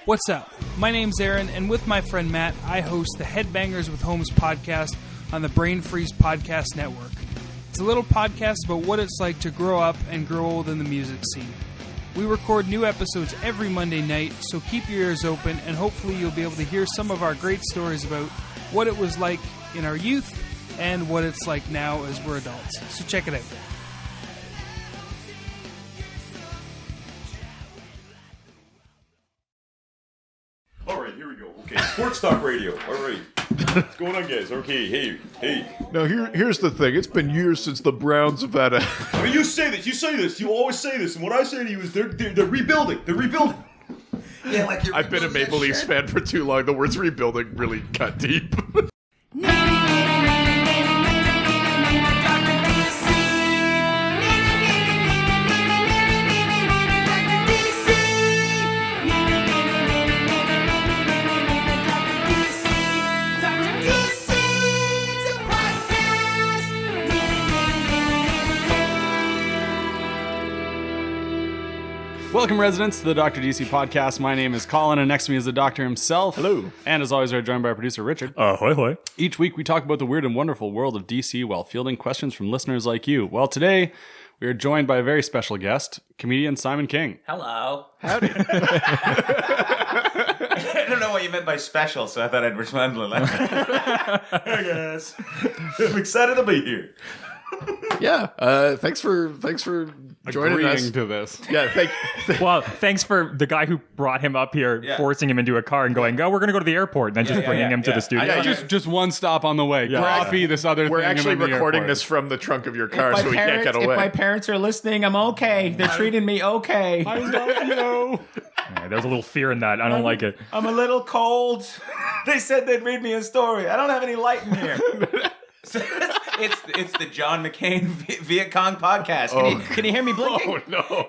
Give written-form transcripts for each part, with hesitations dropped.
What's up? My name's Aaron, and with my friend Matt, I host the Headbangers with Homes podcast on the Brain Freeze Podcast Network. It's a little podcast about what it's like to grow up and grow old in the music scene. We record new episodes every Monday night, so keep your ears open, and hopefully you'll be able to hear some of our great stories about what it was like in our youth and what it's like now as we're adults. So check it out. All right, here we go. Okay, Sports Talk Radio. All right. What's going on, guys? Okay, hey. Now, here's the thing. It's been years since the Browns have had a... I mean, you say this. You always say this. And what I say to you is they're rebuilding. They're rebuilding. Yeah, like you're I've been a Maple Leafs fan for too long. The words rebuilding really cut deep. Welcome, residents, to the Dr. DC podcast. My name is Colin, and next to me is the doctor himself. Hello. And as always, we're joined by our producer, Richard. Hoy hoy. Each week, we talk about the weird and wonderful world of DC while fielding questions from listeners like you. Well, today, we are joined by a very special guest, comedian Simon King. Hello. Howdy. I don't know what you meant by special, so I thought I'd respond to that. Hey guys, I'm excited to be here. Yeah. Thanks for joining Agreeing us. to this. Yeah. Well, thanks for the guy who brought him up here, forcing him into a car and going, "Oh, we're going to go to the airport," and then just bringing him to the studio. Yeah, Just one stop on the way. Coffee, this other thing. We're actually and then the recording airport. this from the trunk of your car, so we can't get away. If my parents are listening, I'm okay. They're treating me okay. I love you. Yeah, there's a little fear in that. I don't like it. I'm a little cold. They said they'd read me a story. I don't have any light in here. It's the John McCain Viet Cong podcast. Can you hear me blinking? Oh,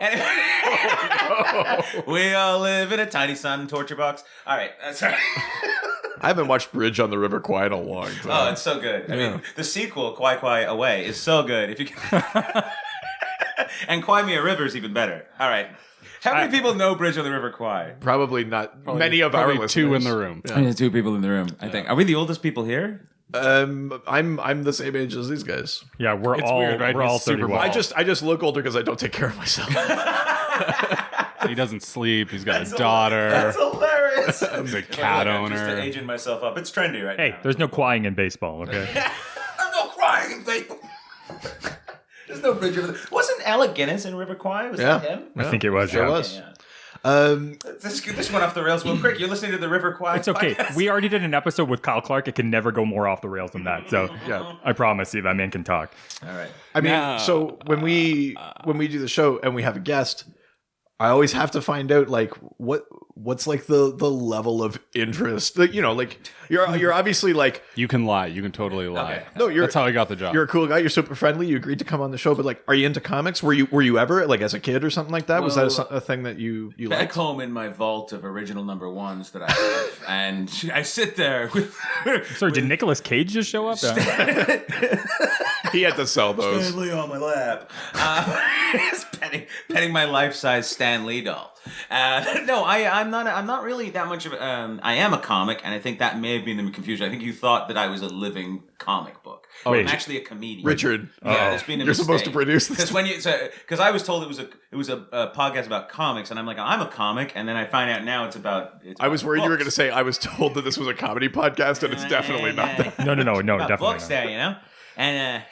no. We all live in a tiny sun torture box. All right, sorry. I haven't watched Bridge on the River Kwai in a long time. Oh, it's so good. I mean, the sequel, Kwai Kwai Away, is so good. If you can... And Kwai Mea River is even better. All right. How many people know Bridge on the River Kwai? Probably not many of our Probably listeners. two in the room. Yeah. There's 2 people in the room, I think. Are we the oldest people here? I'm the same age as these guys. Yeah, we're It's all weird, right? we're all He's super 31. I just look older because I don't take care of myself. He doesn't sleep. He's got a daughter. That's hilarious. He's a cat I'm just owner. aging myself up. It's trendy right now. Hey, there's no crying in baseball, okay? I'm not crying in people. There's no bridge over there. Wasn't Alec Guinness in River Kwai? Was that him? I think it was. Sure yeah. was. Yeah. This went off the rails real quick. You're listening to the River Kwai It's okay. podcast? We already did an episode with Kyle Clark. It can never go more off the rails than that. So Yeah. I promise you, that man can talk. All right. I mean, No. so when we do the show and we have a guest, I always have to find out like what's like the level of interest. Like, you know, like you're obviously like You can lie. You can totally lie. Okay. no, That's how I got the job. you're a cool guy. You're super friendly. You agreed to come on the show, but like, are you into comics? Were you ever like as a kid or something like that? Was that a thing that you Back liked? home in my vault of original number ones that I have, and I sit there with Sorry, did Nicolas Cage just show up? He had to sell those. Stanley on my lap, just petting my life-size Stan Lee doll. No, I'm not really that much of. I am a comic, and I think that may have been the confusion. I think you thought that I was a living comic book. I'm wait. actually a comedian. Richard, Yeah, there's been a you're supposed to mistake. produce this. Because I was told it was a podcast about comics, and I'm like, I'm a comic, and then I find out now it's about. I was worried you were going to books. say I was told that this was a comedy podcast, and it's definitely not that. No, About definitely books not. there, you know. And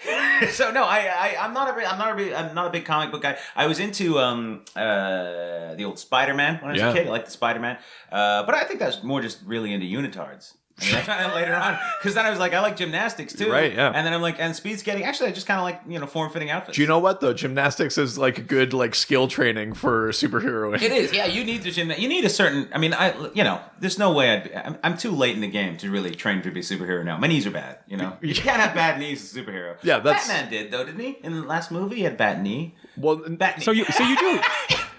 so no, I'm not a big comic book guy. I was into the old Spider-Man when I was a kid. I liked the Spider-Man, but I think that's more just really into unitards. I mean, I found out later on, because then I was like, I like gymnastics too, Right, yeah. And then I'm like, and speed skating. Actually, I just kind of like form-fitting outfits. Do you know what though? Gymnastics is like good like skill training for superheroing. It is, yeah. You need the gym. You need a certain. I mean, there's no way I'm too late in the game to really train to be a superhero now. My knees are bad. You know, you can't have bad knees as a superhero. Yeah, that's- Batman did though, didn't he? In the last movie, he had bad knee. Well, Bat knee. So you do.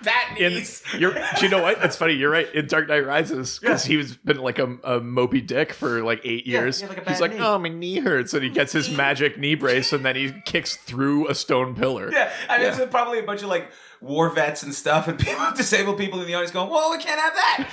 Bat in knees. do you know what? That's funny. You're right. In Dark Knight Rises, because he was been like a mopey dick for like 8 years. he had like a He's bad like, knee. oh, my knee hurts, and he gets his magic knee brace, and then he kicks through a stone pillar. Yeah, I mean, it's probably a bunch of like war vets and stuff, and disabled people in the audience going, "Well, we can't have that.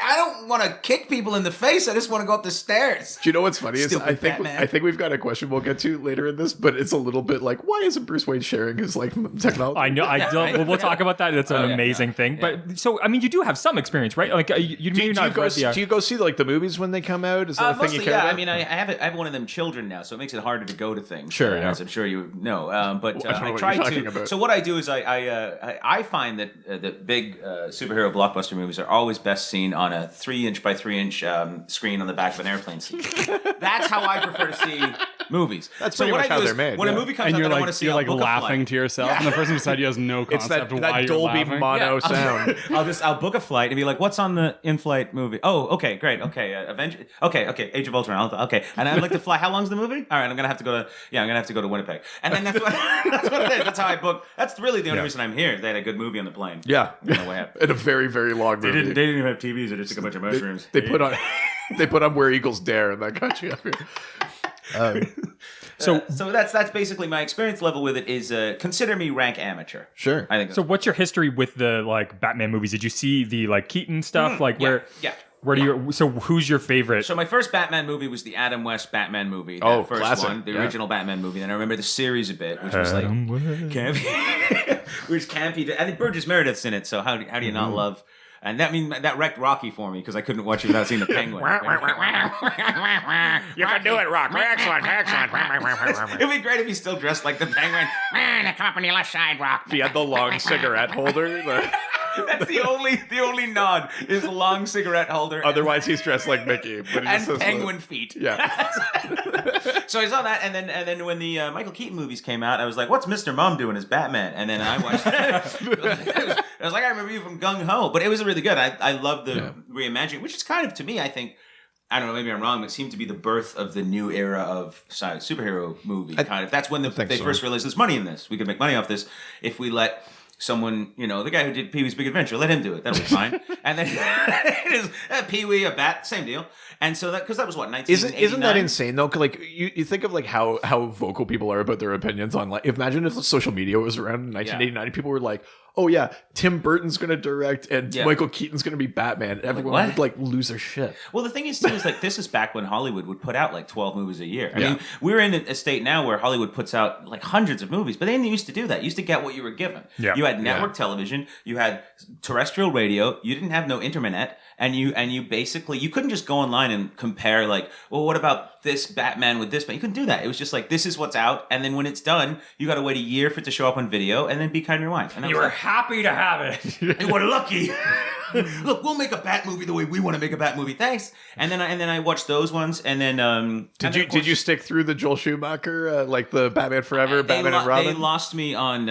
I don't want to kick people in the face. I just want to go up the stairs." Do you know what's funny is Stupid Batman. I think we've got a question we'll get to later in this, but it's a little bit like, why isn't Bruce Wayne sharing his like technology? I know. I don't. We'll talk about that. That's an amazing thing. But so, I mean, you do have some experience, right? Like, you do you not go read the, do you go see like the movies when they come out? Is that a thing Mostly, you care about? I mean, I have one of them children now, so it makes it harder to go to things. Sure, as I'm sure you know. But I don't know I what try you're talking to. about. So what I do is I find that the big superhero blockbuster movies are always best seen on a 3-inch by 3-inch screen on the back of an airplane seat. That's how I prefer to see movies. That's so pretty what much I how do they're is, made. when a movie comes And out you're that I want to see, you're I'll like book a laughing flight. to yourself, and the person beside you has no It's concept of why that you're Dolby laughing. mono sound. I'll book a flight and be like, "What's on the in-flight movie?" "Oh, okay, great, okay, Avenger, okay, Age of Ultron, okay." And I'd like to fly. How long's the movie? All right, I'm gonna have to go to Winnipeg, and then that's what it is. That's how I book. That's really the only reason I'm here. Is they had a good movie on the plane. Yeah, On the way up. in a very very long movie. They didn't even have TVs. They just took a bunch of mushrooms. They put on Where Eagles Dare, and that got you up here. So that's basically my experience level with it. Is consider me rank amateur. Sure. I think So what's your history with the like Batman movies? Did you see the like Keaton stuff? Like yeah, where? yeah. Where do you? So who's your favorite? So my first Batman movie was the Adam West Batman movie. Oh, That first classic. one, the Yeah. original Batman movie. And I remember the series a bit, which was like campy, which campy. I think Burgess Meredith's in it. So how do you not love? And that wrecked Rocky for me because I couldn't watch it without seeing the Penguin. You can do it, Rock. Excellent. It'd be great if he still dressed like the Penguin. Come up on your left side, Rock. If he had the long cigarette holder. That's the only nod is the long cigarette holder. Otherwise, he's dressed like Mickey. But he just and says penguin feet. Yeah. So I saw that, and then when the Michael Keaton movies came out, I was like, "What's Mr. Mom doing as Batman?" And then I watched. I was like, "I remember you from Gung Ho," but it was really good. I love the reimagining, which is kind of, to me, I think. I don't know, maybe I'm wrong, but it seemed to be the birth of the new era of superhero movie. Kind of. That's when they first realized there's money in this. We could make money off this if we let someone, the guy who did Pee-wee's Big Adventure, let him do it. That'll be fine. And then it is Pee-wee, a bat, same deal. And so because that was what 1989. Isn't that insane though? Like you think of like how vocal people are about their opinions on like. Imagine if social media was around in 1989 and people were like, "Oh yeah, Tim Burton's going to direct and Michael Keaton's going to be Batman." Everyone would like lose their shit. Well, the thing is too is like this is back when Hollywood would put out like 12 movies a year. I mean, we're in a state now where Hollywood puts out like hundreds of movies, but they didn't used to do that. You used to get what you were given. Yeah. You had network television, you had terrestrial radio, you didn't have no internet, and you basically you couldn't just go online and compare like, well, what about this Batman with this? But you couldn't do that. It was just like this is what's out, and then when it's done, you got to wait a year for it to show up on video, and then Be Kind Rewind. And you were happy to have it. You were lucky. Look, we'll make a Bat movie the way we want to make a Bat movie. Thanks. And then I watched those ones, and then Did you stick through the Joel Schumacher like the Batman Forever, Batman and Robin? They lost me on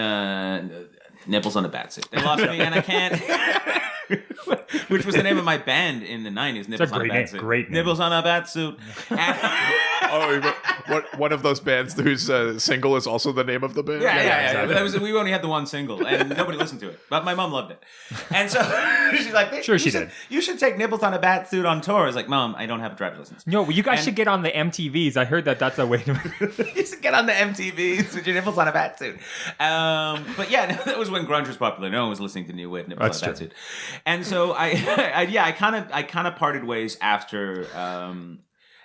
Nipples on a Batsuit. They lost me, and I can't. Which was the name of my band in the 90s. Nipples on a Batsuit. Great name. Nipples on a Batsuit. One of those bands whose single is also the name of the band. Yeah. But we only had the one single, and nobody listened to it. But my mom loved it, and so she's like, Sure, she did. You should take Nipples on a Batsuit on tour." I was like, "Mom, I don't have a driver's license." No, you guys should get on the MTVs. I heard that's a way to. You should get on the MTVs with your nipples on a batsuit. But yeah, that was when grunge was popular. No one was listening to new wave nipples on a batsuit. And so I kind of parted ways after.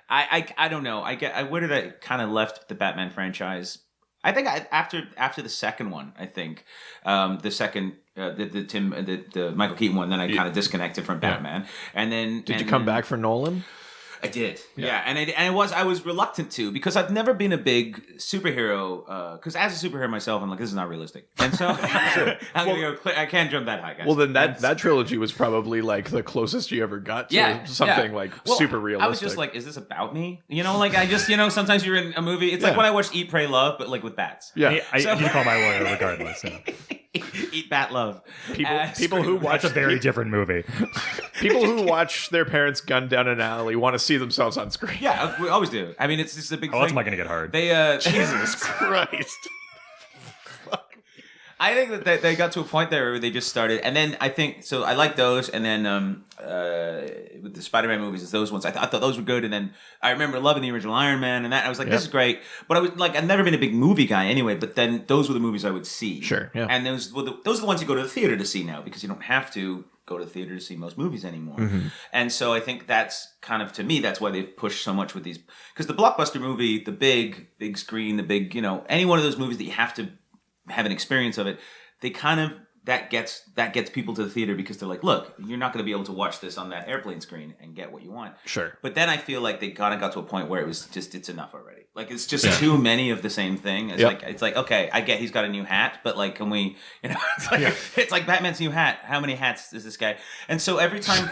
I don't know. Where did I kind of left the Batman franchise? I think after the second one. I think the second the Michael Keaton one. Then I kind of disconnected from Batman. And then Did you come back for Nolan? I did, yeah, and I was reluctant to because I've never been a big superhero. Because as a superhero myself, I'm like, this is not realistic, and so I can't jump that high, guys. Well, then that trilogy was probably like the closest you ever got to something like super realistic. I was just like, is this about me? Like I just sometimes you're in a movie. It's like when I watched Eat, Pray, Love, but like with bats. Yeah, I need to call my lawyer regardless. Eat, Bat, Love. People who watch That's a very different movie. People who watch their parents gunned down an alley want to see themselves on screen. Yeah, we always do. I mean, it's just a big thing. That's not going to get hard. Jesus Christ. I think that they got to a point there where they just started, and then I think so. I like those, and then with the Spider-Man movies, those ones I thought those were good, and then I remember loving the original Iron Man, and that I was like, this is great. But I was like, I've never been a big movie guy anyway. But then those were the movies I would see. Sure, yeah. And those are the ones you go to the theater to see now because you don't have to go to the theater to see most movies anymore. Mm-hmm. And so I think that's kind of, to me, that's why they've pushed so much with these, because the blockbuster movie, the big screen, the big, any one of those movies that you have to have an experience of it, they kind of, that gets people to the theater because they're like, look, you're not going to be able to watch this on that airplane screen and get what you want. Sure. But then I feel like they kind of got to a point where it was just, it's enough already. Like, it's just too many of the same thing. It's like, okay, I get he's got a new hat, but like, can we, it's like Batman's new hat. How many hats is this guy? And so every time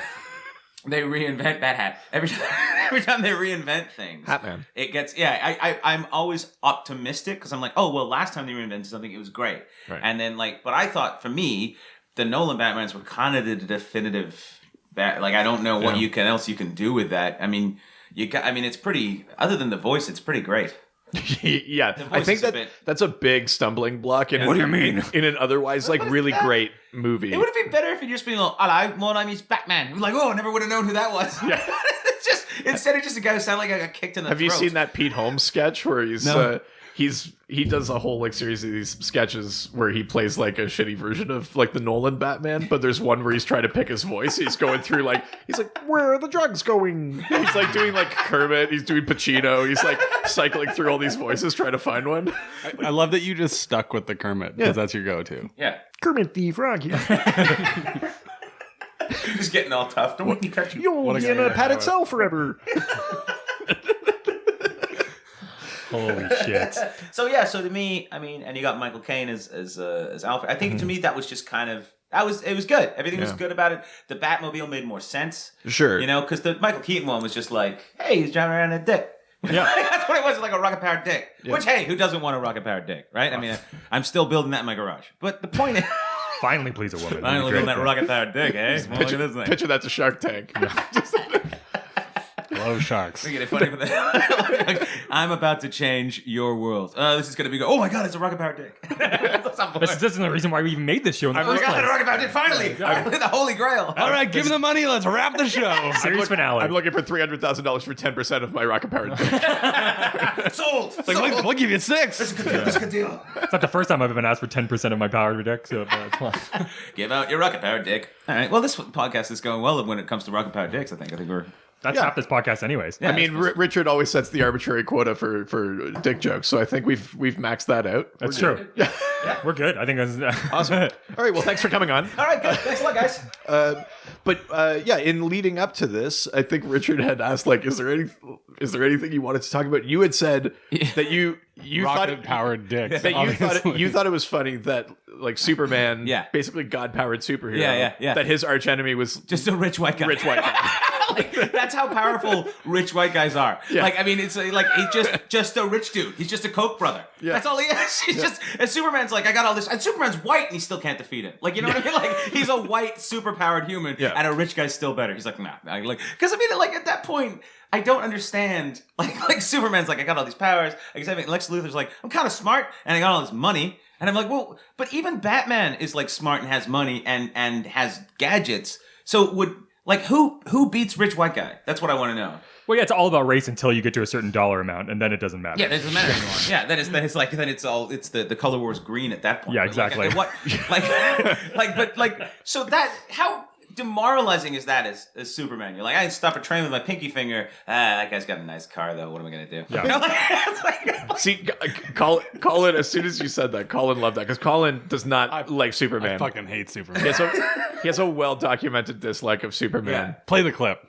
they reinvent that hat, every time they reinvent things, Hatman. It gets, I'm always optimistic because I'm like, oh, well, last time they reinvented something, it was great. Right. And then but I thought for me, the Nolan Batmans were kind of the definitive, I don't know what else you can do with that. I mean, it's pretty, other than the voice, it's pretty great. Yeah, I think that's a big stumbling block. What do you mean? In an otherwise really great movie. It would have been better if you just been like, hello, my name is Batman. I'm like, oh, I never would have known who that was. Yeah. Just instead of just a guy who sounded like I got kicked in the throat. Have you seen that Pete Holmes sketch where he does a whole series of these sketches where he plays a shitty version of the Nolan Batman, but there's one where he's trying to pick his voice. He's going through he's like, where are the drugs going? He's doing Kermit. He's doing Pacino. He's cycling through all these voices trying to find one. I love that you just stuck with the Kermit because that's your go-to. Yeah. Kermit the Frog. Just getting all tough. Don't make me cut you. You'll be in a padded cell forever. Holy shit. So to me, and you got Michael Caine as Alfred. I think to me that was just kind of, it was good. Everything was good about it. The Batmobile made more sense. Sure. Because the Michael Keaton one was just like, hey, he's driving around in a dick. Yeah. That's what it was, like a rocket-powered dick. Yeah. Which, hey, who doesn't want a rocket-powered dick, right? I mean, I'm still building that in my garage. But the point is... Finally please a woman. Finally building that rocket-powered dick, eh? Well, look at this thing. Picture that to Shark Tank. Love sharks. Make it funny for that. I'm about to change your world. This is going to be oh my god, it's a rocket powered dick. This isn't the reason why we even made this show in the first place. A rocket powered dick, finally! The holy grail. All right, give me the money, let's wrap the show. Series finale. I'm looking for $300,000 for 10% of my rocket powered dick. Sold! We'll give you 6. That's a good deal. It's not the first time I've been asked for 10% of my powered dick, so it's fine. Give out your rocket powered dick. All right, well, this podcast is going well when it comes to rocket powered dicks, I think we're... That's half this podcast anyways. Yeah, I mean, Richard always sets the arbitrary quota for dick jokes, so I think we've maxed that out. That's true. Yeah. We're good. I think that's awesome. All right, well, thanks for coming on. All right, good. Thanks a lot, guys. In leading up to this, I think Richard had asked, is there anything you wanted to talk about? You had said that you rocket powered dick. That you thought it was funny that Superman, basically God powered superhero, that his arch enemy was just a rich white guy. That's how powerful rich white guys are. Yeah. It's he's just a rich dude. He's just a Koch brother. Yeah. That's all he is. He's just, and Superman's I got all this, and Superman's white and he still can't defeat him. You know what I mean? He's a white superpowered human, and a rich guy's still better. He's nah. Because at that point, I don't understand. Superman's I got all these powers. Lex Luthor's I'm kind of smart and I got all this money. And I'm well, but even Batman is smart and has money and has gadgets. So who beats rich white guy? That's what I want to know. Well, yeah, it's all about race until you get to a certain dollar amount, and then it doesn't matter. Yeah, it doesn't matter anymore. Yeah, then it's the color war's green at that point. Yeah, exactly. So that, how demoralizing is that as Superman? You're I stop a train with my pinky finger. That guy's got a nice car though. What am I gonna do? Yeah. See, Colin. As soon as you said that, Colin loved that because Colin does not like Superman. I fucking hate Superman. He has a well documented dislike of Superman. Yeah. Play the clip.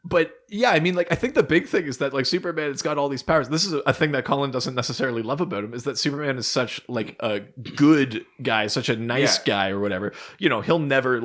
But yeah, I think the big thing is that Superman has got all these powers. This is a thing that Colin doesn't necessarily love about him, is that Superman is such a good guy, such a nice guy or whatever. He'll never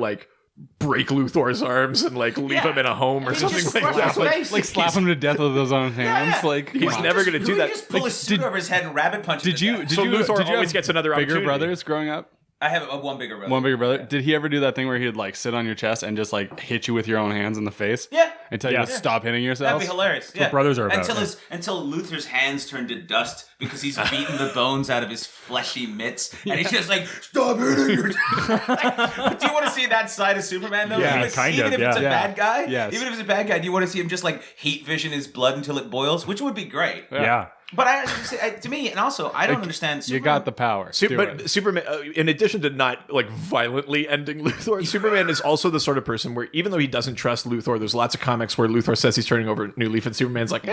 break Luthor's arms and leave him in a home or something like that. Slap him to death with his own hands. He's never going to do that. Just pull a suit over his head and rabbit punch him. So Luthor always gets another opportunity. Bigger brothers growing up? I have one bigger brother. One bigger brother. Yeah. Did he ever do that thing where he'd sit on your chest and just hit you with your own hands in the face? Yeah. and tell you to stop hitting yourself. That'd be hilarious. Yeah. what brothers are about. Until Luther's hands turn to dust because he's beaten the bones out of his fleshy mitts, and he's just like, stop hitting yourself. Do you want to see that side of Superman though? Yeah, Even if it's a bad guy. Yes. Even if it's a bad guy, do you want to see him just like heat vision his blood until it boils, which would be great. Yeah. But to me, and also, I don't understand. You got the power. But Superman, in addition to not like violently ending Luthor, Superman is also the sort of person where even though he doesn't trust Luthor, there's lots of comics where Luthor says he's turning over a new leaf, and Superman's like,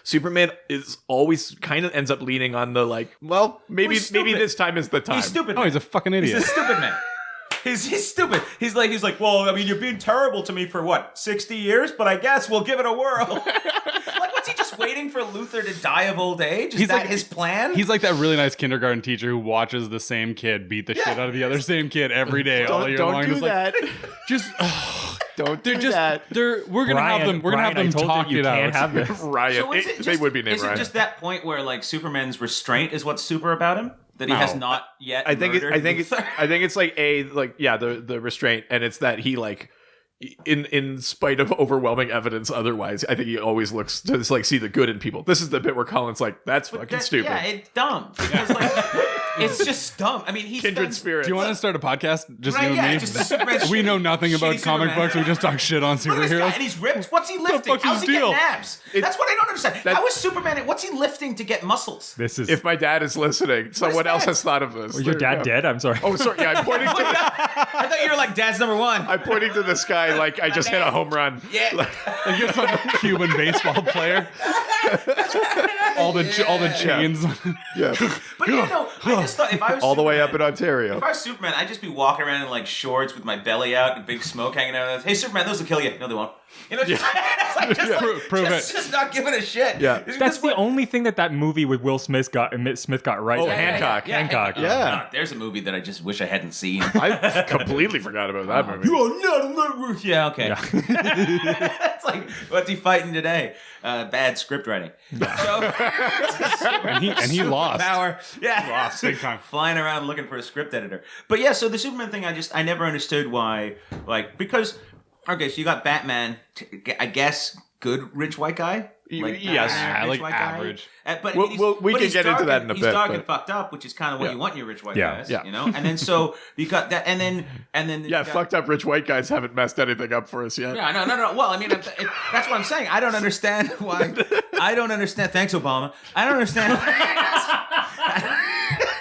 Superman is always kind of ends up leaning on the like, well, maybe this time is the time. He's stupid. Oh, he's a fucking idiot. He's a stupid man. He's stupid. He's like, well, I mean, you've been terrible to me for what, 60 years? But I guess we'll give it a whirl. Like, what's he just waiting for Luthor to die of old age? Is that his plan? He's like that really nice kindergarten teacher who watches the same kid beat the shit out of the other same kid every day all year long. Don't do that. Don't do that. We're gonna have them. We're gonna have them talk it out. Can't have this. Ryan. They would be named Ryan. Is it just that point where like Superman's restraint is what's super about him? That he has not yet. I think it's like the restraint, and it's that he like in spite of overwhelming evidence otherwise, I think he always looks to just like see the good in people. This is the bit where Colin's like, that's fucking stupid. Yeah, it's dumb. Because like it's just dumb. I mean, Kindred spirit. Do you want to start a podcast? Just you and yeah, me? just a Superman We know nothing about shitty comic Superman. books. We just talk shit on Look at this guy, superheroes. and he's ripped. What's he lifting? fuck's How's his he deal? getting abs? That's what I don't understand. How is Superman? What's he lifting to get muscles? This is. If my dad is listening, someone else has thought of this. Was your dad dead? I'm sorry. Oh, sorry. Yeah, I'm pointing to. I thought you were like dad's number one. I'm pointing to the sky like I just hit a home run. Yeah. Like you're some Cuban baseball player. all the chains. Yeah. But you know, I just thought if I was All the way Superman- up in Ontario. If I was Superman, I'd just be walking around in like shorts with my belly out and big smoke hanging out. Hey, Superman, those will kill you. No, they won't. You know, Prove it. Just not giving a shit. Yeah. That's the only thing that movie with Will Smith got right. Oh, Hancock. Hancock. Yeah. There's a movie that I just wish I hadn't seen. I completely forgot about that movie. You are not a yeah, okay. It's like, what's he fighting today? Bad script writing. So, and he lost. Power. Yeah. Lost big time. Flying around looking for a script editor. But yeah, so the Superman thing, I never understood why, like, because, okay, so you got Batman, I guess, good rich white guy? Like, yes. rich Like white average. Guy. But we can get into that in a he's bit. dark but- and fucked up, which is kind of what you want in your rich white guys, yeah. you know? And then so you got that, and then you got, fucked up rich white guys haven't messed anything up for us yet. Yeah, no. Well, I mean, that's what I'm saying. I don't understand why. I don't understand. Thanks, Obama. I don't understand.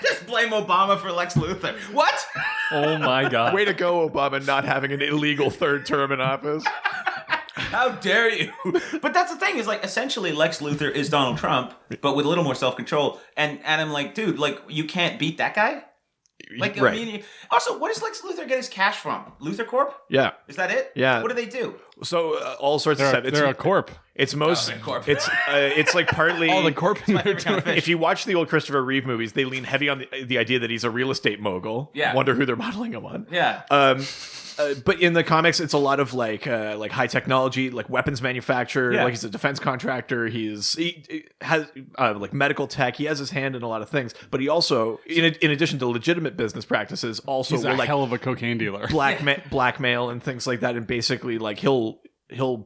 Just blame Obama for Lex Luthor. What? Oh my God. Way to go, Obama, not having an illegal third term in office. How dare you? But that's the thing, is like essentially Lex Luthor is Donald Trump, but with a little more self-control. And I'm like, dude, like you can't beat that guy? Like, Right. I mean, also, what does Lex Luthor get his cash from? Luthor Corp? Yeah. Is that it? Yeah. What do they do? So all sorts of stuff. They're a corp. It's most. they're corp. It's like partly. All the corp. My favorite kind of fish. If you watch the old Christopher Reeve movies, they lean heavy on the idea that he's a real estate mogul. Yeah. Wonder who they're modeling him on. Yeah. But in the comics, it's a lot of like high technology, like weapons manufacturer. Yeah. Like he's a defense contractor. He has like medical tech. He has his hand in a lot of things. But he also, in addition to legitimate business practices, also He's will a like hell of a cocaine dealer. blackmail and things like that. And basically, like he'll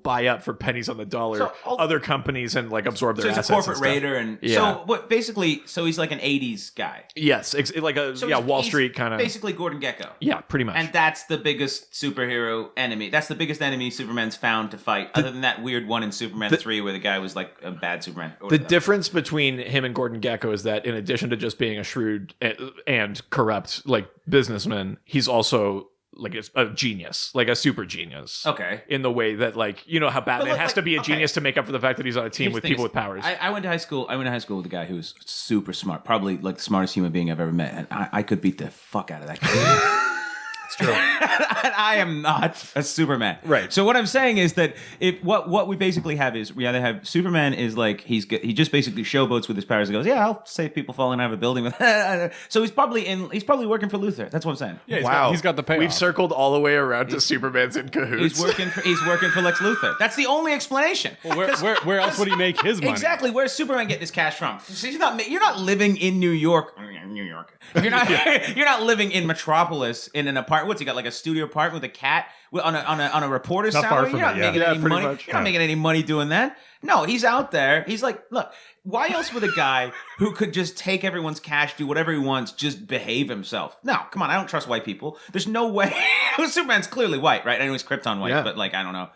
buy up for pennies on the dollar So other companies and like absorb their So he's a assets. corporate and stuff. raider, and Yeah. so what? Basically, so he's like an '80s guy. Yes, like a So Wall he's Street kind of. basically Gordon Gekko. Yeah, pretty much. And that's the biggest superhero enemy. That's the biggest enemy Superman's found to fight, other than that weird one in Superman 3 where the guy was like a bad Superman. The difference between him and Gordon Gekko is that in addition to just being a shrewd and corrupt like businessman, he's also like a genius, like a super genius. Okay. In the way that, like, you know how Batman look, has to be a okay. genius to make up for the fact that he's on a team Here's with the thing people is, with powers. I went to high school. With a guy who was super smart, probably like the smartest human being I've ever met, and I could beat the fuck out of that guy. It's true. And I am not a Superman. Right. So what I'm saying is that what we basically have is we either have Superman is like he just basically showboats with his powers and goes, yeah, I'll save people falling out of a building with. So he's probably working for Luthor. That's what I'm saying. Yeah, he's got the payoff. We've circled all the way around to Superman's in cahoots. He's working for Lex Luthor. That's the only explanation. Well, where else would he make his money? Exactly. Where's Superman getting his cash from? You're not living in New York. New York. If you're not, you're not living in Metropolis in an apartment. What's he got? Like a studio apartment with a cat on a reporter's Not far salary. from You're not it, yeah. making Yeah, any pretty money. much. You're not making any money doing that. No, he's out there. He's like, look, why else would a guy who could just take everyone's cash, do whatever he wants, just behave himself? No, come on. I don't trust white people. There's no way. Superman's clearly white, right? I know he's Krypton white, Yeah. but like, I don't know.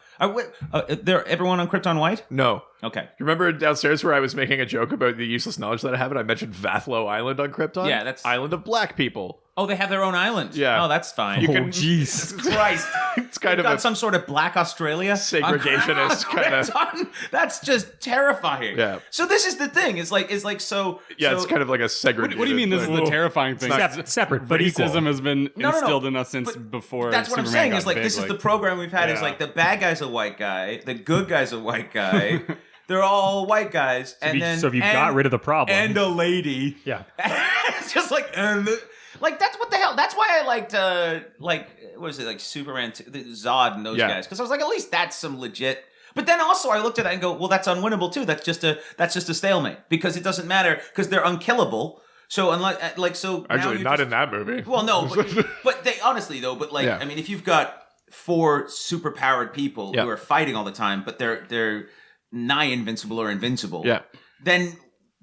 Everyone on Krypton white? No. Okay. You remember downstairs where I was making a joke about the useless knowledge that I have, and I mentioned Vathlo Island on Krypton? Yeah, that's- Island of black people. Oh, they have their own island. Yeah. Oh, that's fine. You Oh, can- jeez. Christ. It's kind They've of got a some sort of black Australia. segregationist kind of. Krypton. That's just terrifying. Yeah. So this is the thing. It's like so. Yeah, so, it's kind of like a segregated. What do you mean this is the terrifying thing? Separate, but equal. Racism has been No. instilled in us since But before. That's what I'm Superman saying. got Is like big, this is the program we've had. Is Yeah. like the bad guy's a white guy, the good guy's a white guy. They're all white guys, and So if you got rid of the problem. and a lady. Yeah. It's just like like that's what the hell. That's why I liked what is it, like Superman, Zod, and those Yeah. guys, because I was like, at least that's some legit. But then also I looked at that and go, well, that's unwinnable too. That's just a stalemate because it doesn't matter because they're unkillable. So unless now Actually, you're not just- in that movie. Well, no, but they honestly though, but like Yeah. I mean, if you've got 4 superpowered people Yeah. who are fighting all the time, but they're nigh invincible or invincible, Yeah. then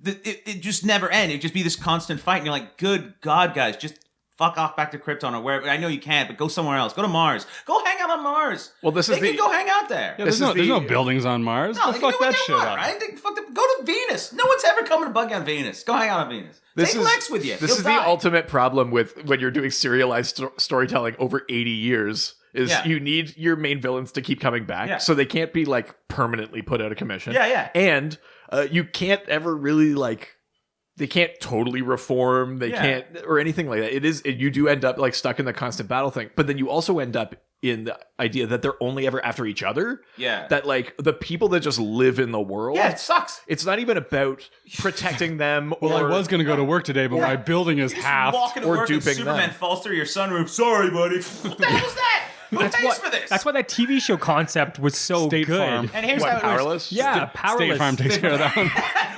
it just never end. It'd just be this constant fight, and you're like, good God, guys, just fuck off back to Krypton or wherever. I know you can't, but go somewhere else. Go to Mars. Go hang out on Mars. Well, this is they the- can go hang out there. Yeah, This there's is no the- buildings on Mars. No, Go they can fuck do what that they shit want, up. right? Go to Venus. No one's ever coming to bug you on Venus. Go hang out on Venus. Take Lex with you. This He'll is die. the ultimate problem with when you're doing serialized storytelling over 80 years. Is Yeah. you need your main villains to keep coming back, Yeah. so they can't be like permanently put out of commission. Yeah. And you can't ever really like. They can't totally reform. They Yeah. can't or anything like that. You do end up like stuck in the constant battle thing, but then you also end up in the idea that they're only ever after each other. Yeah. That like the people that just live in the world. Yeah, it sucks. It's not even about protecting them. Well, or, I was going to go to work today, but my building is Just half. walking to or work and duping Superman them. falls through your sunroof. Sorry, buddy. What the hell is that? Who pays for this? That's why that TV show concept was so State good. Farm. And here's What, how it powerless? Yeah, powerless. State Farm takes care of that one.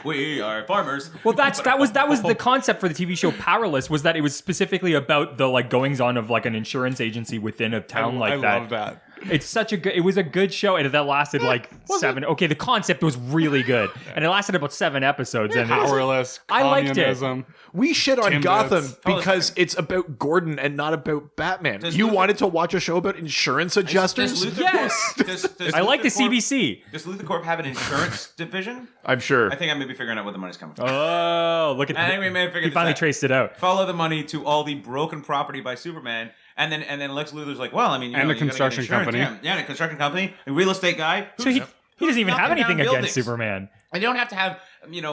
We are farmers. Well, that was the concept for the TV show Powerless, was that it was specifically about the like goings on of like an insurance agency within a town like I that. love that. It's such a good. It was a good show, and that lasted like 7. Okay, the concept was really good, and it lasted about 7 episodes. And Powerless. I liked it. Communism. We shit on Timbits. Gotham because it's about Gordon and not about Batman. Does You Luther- wanted to watch a show about insurance adjusters? Does Yes. does I like the Luther Corp- CBC. Does Luther Corp have an insurance division? I'm sure. I think I may be figuring out where the money's coming from. Oh, look at I that! think we may have figured He this finally out. traced it out. Follow the money to all the broken property by Superman, and then Lex Luthor's like, well, I mean, you And know, a you gotta get construction insurance. company. Yeah, and a construction company, a real estate guy. So he doesn't even have knocking down anything buildings. against Superman. And you don't have to have,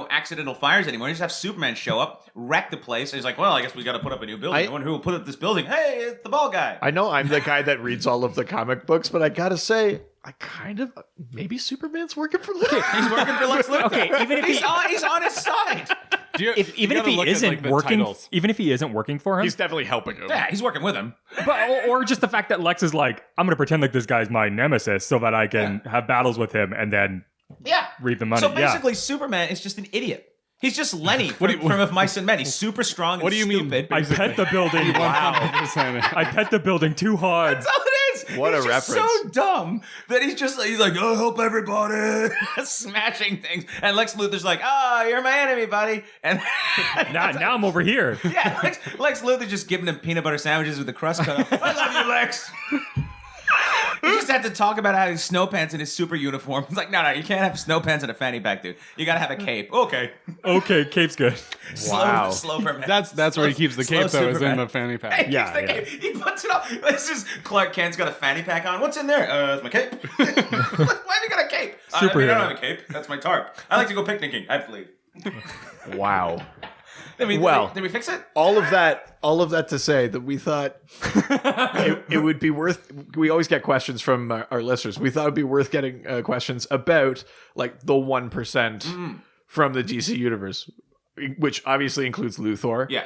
accidental fires anymore. You just have Superman show up, wreck the place. And he's like, well, I guess we got to put up a new building. I wonder who will put up this building. Hey, it's the ball guy. I know I'm the guy that reads all of the comic books, but I gotta say, I kind of maybe Superman's working for Luke. He's working for Lex Luthor. Okay, even if he's he- on his side. Even if he isn't working, even if he isn't working for him, He's definitely helping him. Yeah, he's working with him. or just the fact that Lex is like, I'm going to pretend like this guy's my nemesis so that I can have battles with him and then Yeah. read the money. So basically, Superman is just an idiot. He's just Lenny from Of Mice and Men. He's super strong and What do you mean? stupid. I pet the building. I pet the building too hard. That's all it is. What he's a just reference. so dumb that he's like, oh, help everybody, smashing things. And Lex Luthor's like, you're my enemy, buddy. And Now I'm over here. yeah, Lex Luthor just giving him peanut butter sandwiches with the crust cut off. I love you, Lex. He just had to talk about having snow pants in his super uniform. He's like, no, you can't have snow pants and a fanny pack, dude. You gotta have a cape. Okay. Okay, cape's good. Wow. Slow for a minute. That's where he keeps the Slow cape, though, is in Superman. the fanny He pack. keeps Yeah, the yeah. cape. He puts it on. This is Clark Kent's got a fanny pack on. What's in there? It's my cape. Why have you got a cape? I don't Superhero. have a cape. That's my tarp. I like to go picnicking. I believe. Wow. Did we fix it? All of that to say that we thought it would be worth. We always get questions from our listeners. We thought it'd be worth getting questions about like the 1% from the DC universe, which obviously includes Luthor. Yeah.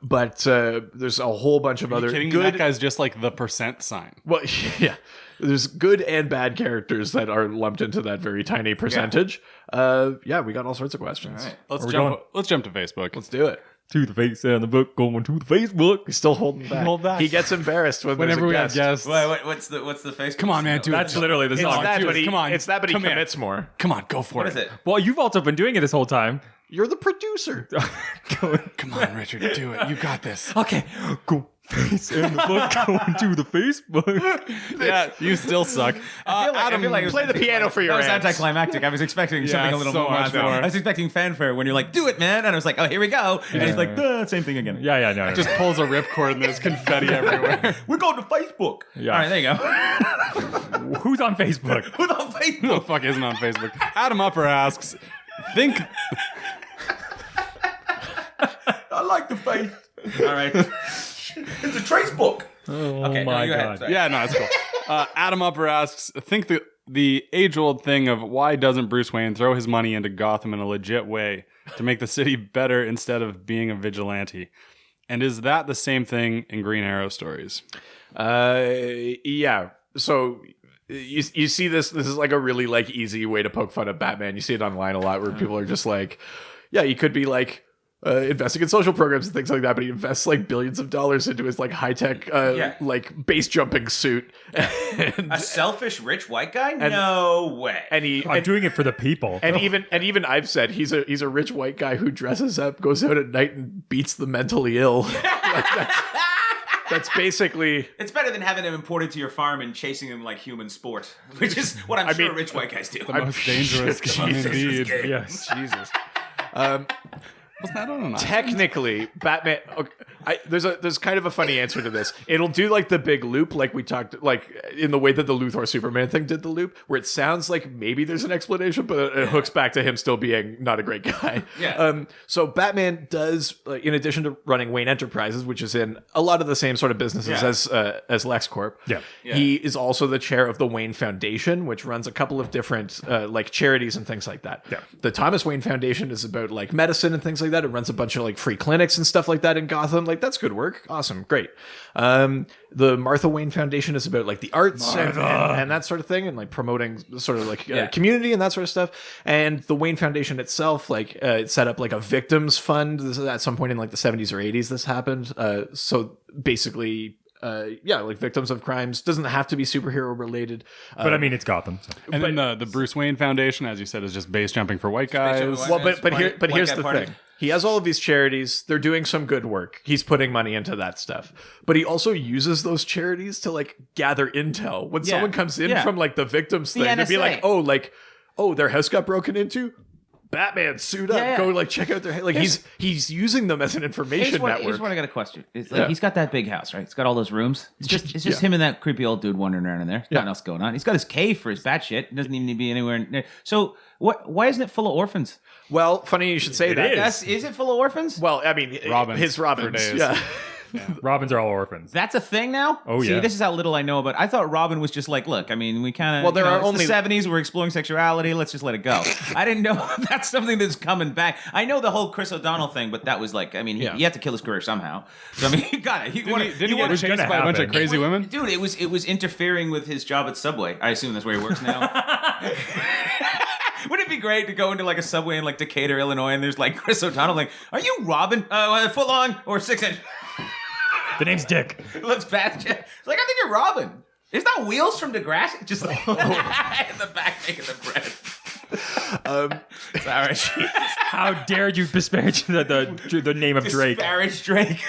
But there's a whole bunch of Are you other kidding me? good. That guy's just like the percent sign. Well, yeah. There's good and bad characters that are lumped into that very tiny percentage. Yeah, we got all sorts of questions. All right. Let's We're jump to Facebook. Let's do it. to the face and the book going to the Facebook. He's still holding back. Hold back. He gets embarrassed Whenever we have guests. What's the face? Come on, man. Do That's it. literally the It's song. that, but he, Come on. It's that, but he Come here. commits more. Come on, go for What it. is it? Well, you've also been doing it this whole time. You're the producer. Come on, Richard. Do it. You got this. Okay, go face and the book going to the Facebook. Yeah, you still suck. I feel like it was- Play the piano for your That was ants. anticlimactic. I was expecting something a little so more. much more. I was expecting fanfare when you're like, "Do it, man!" And I was like, "Oh, here we go!" And he's like, "Same thing again." Yeah, no. Just pulls a ripcord and there's confetti everywhere. We're going to Facebook. Yeah. All right, there you go. Who's on Facebook? Who's on Who the Facebook? fuck isn't on Facebook? Adam Upper asks, think I like the face. All right. It's a trace book. Oh Okay, my go ahead. God. Sorry. Yeah, no, it's cool. Adam Upper asks, think the age-old thing of why doesn't Bruce Wayne throw his money into Gotham in a legit way to make the city better instead of being a vigilante? And is that the same thing in Green Arrow stories? Yeah. So you see this is like a really like easy way to poke fun at Batman. You see it online a lot where people are just like, yeah, he could be like investing in social programs and things like that, but he invests like billions of dollars into his like high-tech like base jumping suit. And, A selfish rich white guy? No way. and he I'm doing it for the people. and even I've said he's a rich white guy who dresses up, goes out at night and beats the mentally ill. Like, that's basically It's better than having him imported to your farm and chasing him like human sport, which is what I'm sure mean, rich white guys do. The most dangerous game indeed. Yes. Jesus. Was that on an technically Batman. Okay, there's kind of a funny answer to this. It'll do like the big loop, like we talked, like in the way that the Luthor Superman thing did the loop, where it sounds like maybe there's an explanation, but it hooks back to him still being not a great guy. Yeah. So Batman does, in addition to running Wayne Enterprises, which is in a lot of the same sort of businesses as LexCorp. Yeah. He is also the chair of the Wayne Foundation, which runs a couple of different like charities and things like that. Yeah. The Thomas Wayne Foundation is about like medicine and things like that. It runs a bunch of like free clinics and stuff like that in Gotham. Like that's good work. Awesome. Great. The Martha Wayne Foundation is about like the arts and that sort of thing, and like promoting sort of like community and that sort of stuff. And the Wayne Foundation itself, like it set up like a victims fund. This is at some point in like the 70s or 80s this happened. So basically, like victims of crimes doesn't have to be superhero related. But I mean, it's Gotham. So. And then the Bruce Wayne Foundation, as you said, is just base jumping for white guys. jumping for Well, It's but white here's guy the party. thing. He has all of these charities. They're doing some good work. He's putting money into that stuff. But he also uses those charities to like gather intel. When someone comes in from like the victims thing, to be NSA. like, oh, their house got broken into. Batman, suit up. Yeah, yeah. Go like check out their like. He's using them as an information network. Here's what I got a question. It's like he's got that big house, right? It's got all those rooms. It's just him and that creepy old dude wandering around in there. Nothing else going on. He's got his cave for his bat shit. It doesn't even need to be anywhere near. So why isn't it full of orphans? Well, funny you should say that. Is it full of orphans? Well, I mean, Robins his for Robins. days. Yeah. Robins are all orphans. That's a thing now? Oh, See, yeah. this is how little I know about. I thought Robin was just like, look, I mean, we kind of. Well, there are it's only- the 70s. We're exploring sexuality. Let's just let it go. I didn't know that's something that's coming back. I know the whole Chris O'Donnell thing, but that was like, I mean, he had to kill his career somehow. So I mean, he got it. Did he get chased gonna by a bunch of happen. crazy women? Dude, it was interfering with his job at Subway. I assume that's where he works now. Wouldn't it be great to go into like a Subway in like Decatur, Illinois, and there's like Chris O'Donnell like, are you Robin? Foot long or 6 inch? The name's Dick. Looks bad. It's like, I think you're Robin. Is that Wheels from Degrassi? Just like in the back making the bread. Sorry. How dare you disparage the name of Drake? Disparage Drake.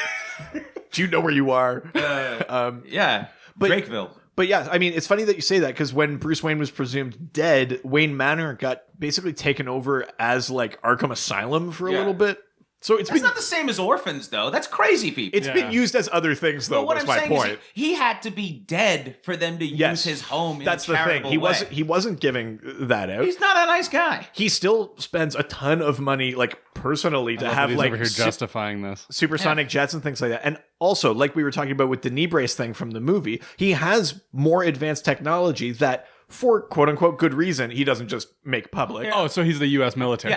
Do you know where you are? Yeah. Drakeville. But yeah, I mean, it's funny that you say that because when Bruce Wayne was presumed dead, Wayne Manor got basically taken over as like Arkham Asylum for a little bit. So it's That's not the same as orphans, though. That's crazy people. It's been used as other things, though. But what Was I'm my saying point. is he had to be dead for them to use his home in That's a the thing. charitable He way. wasn't giving that out. He's not a nice guy. He still spends a ton of money, like personally, to have He's like over here justifying this. supersonic jets and things like that. And also, like we were talking about with the knee brace thing from the movie, he has more advanced technology that for quote unquote good reason. He doesn't just make public. Oh, so he's the U.S. military.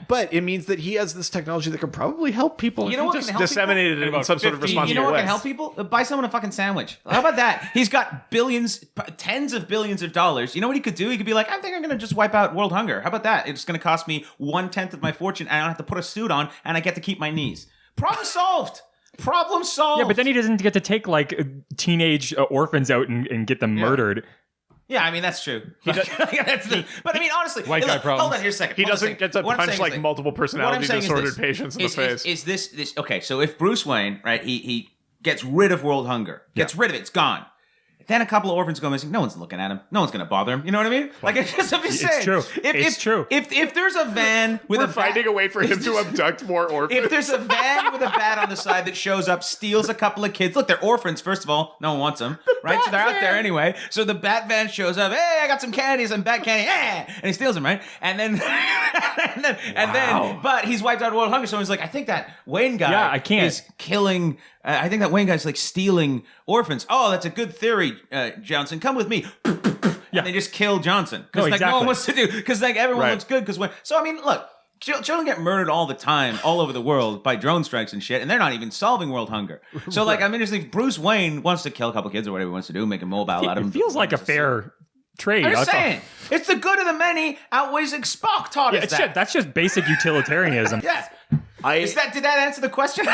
But it means that he has this technology that could probably help people. You know what just can help disseminate it in some sort of responsible way. You know what can help people? Buy someone a fucking sandwich. How about that? He's got billions, tens of billions of dollars. You know what he could do? He could be like, I think I'm going to just wipe out world hunger. How about that? It's going to cost me 1/10 of my fortune, and I don't have to put a suit on, and I get to keep my knees. Problem solved. Problem solved. Yeah, but then he doesn't get to take like teenage orphans out and get them murdered. Yeah, I mean, that's true. But I mean, honestly, White guy problems. hold on here a second. He doesn't get to punch like multiple personality disordered patients in the face. Is this okay? So if Bruce Wayne, right, he gets rid of world hunger, gets rid of it, it's gone. Then a couple of orphans go missing. No one's looking at him. No one's going to bother him. You know what I mean? Like, I'm just saying. It's true. It's true. If there's a van with We're finding a way for him to abduct more orphans. If there's a van with a bat on the side that shows up, steals a couple of kids. Look, they're orphans, first of all. No one wants them. Right? So they're out there anyway. So the bat van shows up. Hey, I got some candy, some bat candy. And he steals them, right? And then, but he's wiped out world hunger. So he's like, I think that Wayne guy is killing... I think that Wayne guy's like stealing orphans. Oh, that's a good theory, Johnson. Come with me. And they just kill Johnson. Because no one wants to do. Because like everyone looks good. So I mean, look, children get murdered all the time, all over the world by drone strikes and shit, and they're not even solving world hunger. So like, I'm interested. If Bruce Wayne wants to kill a couple kids or whatever he wants to do, make a mobile out of him. It feels like a fair trade. I'm just saying, it's the good of the many outweighs Spock taught us that. That's just basic utilitarianism. Yeah. Did that answer the question?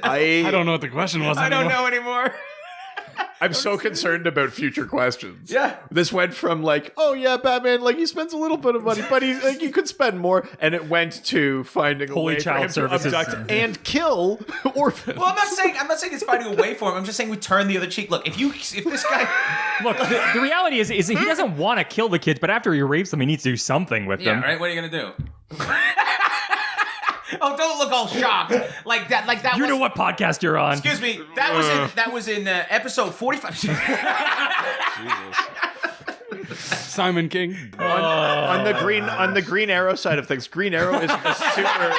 I don't know what the question was. I don't know anymore. I'm so concerned about future questions. Yeah. This went from like, oh yeah, Batman, like he spends a little bit of money, but he like you could spend more, and it went to finding a way for him to abduct and kill orphans. Well, I'm not saying it's finding a way for him. I'm just saying we turn the other cheek. Look, if this guy look, the reality is he doesn't want to kill the kids, but after he rapes them, he needs to do something with them. Yeah, right. What are you gonna do? Oh, don't look all shocked like that. Like that. You know what podcast you're on? Excuse me. That was in episode 45. Simon King. On the Green Arrow side of things, Green Arrow is a super.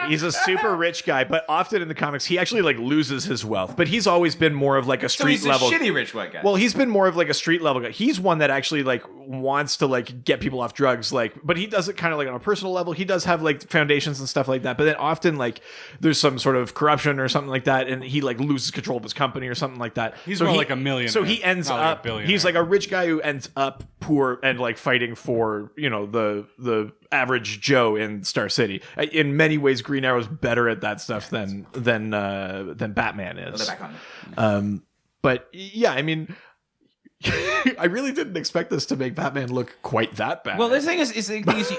He's a super rich guy, but often in the comics he actually like loses his wealth. But he's always been more of like a street level. Shitty rich white guy. Well, he's been more of like a street level guy. He's one that actually like wants to like get people off drugs, like, but he does it kind of like on a personal level. He does have like foundations and stuff like that. But then often like there's some sort of corruption or something like that, and he like loses control of his company or something like that. He's more like a millionaire. So he ends up. He's like a rich guy who ends up poor and like fighting for the average Joe in Star City. In many ways, Green Arrow's better at that stuff than Batman is. But yeah, I mean, I really didn't expect this to make Batman look quite that bad. Well, the thing is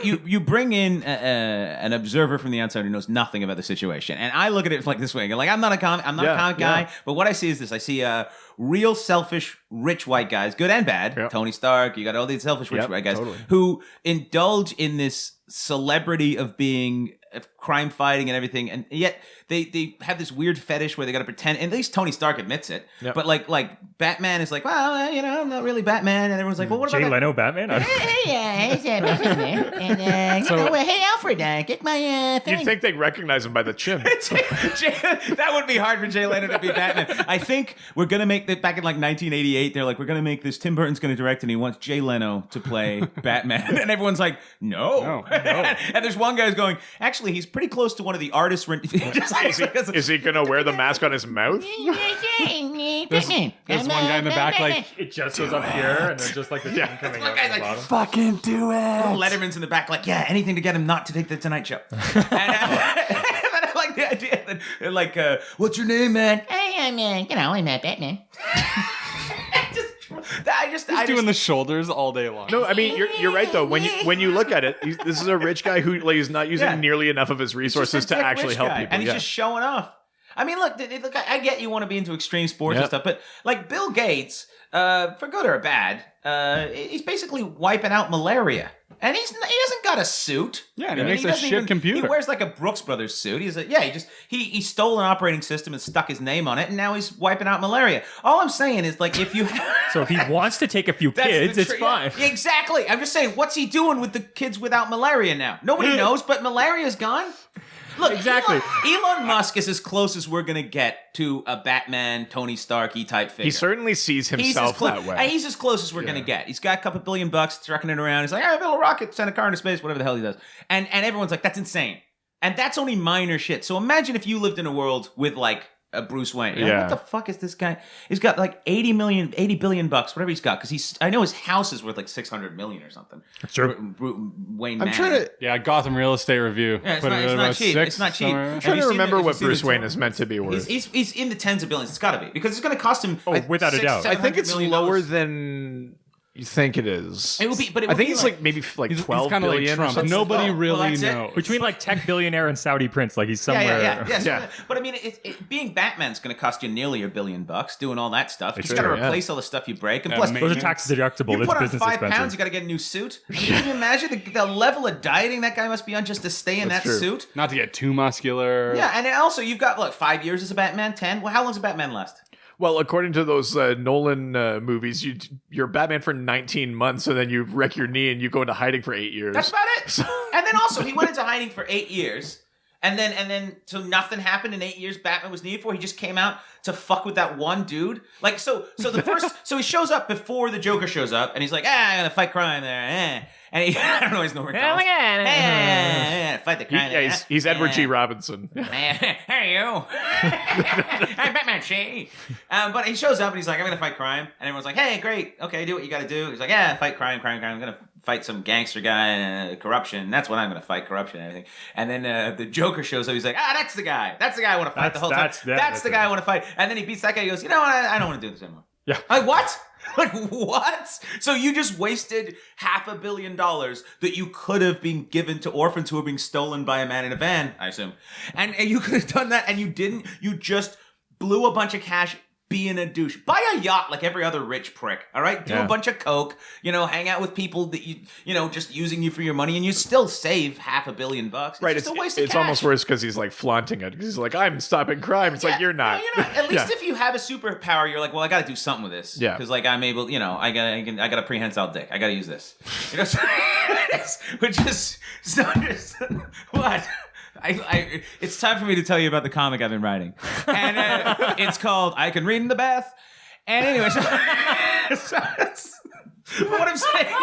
you bring in an observer from the outside who knows nothing about the situation, and I look at it like this way. Like I'm not a comic guy, but what I see is this: I see real selfish rich white guys, good and bad. Yep. Tony Stark, you got all these selfish rich white guys who indulge in this celebrity of being crime fighting and everything, and yet they have this weird fetish where they got to pretend. At least Tony Stark admits it. Yep. But like Batman is like, well, I'm not really Batman, and everyone's like, well, what about Jay Leno Batman? Hey, Alfred, get my thing. You'd think they'd recognize him by the chin. That would be hard for Jay Leno to be Batman. I think we're gonna make that back in like 1988. They're like, we're gonna make this. Tim Burton's gonna direct, and he wants Jay Leno to play Batman, and everyone's like, no. And there's one guy who's going, actually, he's pretty close to one of the artists. Is he gonna wear the mask on his mouth? There's one guy in the back like, it just goes up here, and there's just like the thing coming out guy's the like, bottom. Fucking do it. Letterman's in the back like, yeah, anything to get him not to take the Tonight Show. And I like the idea that they're like, what's your name, man? I'm Batman. He's doing the shoulders all day long. No, I mean you're right though. When you look at it, this is a rich guy who like is not using nearly enough of his resources to actually help people, and he's just showing off. I mean, look, I get you want to be into extreme sports and stuff, but like Bill Gates, for good or bad, he's basically wiping out malaria. And he hasn't got a suit. Yeah, and he makes a shit computer. He wears like a Brooks Brothers suit. He stole an operating system and stuck his name on it, and now he's wiping out malaria. All I'm saying is, like, if you so if he wants to take a few kids, it's fine. Yeah, exactly. I'm just saying, what's he doing with the kids without malaria now? Nobody knows, but malaria's gone. Look, Exactly. Elon Musk is as close as we're gonna get to a Batman, Tony Starky type figure. He certainly sees himself that way. He's as close as we're gonna get. He's got a couple $1 billion, trucking it around. He's like, I built a rocket, send a car into space, whatever the hell he does. And everyone's like, that's insane. And that's only minor shit. So imagine if you lived in a world with like a Bruce Wayne. Yeah. What the fuck is this guy? He's got like $80 billion, whatever he's got. Because I know his house is worth like $600 million or something. Sure. Wayne I'm Manor. trying to. Yeah, Gotham Real Estate Review. Yeah, it's Put not- it it's at not about cheap. 6 It's not cheap. somewhere. I'm trying you to seen remember the- what have you Bruce seen Wayne the- is meant to be worth. He's in the tens of billions. It's got to be because it's going to cost him. Oh, without a doubt. I think it's $700 lower million. than you think it is. It would be, but it I would think be it's like maybe like He's 12 kind of like billion or Trump. something. Nobody really that's it. knows. Between like tech billionaire and Saudi prince, like he's somewhere. Yeah. Yeah. But I mean, being Batman's going to cost you nearly $1 billion doing all that stuff. You Sure, got to yeah. replace all the stuff you break, and Yeah, plus, maintenance. Those are tax deductible. you That's put on business 5 expensive. pounds, you got to get a new suit. I mean, can you imagine the level of dieting that guy must be on just to stay in That's that true. suit? Not to get too muscular. Yeah, and then also you've got 5 years as a Batman, 10. Well, how long does a Batman last? Well, according to those Nolan movies, you're Batman for 19 months, and then you wreck your knee and you go into hiding for 8 years. That's about it. And then also he went into hiding for 8 years. And then so nothing happened in 8 years Batman was needed for. He just came out to fuck with that one dude. Like so the first so he shows up before the Joker shows up and he's like, I'm gonna fight crime there. And he I don't know his number. Fight the crime. Yeah, he's Edward G. Robinson. Hey you. I'm Batman G. But he shows up and he's like, I'm gonna fight crime. And everyone's like, hey, great, okay, do what you gotta do. He's like, yeah, fight crime. I'm gonna fight some gangster guy and corruption. That's what I'm gonna fight, corruption and everything. And then the Joker shows up. He's like, that's the guy. That's the guy I want to fight the whole time. That's the guy I want to fight. And then he beats that guy. He goes, you know what? I don't want to do this anymore. Yeah. Like what? Like what? So you just wasted $500 million that you could have been given to orphans who were being stolen by a man in a van, I assume. And you could have done that and you didn't. You just blew a bunch of cash being a douche. Buy a yacht like every other rich prick, all right? Do a bunch of coke, hang out with people that just using you for your money, and you still save $500 million. It's Right, just a waste of it's cash. almost worse because he's like flaunting it. He's like, I'm stopping crime. It's like, you're not. No, you're not. At least if you have a superpower, you're like, well, I got to do something with this. Yeah. Because I'm able, I got a prehensile dick. I got to use this. Which is what. It's time for me to tell you about the comic I've been writing, and it's called "I Can Read in the Bath." And anyway, what I'm saying.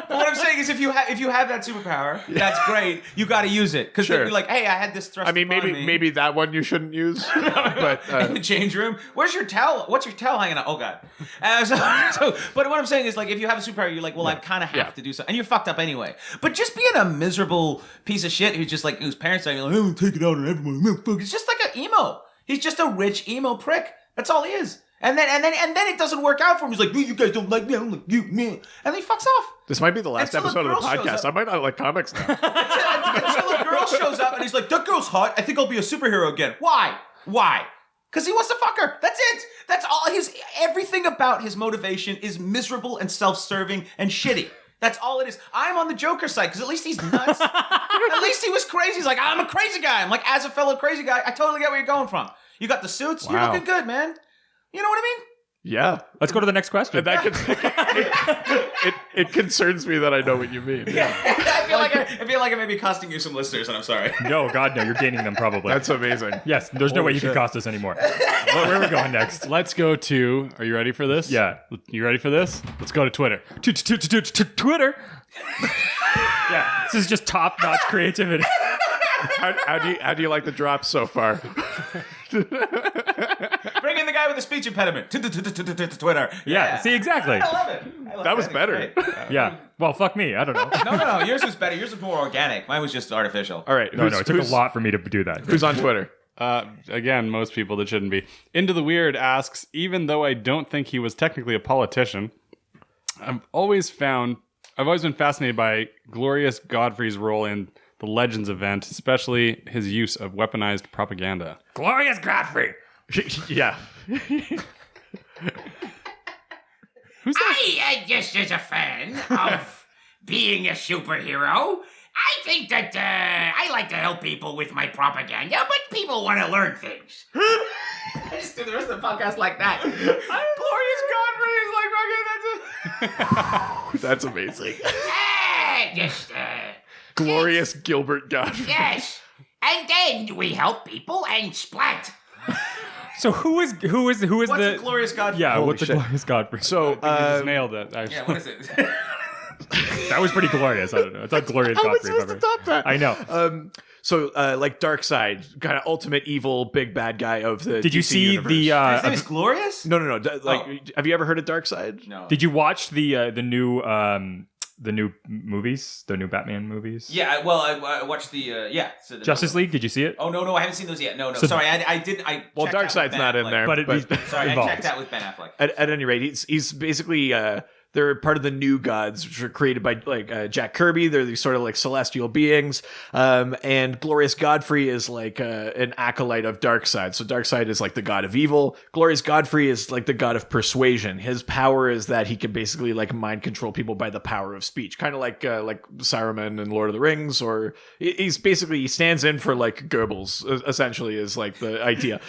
What I'm saying is, if you have that superpower, that's great. You got to use it because Sure. you're like, hey, I had this thrust. I mean, upon me. maybe that one you shouldn't use. But in the change room. Where's your towel? What's your towel hanging on? Oh god. But what I'm saying is, like, if you have a superpower, you're like, well, I kind of have to do something, and you're fucked up anyway. But just being a miserable piece of shit whose parents are like, oh, take it out on everyone. It's just like an emo. He's just a rich emo prick. That's all he is. And then it doesn't work out for him. He's like, you guys don't like me. I don't like you, man. And then he fucks off. this might be the last Until a episode of the girl shows podcast. up. I might not like comics now. Until a girl shows up and he's like, that girl's hot. I think I'll be a superhero again. Why? Because he wants to fuck her. That's it. That's all. Everything about his motivation is miserable and self-serving and shitty. That's all it is. I'm on the Joker side because at least he's nuts. At least he was crazy. He's like, I'm a crazy guy. I'm like, as a fellow crazy guy, I totally get where you're going from. You got the suits. Wow. You're looking good, man. You know what I mean? Yeah. Let's go to the next question. And that it concerns me that I know what you mean. I feel like I may be costing you some listeners, and I'm sorry. No, God, no. You're gaining them probably. That's amazing. Yes, there's no way you shit. can cost us anymore. Where are we going next? Let's go to. Are you ready for this? Yeah. You ready for this? Let's go to Twitter. Twitter. Yeah, this is just top-notch creativity. How do you like the drops so far? Bring in the guy with the speech impediment. Twitter. Yeah, see, exactly. I love it. That was better. Yeah. Well, fuck me. I don't know. No. Yours was better. Yours was more organic. Mine was just artificial. All right. No, it took a lot for me to do that. Who's on Twitter? Again, most people that shouldn't be. Into the Weird asks, even though I don't think he was technically a politician, I've always been fascinated by Glorious Godfrey's role in the Legends event, especially his use of weaponized propaganda. Glorious Godfrey. Yeah. Who's that? I just as a fan of being a superhero, I think that I like to help people with my propaganda, but people want to learn things. I just do the rest of the podcast like that. Glorious Godfrey is like, okay, that's it. That's amazing. Hey! just Glorious Gilbert Godfrey. yes. And then we help people and splat. So who is What's the a glorious Godfrey? Yeah, Holy what's shit. the glorious Godfrey? So You just nailed it. Actually. Yeah, what is it? That was pretty glorious. I don't know. It's not glorious how am I Godfrey. supposed to top that? I know. So like Darkseid, kind of ultimate evil big bad guy of the Did you DC see universe. the? His name is Glorious? No. Have you ever heard of Darkseid? No. Did you watch the new movies, the new Batman movies? Yeah, I watched the so the Justice League. Did you see it? Oh no, I haven't seen those yet. No. So- Sorry, I didn't. Well, checked out with Darkseid's Ben not in Affleck. there, But he's Sorry, I involved. checked out with Ben Affleck. At any rate, he's basically they're part of the New Gods, which were created by Jack Kirby. They're these sort of like celestial beings, and Glorious Godfrey is like an acolyte of Darkseid. So Darkseid is like the god of evil. Glorious Godfrey is like the god of persuasion. His power is that he can basically like mind control people by the power of speech, kind of like Saruman in Lord of the Rings. Or he stands in for like Goebbels, essentially, is like the idea.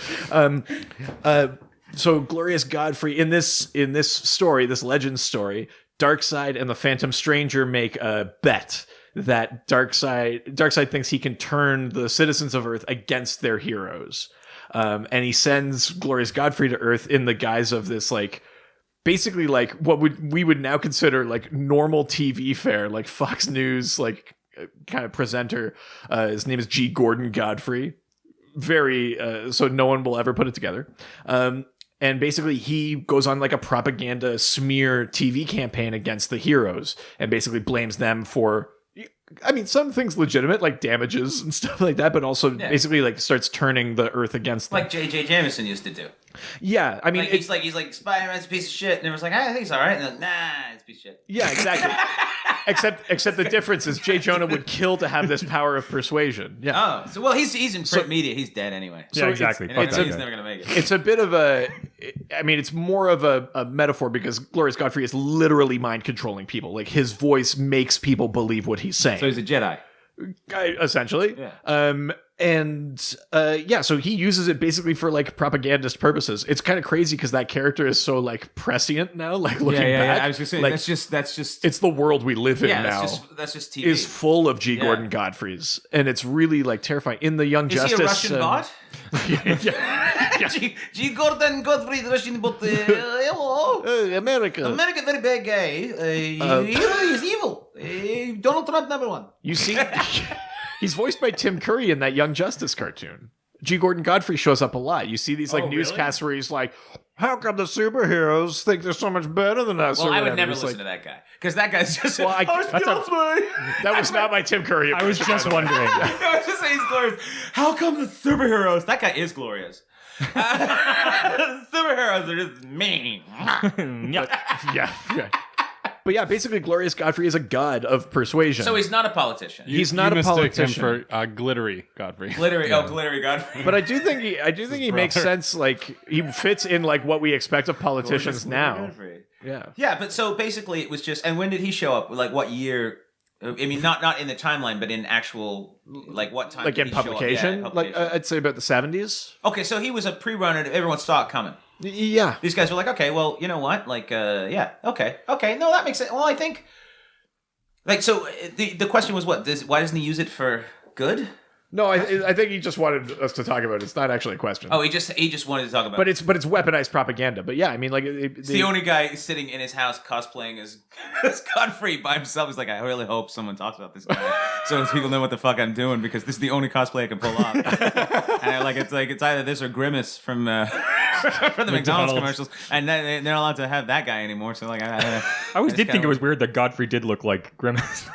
So Glorious Godfrey in this story, this legend story, Darkseid and the Phantom Stranger make a bet that Darkseid thinks he can turn the citizens of Earth against their heroes, and he sends Glorious Godfrey to Earth in the guise of this like basically like what we would now consider like normal TV fare, like Fox News like kind of presenter. His name is G. Gordon Godfrey. Very so no one will ever put it together. And basically he goes on like a propaganda smear TV campaign against the heroes and basically blames them for, I mean, some things legitimate, like damages and stuff like that, but also basically like starts turning the Earth against them. Like J.J. Jameson used to do. Yeah, I mean, like he's like Spider-Man's a piece of shit, and everyone's like, I think he's all right, and then, nah, it's a piece of shit. yeah, exactly. except the difference is J. Jonah would kill to have this power of persuasion. Yeah. Oh, so well, he's in print media. He's dead anyway. Yeah, exactly. You Fuck know, that he's guy. never gonna make it. It's a bit of a, I mean, it's more of a metaphor because Glorious Godfrey is literally mind controlling people. Like his voice makes people believe what he's saying. So he's a Jedi. Essentially. Yeah. So he uses it basically for like propagandist purposes. It's kind of crazy because that character is so like prescient now, like looking back. I was just saying like, that's just it's the world we live in now. That's just TV. Is full of G. Yeah. Gordon Godfreys, and it's really like terrifying. In the Young Is Justice, he a Russian bot? yeah. G. Gordon Godfrey, the Russian bot. Hello. America. America, very bad guy. He's evil. Donald Trump, number one. You see, he's voiced by Tim Curry in that Young Justice cartoon. G. Gordon Godfrey shows up a lot. You see these like newscasts where he's like, "How come the superheroes think they're so much better than us?" Well, or I would whatever. never He's listen like, to that guy because that guy's just. Well, that was not my Tim Curry. I was just wondering. I was just saying he's glorious. How come the superheroes? That guy is glorious. Superheroes are just mean. yeah. But yeah, basically, Glorious Godfrey is a god of persuasion. So he's not a politician. He's not you a mistook politician. him for Glittery Godfrey. Glittery Godfrey. But I do think he makes brother. sense. Like he fits in like what we expect of politicians now. Godfrey. Yeah. Yeah, but so basically it was just. And when did he show up? Like what year? I mean, not in the timeline, but in actual like what time? Like did in he show up? publication, Yeah, in like publication. I'd say about the 70s. Okay, so he was a pre-runner. Everyone saw it coming. Yeah. These guys were like, okay, well, you know what? Like, okay, no, that makes sense. Well, I think, like, so the question was what? Why doesn't he use it for good? No, I think he just wanted us to talk about it. It's not actually a question. Oh, he just wanted to talk about. But it's weaponized propaganda. But yeah, I mean, like It's the only guy sitting in his house cosplaying as Godfrey by himself. He's like, I really hope someone talks about this guy so people know what the fuck I'm doing because this is the only cosplay I can pull off. And it's either this or Grimace from from the McDonald's commercials, and they're not allowed to have that guy anymore. So like, I always did think it was weird that Godfrey did look like Grimace.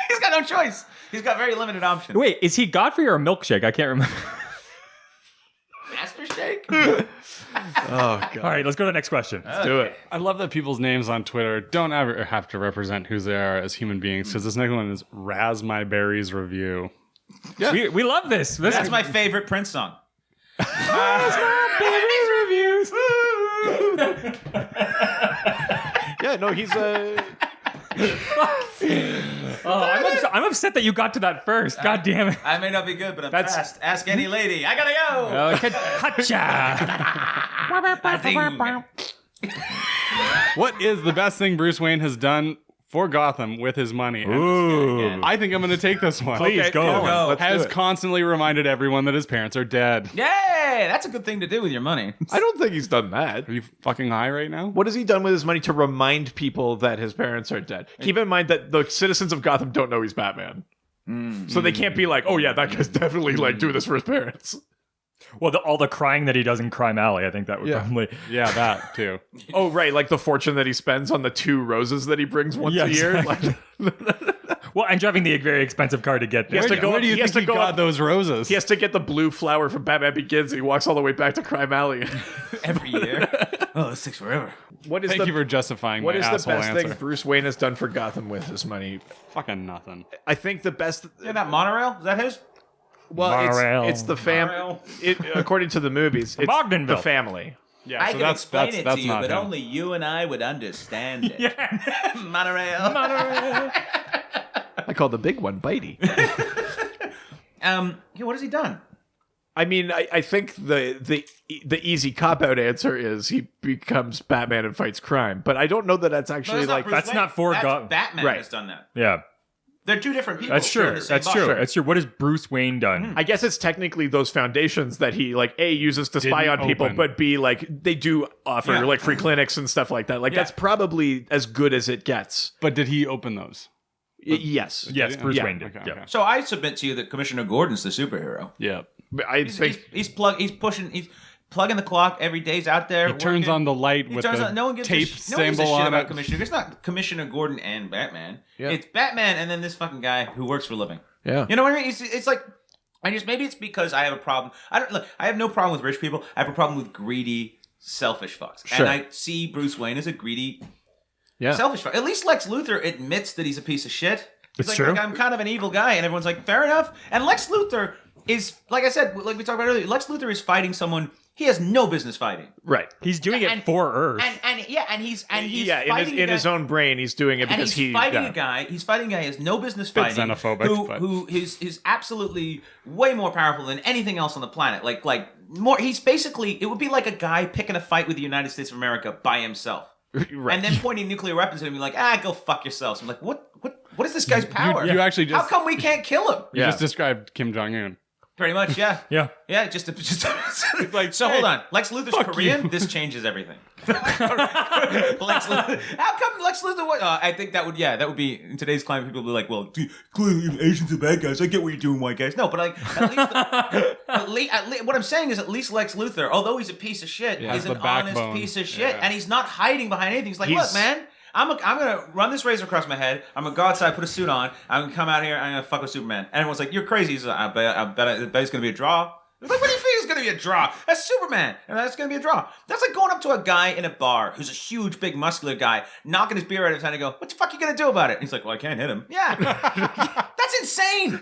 He's got no choice. He's got very limited options. Wait, is he Godfrey or a milkshake? I can't remember. Master Shake? Oh god. All right, let's go to the next question. Let's do it. I love that people's names on Twitter don't ever have to represent who they are as human beings. Because this next one is Raz My Berries Review. We love this. That's my favorite Prince song. reviews. Yeah, no, he's I'm upset that you got to that first. God damn it. I may not be good, but I'm fast. Ask any lady. I gotta go. Gotcha. What is the best thing Bruce Wayne has done for Gotham with his money. Ooh. I think I'm going to take this one. Please go. Let's do Has it. constantly reminded everyone that his parents are dead. Yay! That's a good thing to do with your money. I don't think he's done that. Are you fucking high right now? What has he done with his money to remind people that his parents are dead? Keep in mind that the citizens of Gotham don't know he's Batman. So they can't be like, oh yeah, that guy's definitely like doing this for his parents. Well, all the crying that he does in Crime Alley, I think that would probably. Yeah, that too. Oh, right. Like the fortune that he spends on the 2 roses that he brings once Yeah, a year. exactly. Like, Well, and driving the very expensive car to get there. has to go- Where do you he has think to he go got up- those roses? he has to get the blue flower from Batman Begins. And he walks all the way back to Crime Alley. Every year. Oh, this takes forever. What is Thank you for justifying what my is the asshole best answer. thing Bruce Wayne has done for Gotham with his money? Fucking nothing. I think the best. Yeah, that monorail? Is that his? Well, Monorail. it's the fam. Monorail. According to the movies, it's Bogdanville. the family. Yeah, I so can explain it that's to you, not but him. only you and I would understand it. Monorail. I call the big one Bitey. Yeah, what has he done? I mean, I think the easy cop out answer is he becomes Batman and fights crime, but I don't know that that's actually like That's not for Gotham. Batman Right. has done that. Yeah, They're two different people. that's They're in true. the same That's box. true. That's true. What has Bruce Wayne done? I guess it's technically those foundations that he like A uses to spy Didn't on people, open. but B like they do offer Yeah. like free clinics and stuff like that. Like that's probably as good as it gets. But did he open those? Yes. Yes, Bruce Yeah. Wayne did. Okay, yeah. okay. So I submit to you that Commissioner Gordon's the superhero. Yeah. But I He's think he's plugging the clock every day. He's out there. He turns working. on the light He with turns the on. No one gives tape a, no one gives a symbol shit on about it. Commissioner. It's not Commissioner Gordon and Batman. Yeah. It's Batman and then this fucking guy who works for a living. yeah. You know what I mean? It's like maybe it's because I have a problem. I have no problem with rich people. I have a problem with greedy, selfish fucks. Sure. And I see Bruce Wayne as a greedy, Yeah. selfish fuck. At least Lex Luthor admits that he's a piece of shit. He's It's like, true. I'm kind of an evil guy, and everyone's like, fair enough. And Lex Luthor is, like I said, like we talked about earlier, Lex Luthor is fighting someone he has no business fighting. Right. He's doing And- it for Earth. And he's yeah, fighting in his own brain, he's doing it and because he's fighting a guy. He's fighting a guy he has no business Bit fighting. xenophobic, but- who is absolutely way more powerful than anything else on the planet. Like more. He's basically. It would be like a guy picking a fight with the United States of America by himself, right. and then pointing nuclear weapons at him and be like, go fuck yourselves. I'm like, what is this guy's power? You actually How just come we can't kill him? you just described Kim Jong Un. Pretty much, yeah. yeah. Yeah, just like so. Hold on, Lex Luthor's Korean. This changes everything. Lex Luthor. How come Lex Luthor? I think that would be in today's climate. People would be like, well, clearly Asians are bad guys. I get what you're doing, white guys. No, but like at least what I'm saying is at least Lex Luthor, although he's a piece of shit, is the an honest backbone. piece of shit, Yeah. and he's not hiding behind anything. He's like, look, man. I'm gonna run this razor across my head. I'm gonna go outside, put a suit on. I'm gonna come out here. I'm gonna fuck with Superman. And everyone's like, "You're crazy." He's like, I bet it's gonna be a draw. Like, what do you think it's gonna be a draw? That's Superman, and that's gonna be a draw. That's like going up to a guy in a bar who's a huge, big, muscular guy, knocking his beer out of his hand, and go, "What the fuck are you gonna do about it?" And he's like, "Well, I can't hit him." Yeah, that's insane.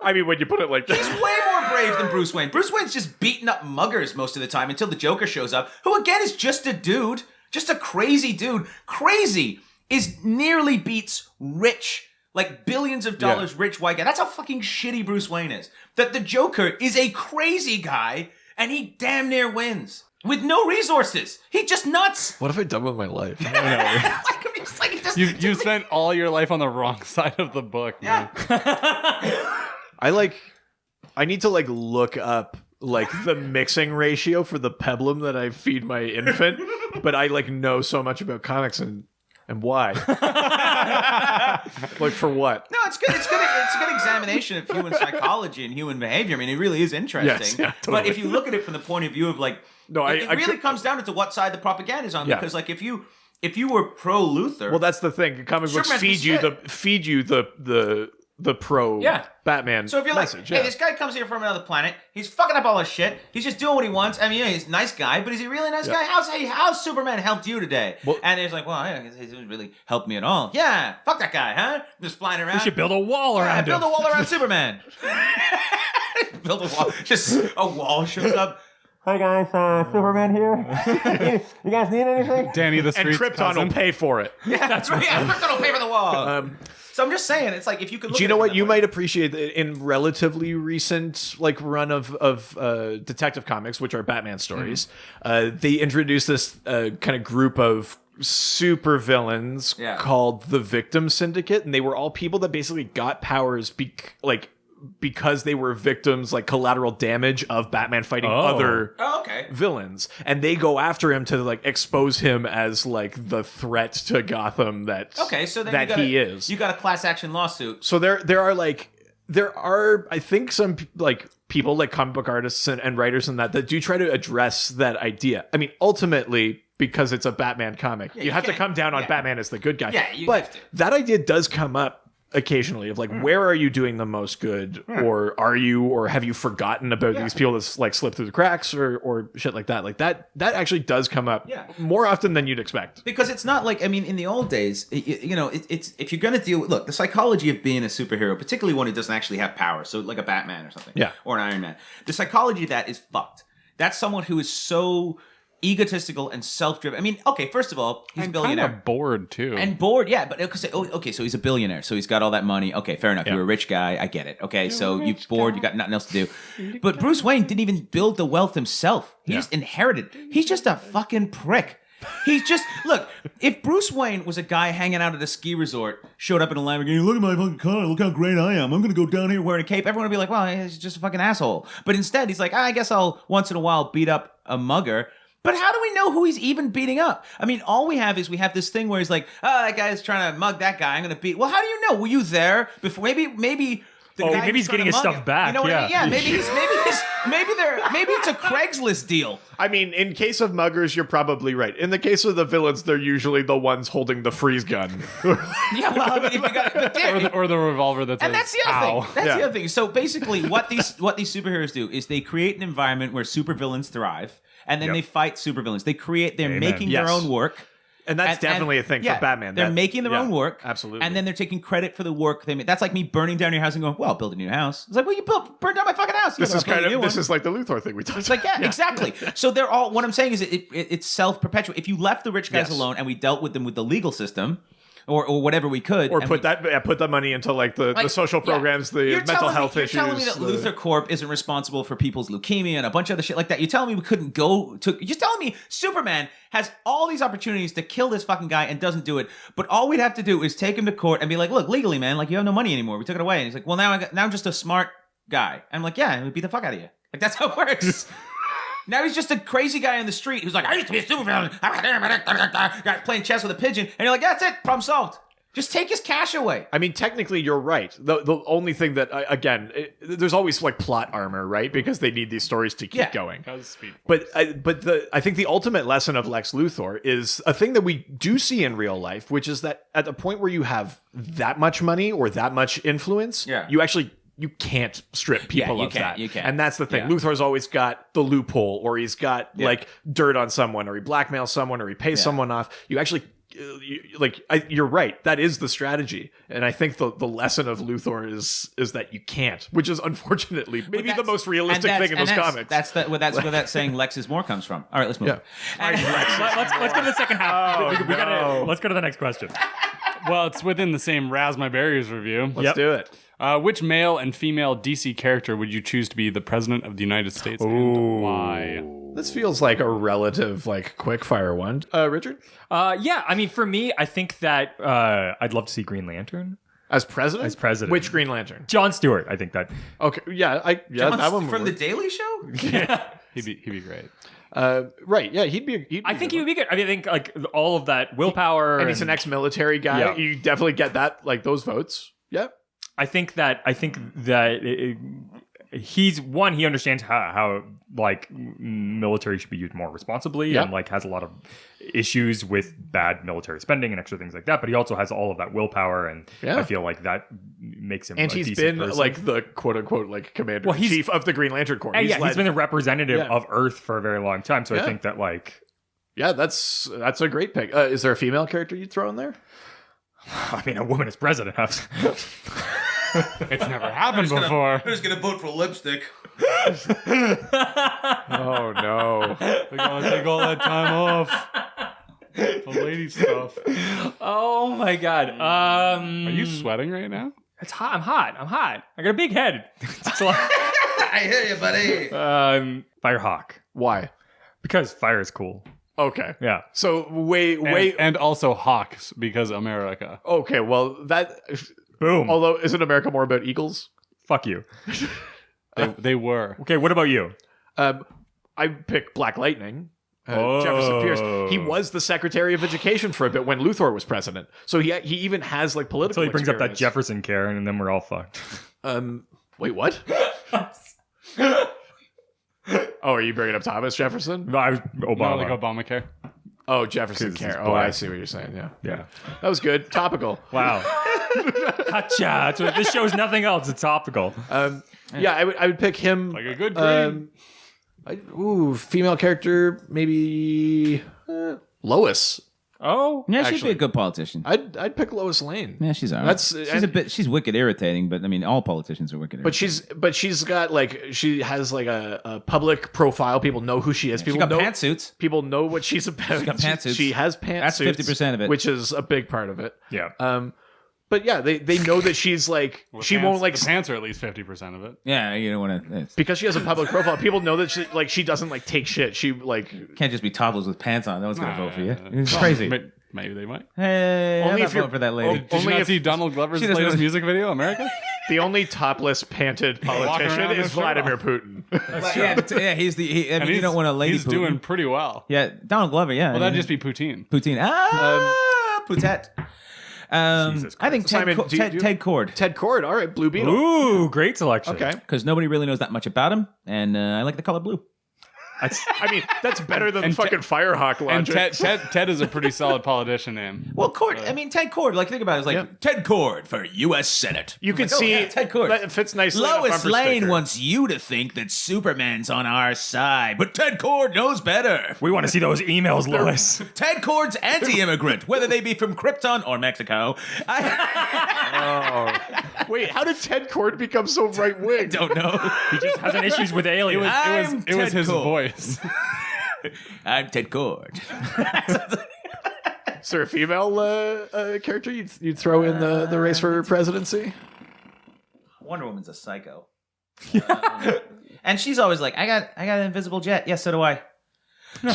I mean, when you put it like He's that. way more brave than Bruce Wayne. Bruce Wayne's just beating up muggers most of the time until the Joker shows up, who again is just a dude, just a crazy dude. Crazy is nearly beats rich, like billions of dollars rich white guy. That's how fucking shitty Bruce Wayne is. That the Joker is a crazy guy and he damn near wins with no resources. He just nuts. What have I done with my life? You spent all your life on the wrong side of the book, man. I need to look up the mixing ratio for the peblum that I feed my infant, but I know so much about comics and why. For what? No, it's good. It's good. It's a good examination of human psychology and human behavior. I mean, it really is interesting. Yes, yeah, totally. But if you look at it from the point of view of it really comes down to what side the propaganda is on. Yeah. Because if you were pro Luthor, Well, that's the thing. Comic books Superman's feed you the pro Batman so if you're message. hey, this guy comes here from another planet. He's fucking up all his shit. He's just doing what he wants. I mean, he's a nice guy, but is he really a nice guy? How's Superman helped you today? Well- and he's like, well, I guess he didn't really help me at all. Yeah, fuck that guy, huh? Just flying around. We should build a wall around build him. a wall around Superman. Build a wall. Just a wall shows up. Hi guys, Superman here. You guys need anything? Danny the and Street's Krypton cousin. will pay for it. Yeah, that's right. Yeah, Krypton will pay for the wall. So I'm just saying, it's like if you could. Look Do you at know it what from you that might point. appreciate in relatively recent run of detective comics, which are Batman stories? They introduced this kind of group of super villains called the Victim Syndicate, and they were all people that basically got powers because they were victims, like collateral damage of Batman fighting other villains, and they go after him to like expose him as like the threat to Gotham that he is. You got a class action lawsuit. So there are I think some like people like comic book artists and writers and that do try to address that idea. I mean, ultimately, because it's a Batman comic, you have to come down on Batman as the good guy. Yeah, but that idea does come up occasionally of like, where are you doing the most good, or have you forgotten about these people that like slip through the cracks or shit like that? Like that actually does come up more often than you'd expect. Because it's not like, I mean, in the old days, it's if you're going to deal with, look, the psychology of being a superhero, particularly one who doesn't actually have power, so like a Batman or something, or an Iron Man, the psychology of that is fucked. That's someone who is so egotistical and self-driven. I mean, okay, first of all, he's a billionaire. Kind of bored too. And bored, yeah. But okay, so he's a billionaire, so he's got all that money. Okay, fair enough. You're a rich guy. I get it. Okay, so you're bored. You got nothing else to do. But Bruce Wayne didn't even build the wealth himself. He just inherited. He's just a fucking prick. He's just, look, if Bruce Wayne was a guy hanging out at a ski resort, showed up in a Lamborghini, look at my fucking car, look how great I am, I'm going to go down here wearing a cape, everyone would be like, well, he's just a fucking asshole. But instead, he's like, I guess I'll once in a while beat up a mugger. But how do we know who he's even beating up? I mean, all we have this thing where he's like, that guy's trying to mug that guy, I'm going to beat. Well, how do you know? Were you there before? Maybe maybe he's getting his stuff back. You know what I mean? Yeah, maybe it's a Craigslist deal. I mean, in case of muggers, you're probably right. In the case of the villains, they're usually the ones holding the freeze gun. Yeah, well, I mean, if you got or the revolver that's and that's the other thing. That's the other thing. So basically, what these superheroes do is they create an environment where supervillains thrive, and then they fight supervillains. They're making their own work. And that's definitely a thing for Batman. They're making their own work. Absolutely. And then they're taking credit for the work they made. That's like me burning down your house and going, well, build a new house. It's like, well, you burned down my fucking house. This is like the Luthor thing we talked about. It's like, exactly. So they're all, what I'm saying is it's self-perpetual. If you left the rich guys alone and we dealt with them with the legal system, or whatever we could, or put that money into like the social programs, the mental health issues. You're telling me that Luthor Corp isn't responsible for people's leukemia and a bunch of other shit like that. You're telling me we couldn't go to? You're telling me Superman has all these opportunities to kill this fucking guy and doesn't do it, but all we'd have to do is take him to court and be like, look, legally, man, like you have no money anymore. We took it away, and he's like, well, now I'm just a smart guy. I'm like, yeah, and we beat the fuck out of you. Like that's how it works. Now he's just a crazy guy on the street who's like, I used to be a supervillain, playing chess with a pigeon, and you're like, that's it, problem solved. Just take his cash away. I mean, technically, you're right. The only thing that, there's always like plot armor, right? Because they need these stories to keep going. But I think the ultimate lesson of Lex Luthor is a thing that we do see in real life, which is that at the point where you have that much money or that much influence, you can't strip people of that. You can't. And that's the thing. Luthor's always got the loophole, or he's got like dirt on someone, or he blackmails someone, or he pays someone off. You actually... you're right. That is the strategy, and I think the lesson of Luthor is that you can't, which is unfortunately maybe the most realistic thing in those comics. That's where that saying "less is more" comes from. All right, let's move. Let's go to the second half. Let's go to the next question. Well, it's within the same Raz My Barriers review. Let's do it. Which male and female DC character would you choose to be the president of the United States, and why? This feels like a relative, like, quick fire one. Richard? Yeah, I mean, for me, I think that I'd love to see Green Lantern. As president? As president. Which Green Lantern? John Stewart, I think that. Okay, that one from The Daily Show? Yeah. he'd be great. Right, yeah, he'd be I think he would be good. I mean, I think, like, all of that willpower. And he's an ex-military guy. Yeah. You definitely get that, like, those votes. Yep. I think that he's one. He understands how like military should be used more responsibly, and like has a lot of issues with bad military spending and extra things like that. But he also has all of that willpower, and I feel like that makes him. And he's been person. Like the quote unquote like commander in chief of the Green Lantern Corps. He's been the representative of Earth for a very long time. So I think that like that's a great pick. Is there a female character you'd throw in there? I mean, a woman as president. It's never happened before. I'm just gonna vote for lipstick. Oh no! We're gonna take all that time off. The lady stuff. Oh my god. Are you sweating right now? It's hot. I'm hot. I got a big head. I hear you, buddy. Firehawk. Why? Because fire is cool. Okay. Yeah. So way. And also hawks because America. Okay. Well, that. Boom. Although, isn't America more about eagles? Fuck you. They were. Okay, what about you? I pick Black Lightning. Jefferson Pierce. He was the Secretary of Education for a bit when Luthor was president. So he even has like political. So he brings up that experience. Jefferson Karen, and then we're all fucked. Wait, what? Oh, are you bringing up Thomas Jefferson? No, I was No, Obama. like Obamacare. Oh, Jefferson 'Cause Care. he's Oh, I black. see what you're saying. Yeah, Yeah. that was good. Topical. Wow. Gotcha. So this show's nothing else. It's topical. Yeah, I would pick him. Like a good green. Female character, maybe Lois. Oh. Yeah, she'd be Actually- a good politician. I'd pick Lois Lane. Yeah, she's alright. That's- She's wicked irritating, but I mean, all politicians are wicked. But she's got like she has like a public profile. People know who she is. she People got know pantsuits. People know what she's about. She's got pantsuits. She has pantsuits. That's 50% of it. which is a big part of it. Yeah. But yeah, they know that she's like Well, she pants- won't like the pants are at least 50% of it. Yeah, you don't want to. because she has a public profile. People know that she doesn't like take shit. She like Can't just be toddlers with pants on. No one's gonna vote for you. Nah. It's crazy. Maybe they might. Hey, Only I'm if not you're- voting for that lady. Did you only not if- see Donald Glover's She doesn't latest really- music video, America? the only topless panted politician around is with shirt Vladimir off. Putin. yeah, he's the. I mean, you don't want a lady. He's Putin. doing pretty well. Yeah, Donald Glover. Yeah, Well, that'd just be poutine. Poutine. Poutet. Jesus I think Simon, Ted Cord. Ted Cord. All right, Blue Beetle. Ooh, great selection. Okay. Because nobody really knows that much about him, and I like the color blue. I mean, that's better than And fucking Firehawk And logic. Ted is a pretty solid politician name. Well, Cord. I mean, Ted Cord. Like, think about it. It's like Yeah. Ted Cord for U.S. Senate. You can Like, oh, see yeah, Ted Cord. that fits nicely. on a Lois bumper Lane sticker. wants you to think that Superman's on our side, but Ted Cord knows better. We want to see those emails, Lois. Ted Cord's anti-immigrant, whether they be from Krypton or Mexico. I Wait, how did Ted Cord become so right wing? don't know. He just has an issues with aliens. I'm It was Ted his Cord. voice. I'm Ted Cord. Is there a female character you'd throw in the race for presidency? Wonder Woman's a psycho. And she's always like, I got an invisible jet. Yes, so do I. You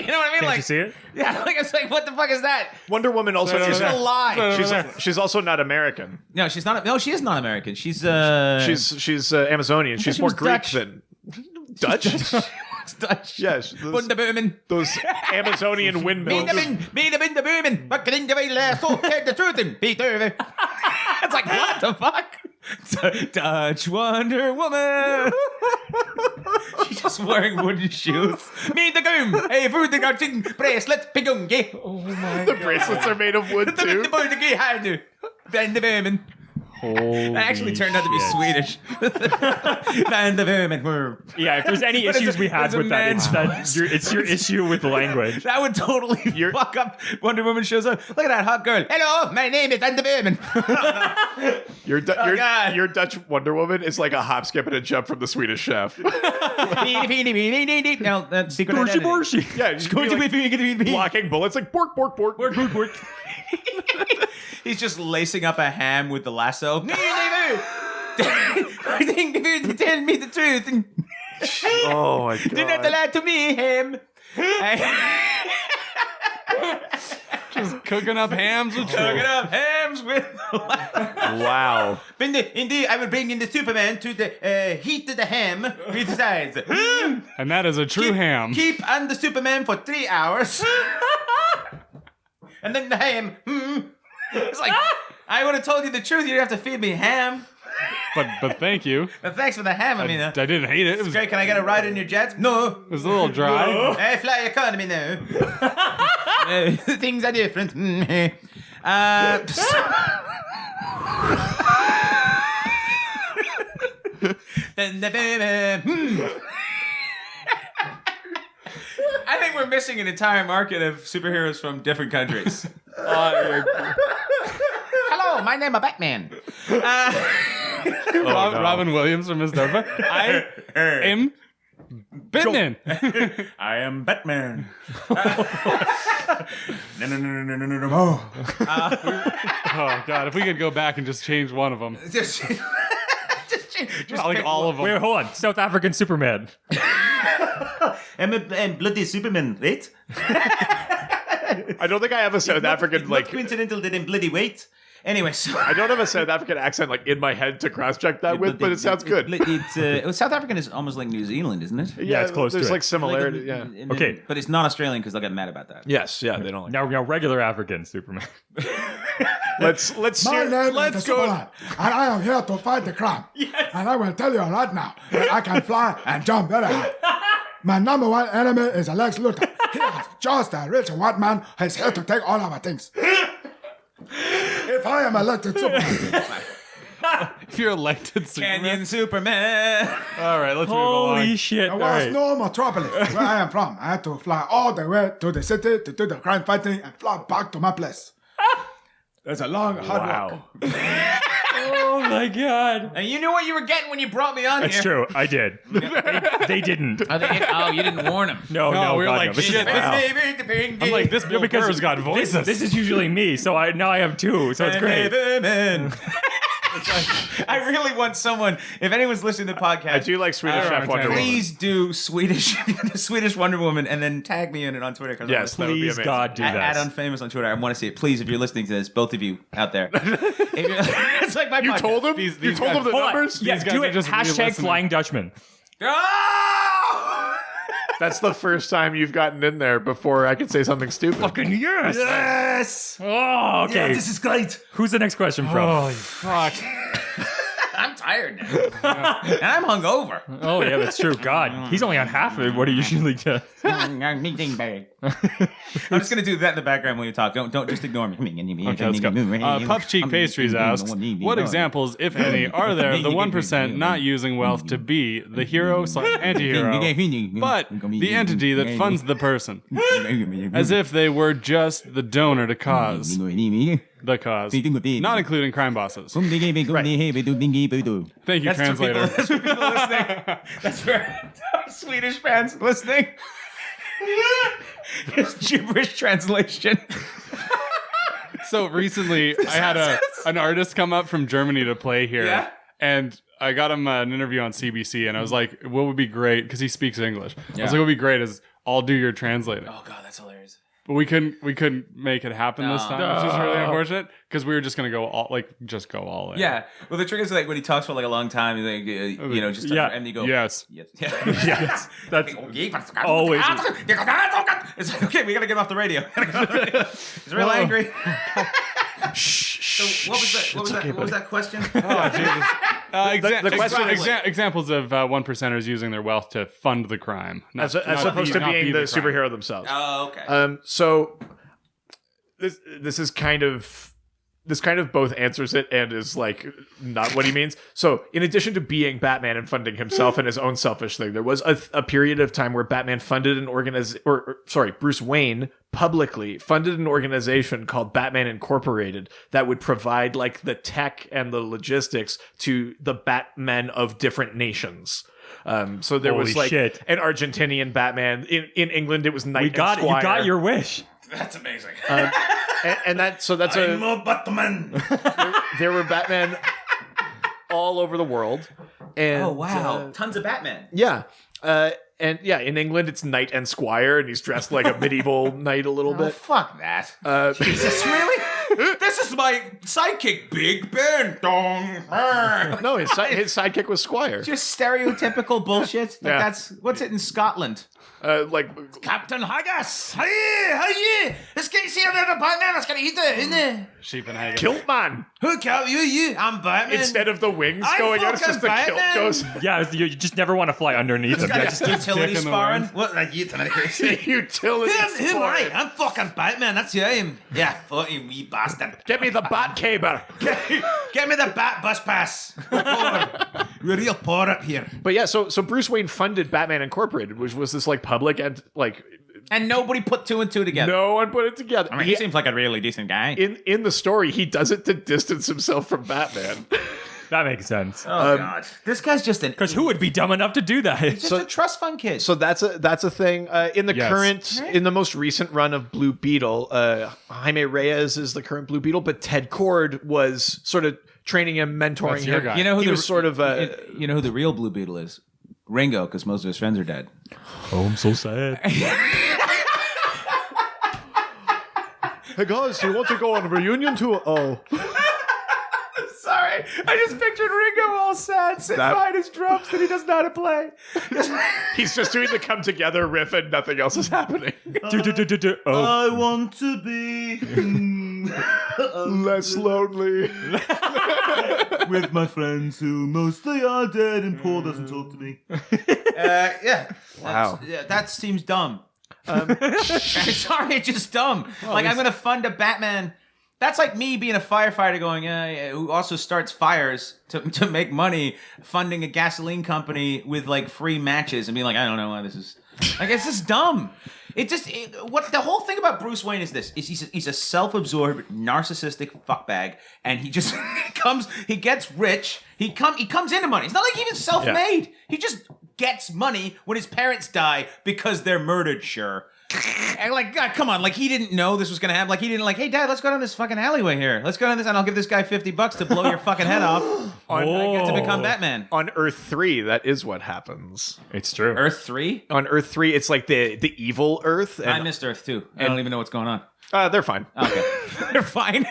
know what I mean? Can't Like, you see it? yeah, like it's like, what the fuck is that? Wonder Woman also It's is just a lie. she's also not American. No, she's not. No, she is not American. She's She's Amazonian. She's she more was Greek Dutch. than Dutch. Dutch. Yes, Bunderboemen. those Amazonian windmills. Bunderboemen. Fucking the way last. So tell the truth and be there. It's like, what the fuck? Dutch Wonder Woman. She's just wearing wooden shoes. Me the goom. Hey, food the garden bracelet. Pigungi. Oh my The bracelets are made of wood too. The boy the gay hand. Then the vermin. That actually turned out to be Swedish. And the vermin were. Yeah, if there's any But it's issues a- we had it's a with that, it's man's it's your issue with the language. That would totally fuck up. Wonder Woman shows up. Look at that hot girl. Hello, my name is Van de Vermin. Your God. your Dutch Wonder Woman is like a hop, skip, and a jump from the Swedish Chef. No, that's secret identity. Yeah, just like blocking bullets like bork, bork, bork, bork, bork, bork. He's just lacing up a ham with the lasso. I think you tell me the truth. Oh my Do not god! lie to me, ham. Just cooking up hams with Look it up, hams with the lasso. Wow. Indeed, I will bring in the Superman to the heat of the ham with the sides. And that is a true ham. Keep on the Superman for 3 hours. And then the ham. It's like, I would have told you the truth. You'd have to feed me ham. But thank you. But thanks for the ham. I mean, I didn't hate it. It was, great. Can I get a ride in your jet? No. it was a little dry. Hey, fly economy now. Things are different. I think we're missing an entire market of superheroes from different countries. Hello, my name is Batman. Robin Williams from Miss Dover. I am Batman. I am Batman. No. Oh God! If we could go back and just change one of them, Just like pick all of them. Wait, hold on. South African Superman. I'm bloody Superman, right? I don't think I have a South African Not coincidental that I'm bloody wait. Anyway, so I don't have a South African accent like in my head to cross check that with, but it sounds good. South African is almost like New Zealand, isn't it? Yeah, it's close to There's it. like similarity. Yeah. Okay. But it's not Australian because they'll get mad about that. Yes. Yeah. They don't like. Now regular African Superman. Let's My name let's is go. Superman, and I am here to fight the crime. Yes. And I will tell you right now that I can fly and jump very high. My number one enemy is Lex Luthor. He is just a rich white man who's here to take all our things. If I am elected Superman, If you're elected Superman. Canyon Superman. All right, let's move along. Holy shit! there All was right. no metropolis where I am from. I had to fly all the way to the city to do the crime fighting and fly back to my place. There's a long, hard walk. Oh my god! And you knew what you were getting when you brought me on That's here. true. I did. They didn't. Oh, you didn't warn him. No, we were God, like, no. This is- shit, I'm like, this Bill because Burr's got voices. This is usually me, so now I have two, so it's great. I really want someone. If anyone's listening to the podcast, I do like Swedish Chef Wonder Woman. please do Swedish Wonder Woman and then tag me in it on Twitter. 'Cause Yes, that would be Please, amazing. God, do at that. Unfamous on Twitter. I want to see it. Please, if you're listening to this, both of you out there. It's like my You podcast. told him. These You told guys- him the Hold on. numbers. Yeah, These guys do are it. just Hashtag re-listening. Flying Dutchman. Oh! That's the first time you've gotten in there before I could say something stupid. Fucking yes! Yes. Oh, okay. Yeah, this is great. Who's the next question from? Holy fuck. I'm tired now. And I'm hungover. Oh, yeah, that's true. God, he's only on half of what he usually does. I'm just gonna do that in the background when you talk. Don't just ignore me. Okay, let's go. Puff Cheek Pastries asks, what examples, if any, are there of the 1% not using wealth to be the hero/anti-hero, but the entity that funds the person, as if they were just the donor to cause, the cause, not including crime bosses? Thank you, translator. That's for people listening. That's for Swedish fans listening. It's gibberish translation. So recently, I had an artist come up from Germany to play here, Yeah? and I got him an interview on CBC, and I was like, what would be great, because he speaks English. I was like, what would be great is I'll do your translating. Oh god, that's hilarious. But we couldn't make it happen this time, which is really unfortunate, because we were just gonna go all in. Yeah. Well, the trick is like when he talks for like a long time, like just Yeah. and you go Yes. Yes. Yes, that's Always. It's like, okay, we gotta get off the radio. He's real angry. So what was that question? Oh, Jesus. The question is- examples of one percenters using their wealth to fund the crime, as opposed to being the superhero themselves. Oh, okay. So this is kind of both answers it and is like not what he means. So in addition to being Batman and funding himself and his own selfish thing, there was a period of time where Batman funded an Bruce Wayne publicly funded an organization called Batman Incorporated that would provide like the tech and the logistics to the Batmen of different nations. So there was Holy like shit. an Argentinian Batman. In England, it was Knight you got and Squire. you got your wish. That's amazing. And that's a Batman. there were Batman all over the world. And Oh wow, tons of Batman. yeah. And yeah, in England it's Knight and Squire, and he's dressed like a medieval knight a little Oh bit. fuck that. Jesus, Really? This is my sidekick, Big Ben. Dong. No, his sidekick was Squire. Just stereotypical bullshit. Like Yeah. That's what's it in Scotland. Like Captain Haggis. Hey, let's get see another Batman. Let's get eat it in there. Sheep and Hagen. Kilt Man. Who killed you? I'm Batman. Instead of the wings I'm going out, it's just the fucking kilt Batman. goes. Yeah, you just never want to fly underneath him. Got just utility dick in the sparring. wings. What like you tonight? Utility. Who am I? sparring. I'm fucking Batman. That's who I am. Yeah, fucking wee bastard. Get me the bat cable. Get me the bat bus pass. We're real poor up here. But yeah, so Bruce Wayne funded Batman Incorporated, which was this like public and like And nobody put two and two together. no one put it together. I mean, he seems like a really decent guy. in the story, he does it to distance himself from Batman. That makes sense. Oh god, this guy's just an Because who would be dumb enough to do that? just a trust fund kid. So that's a thing. In the Yes. in the most recent run of Blue Beetle, Jaime Reyes is the current Blue Beetle, but Ted Kord was sort of training him, mentoring That's your him. guy. You know who he the was sort of you know who the real Blue Beetle is? Ringo, because most of his friends are dead. Oh, I'm so sad. Hey guys, do you want to go on a reunion tour? Oh. Sorry, I just pictured Ringo all sad, sitting behind his drums that he doesn't know how to play. He's just doing the come together riff and nothing else is happening. I want to be Less lonely. with my friends who mostly are dead, and Paul doesn't talk to me. Yeah. Wow. That seems dumb. Sorry, it's just dumb. Like, I'm going to fund a Batman. That's like me being a firefighter going, who also starts fires to make money, funding a gasoline company with like free matches and being like, I don't know why this is. Like, it's just dumb. What the whole thing about Bruce Wayne is this: is he's a self-absorbed, narcissistic fuckbag, and he just he gets rich. He comes into money. It's not like he was self-made. Yeah. He just gets money when his parents die because they're murdered. Sure. And like, God, come on! Like, he didn't know this was gonna happen. Like, he didn't hey, Dad, let's go down this fucking alleyway here. Let's go down this, and I'll give this guy $50 to blow your fucking head off. I get to become Batman. On Earth 3, that is what happens. It's true. Earth 3? On Earth 3, it's like the evil Earth. And I missed Earth 2. I don't even know what's going on. they're fine. Okay. They're fine.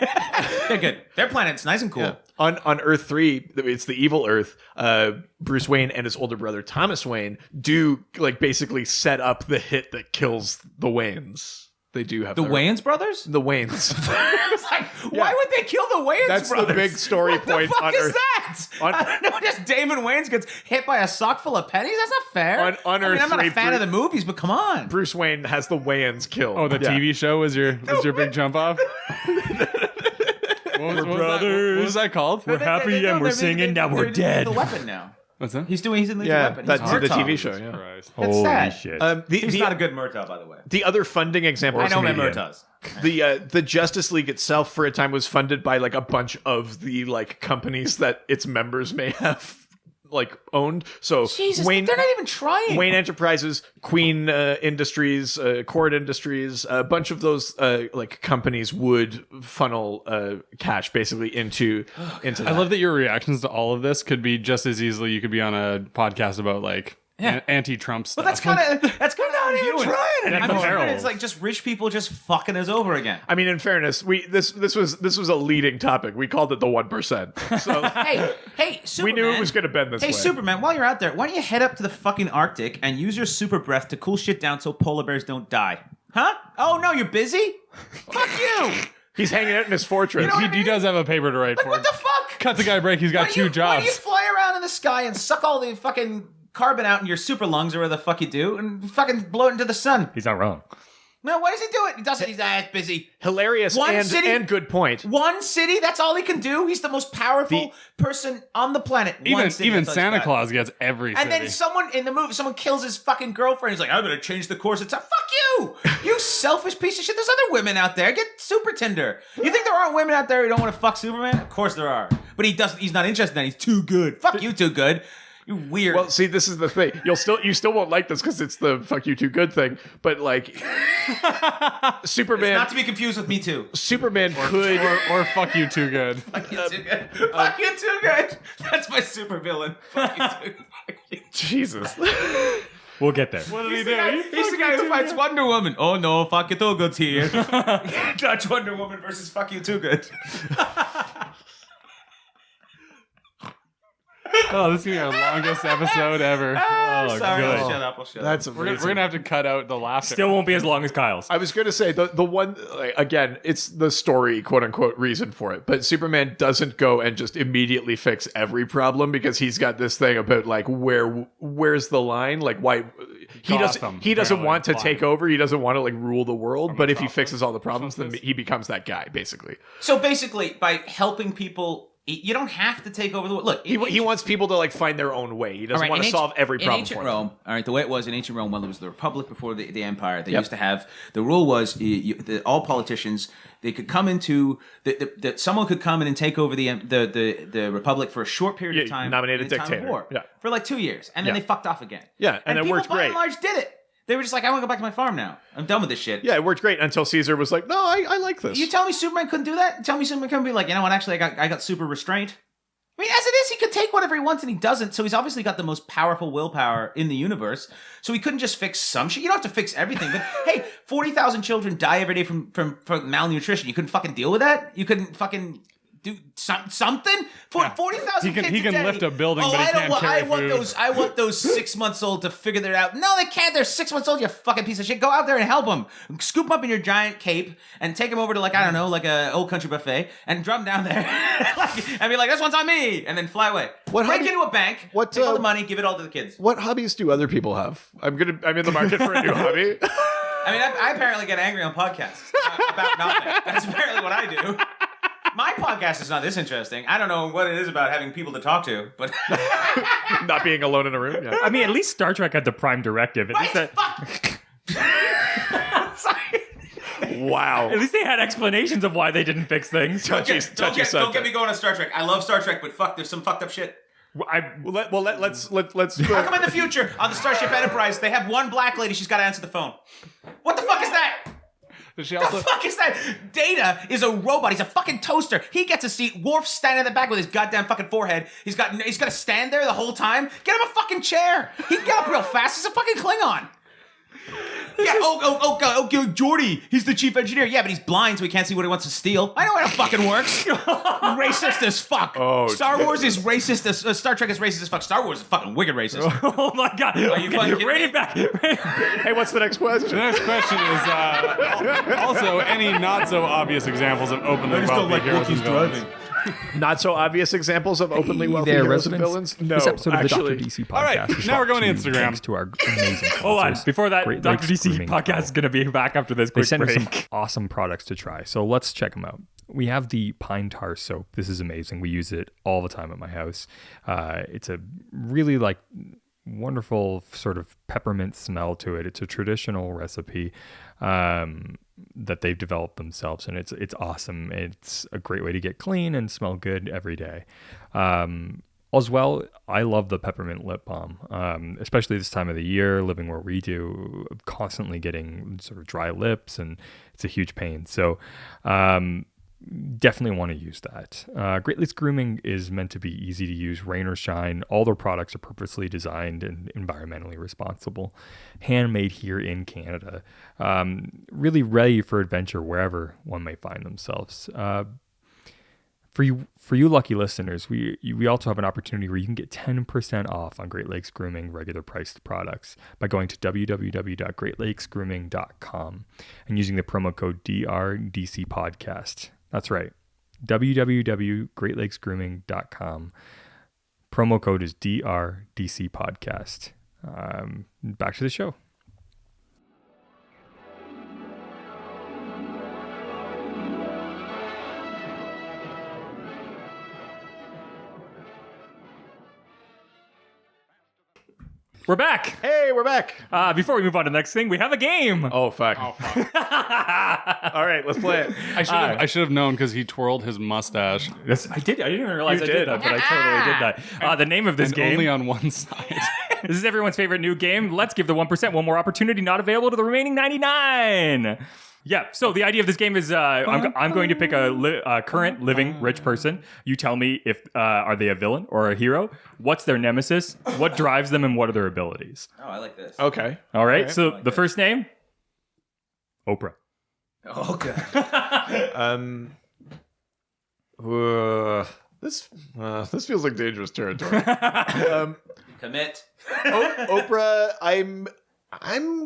They're good. Their planet's nice and cool. Yeah. On Earth 3, it's the evil Earth. Bruce Wayne and his older brother Thomas Wayne do like basically set up the hit that kills the Waynes. They do have the Wayans brothers. The Waynes. Why would they kill the Wayans That's brothers? the big story what point the fuck on is Earth. That? I don't know. Just Damon Wayans gets hit by a sock full of pennies. That's not fair. On I mean, Earth I'm not a 3, fan of the movies, but come on. Bruce Wayne has the Wayans killed. Oh, the TV show was your big jump off? What was that called? We're happy and we're singing. Now we're dead. The weapon now. What's that? He's in the weapon. That's the Murtaugh. TV show. Yeah. Christ. That's Holy sad. shit. He's not a good Murtaugh, by the way. The other funding example. I know Canadian. Murtaugh's. The Justice League itself for a time was funded by like a bunch of the like companies that its members may have like owned. So Jesus, Wayne, they're not even trying. Wayne Enterprises, Queen Industries, Cord Industries, a bunch of those like companies would funnel cash basically into that. I love that your reactions to all of this could be just as easily. You could be on a podcast about like anti-Trump stuff. But that's kind of not even trying. Harold. It's like just rich people just fucking us over again. I mean, in fairness, this was a leading topic. We called it the 1%. So hey, Superman. we knew it was going to bend this way. Hey, Superman, while you're out there, why don't you head up to the fucking Arctic and use your super breath to cool shit down so polar bears don't die? Huh? Oh, no, you're busy? Fuck you! He's hanging out in his fortress. He does have a paper to write Like, for. what the fuck? Cut the guy a break. He's got two Why jobs. don't you fly around in the sky and suck all the fucking carbon out in your super lungs or whatever the fuck you do and fucking blow it into the sun? He's not wrong. No, why does he do it? He doesn't. He's busy. Hilarious and good point. One city, that's all he can do. He's the most powerful person on the planet. Even Santa Claus gets every And city. then someone in the movie, someone kills his fucking girlfriend. He's like, I'm going to change the course of time. Fuck you! You selfish piece of shit. There's other women out there. Get Super Tinder. You think there aren't women out there who don't want to fuck Superman? Of course there are. But he's not interested in that. He's too good. Fuck you, too good. You weird. Well, see, this is the thing. You still won't like this because it's the fuck you too good thing. But like, Superman, not to be confused with Me Too. Superman could or fuck you too good. Fuck you too good. Fuck you too good. That's my super villain. Fuck you too good. Fuck you. Jesus. We'll get there. What did he do? He's the guy who fights Wonder Woman. Oh no, fuck you too good's here. Dutch Wonder Woman versus fuck you too good. Oh, this is gonna be our longest episode ever. Oh, Sorry, good. I'll shut up. I'll shut up. That's We're amazing. gonna have to cut out the laughter. Still won't be as long as Kyle's. I was going to say the one again, it's the story quote unquote reason for it, but Superman doesn't go and just immediately fix every problem because he's got this thing about like where's the line, like why he doesn't apparently, want to fine. take over, he doesn't want to like rule the world, but if he fixes all the problems, then he becomes that guy basically. So basically, by helping people, you don't have to take over the world. Look, He wants people to like find their own way. He doesn't want to solve every problem in ancient for Rome, them. all right, the way it was in ancient Rome, when there was the Republic before the Empire, they used to have, the rule was all politicians, they could come into, that someone could come in and take over the Republic for a short period of time. nominate a in time of dictator. war, Yeah. for like 2 years. And then Yeah. they fucked off again. Yeah, and it people worked by great. and large did it. They were just like, I want to go back to my farm now. I'm done with this shit. Yeah, it worked great until Caesar was like, no, I like this. You tell me Superman couldn't do that? Tell me Superman couldn't be like, you know what, actually I got super restraint. I mean, as it is, he could take whatever he wants and he doesn't. So he's obviously got the most powerful willpower in the universe. So he couldn't just fix some shit. You don't have to fix everything. But hey, 40,000 children die every day from malnutrition. You couldn't fucking deal with that? You couldn't fucking do something? 40,000 kids He can a day. lift a building, but he can't carry food. I want those 6 months old to figure that out. No, they can't. They're 6 months old, you fucking piece of shit. Go out there and help them. Scoop them up in your giant cape and take them over to, like, I don't know, like a old country buffet and drum down there and be like, this one's on me, and then fly away. Break into a bank, take all the money, give it all to the kids. What hobbies do other people have? I'm in the market for a new hobby. I mean, I apparently get angry on podcasts about nothing. That's apparently what I do. My podcast is not this interesting. I don't know what it is about having people to talk to, but not being alone in a room. Yeah. I mean, at least Star Trek had the prime directive. At least Wow. At least they had explanations of why they didn't fix things. Don't get me going on Star Trek. I love Star Trek, but fuck, there's some fucked up shit. Let's. How come in the future on the Starship Enterprise they have one black lady? She's got to answer the phone. What the fuck is that? Does she also? The fuck is that? Data is a robot. He's a fucking toaster. He gets a seat. Worf's standing in the back with his goddamn fucking forehead. He's got to stand there the whole time. Get him a fucking chair. He can get up real fast. He's a fucking Klingon. Yeah, Geordi, he's the chief engineer. Yeah, but he's blind, so he can't see what he wants to steal. I know how it fucking works. Racist as fuck. Star Wars is racist as Star Trek is racist as fuck. Star Wars is fucking wicked racist. Oh my god! Are you fucking kidding Rein me? it back. Hey, what's the next question? The next question is also any not so obvious examples of openly wealthy heroes and villains. Not so obvious examples of openly wealthy There, heroes and residents. villains? No, This episode of the actually. Dr. DC podcast. All right, is now we're brought going to you Instagram. thanks to our amazing Hold on. sponsors. Before that, Great Dr. Lakes DC Grooming podcast is Co. going to be back after this They quick send us some break. awesome products to try. So let's check them out. We have the pine tar soap. This is amazing. We use it all the time at my house. It's a really wonderful sort of peppermint smell to it. It's a traditional recipe that they've developed themselves, and it's awesome. It's a great way to get clean and smell good every day. As well, I love the peppermint lip balm, especially this time of the year, living where we do, constantly getting sort of dry lips, and it's a huge pain. So definitely want to use that. Great Lakes Grooming is meant to be easy to use, rain or shine. All their products are purposely designed and environmentally responsible, handmade here in Canada, really ready for adventure wherever one may find themselves. For you lucky listeners, we also have an opportunity where you can get 10% off on Great Lakes Grooming regular priced products by going to www.greatlakesgrooming.com and using the promo code DRDCPodcast. That's right, www.greatlakesgrooming.com. Promo code is DRDCPodcast. Back to the show. We're back. Hey, we're back. Before we move on to the next thing, we have a game. Oh, fuck. All right, let's play it. I should have known because he twirled his mustache. Yes, I did. I didn't even realize You I did did. that, but I totally did that. The name of this And game. only on one side. This is everyone's favorite new game. Let's give the 1% one more opportunity not available to the remaining 99. Yeah, so the idea of this game is I'm going to pick a current living rich person. You tell me if are they a villain or a hero? What's their nemesis? What drives them? And what are their abilities? Oh, I like this. Okay. All right, Okay. so like the this. first name? Oprah. Oh, God. This feels like dangerous territory. Commit. Oprah, I'm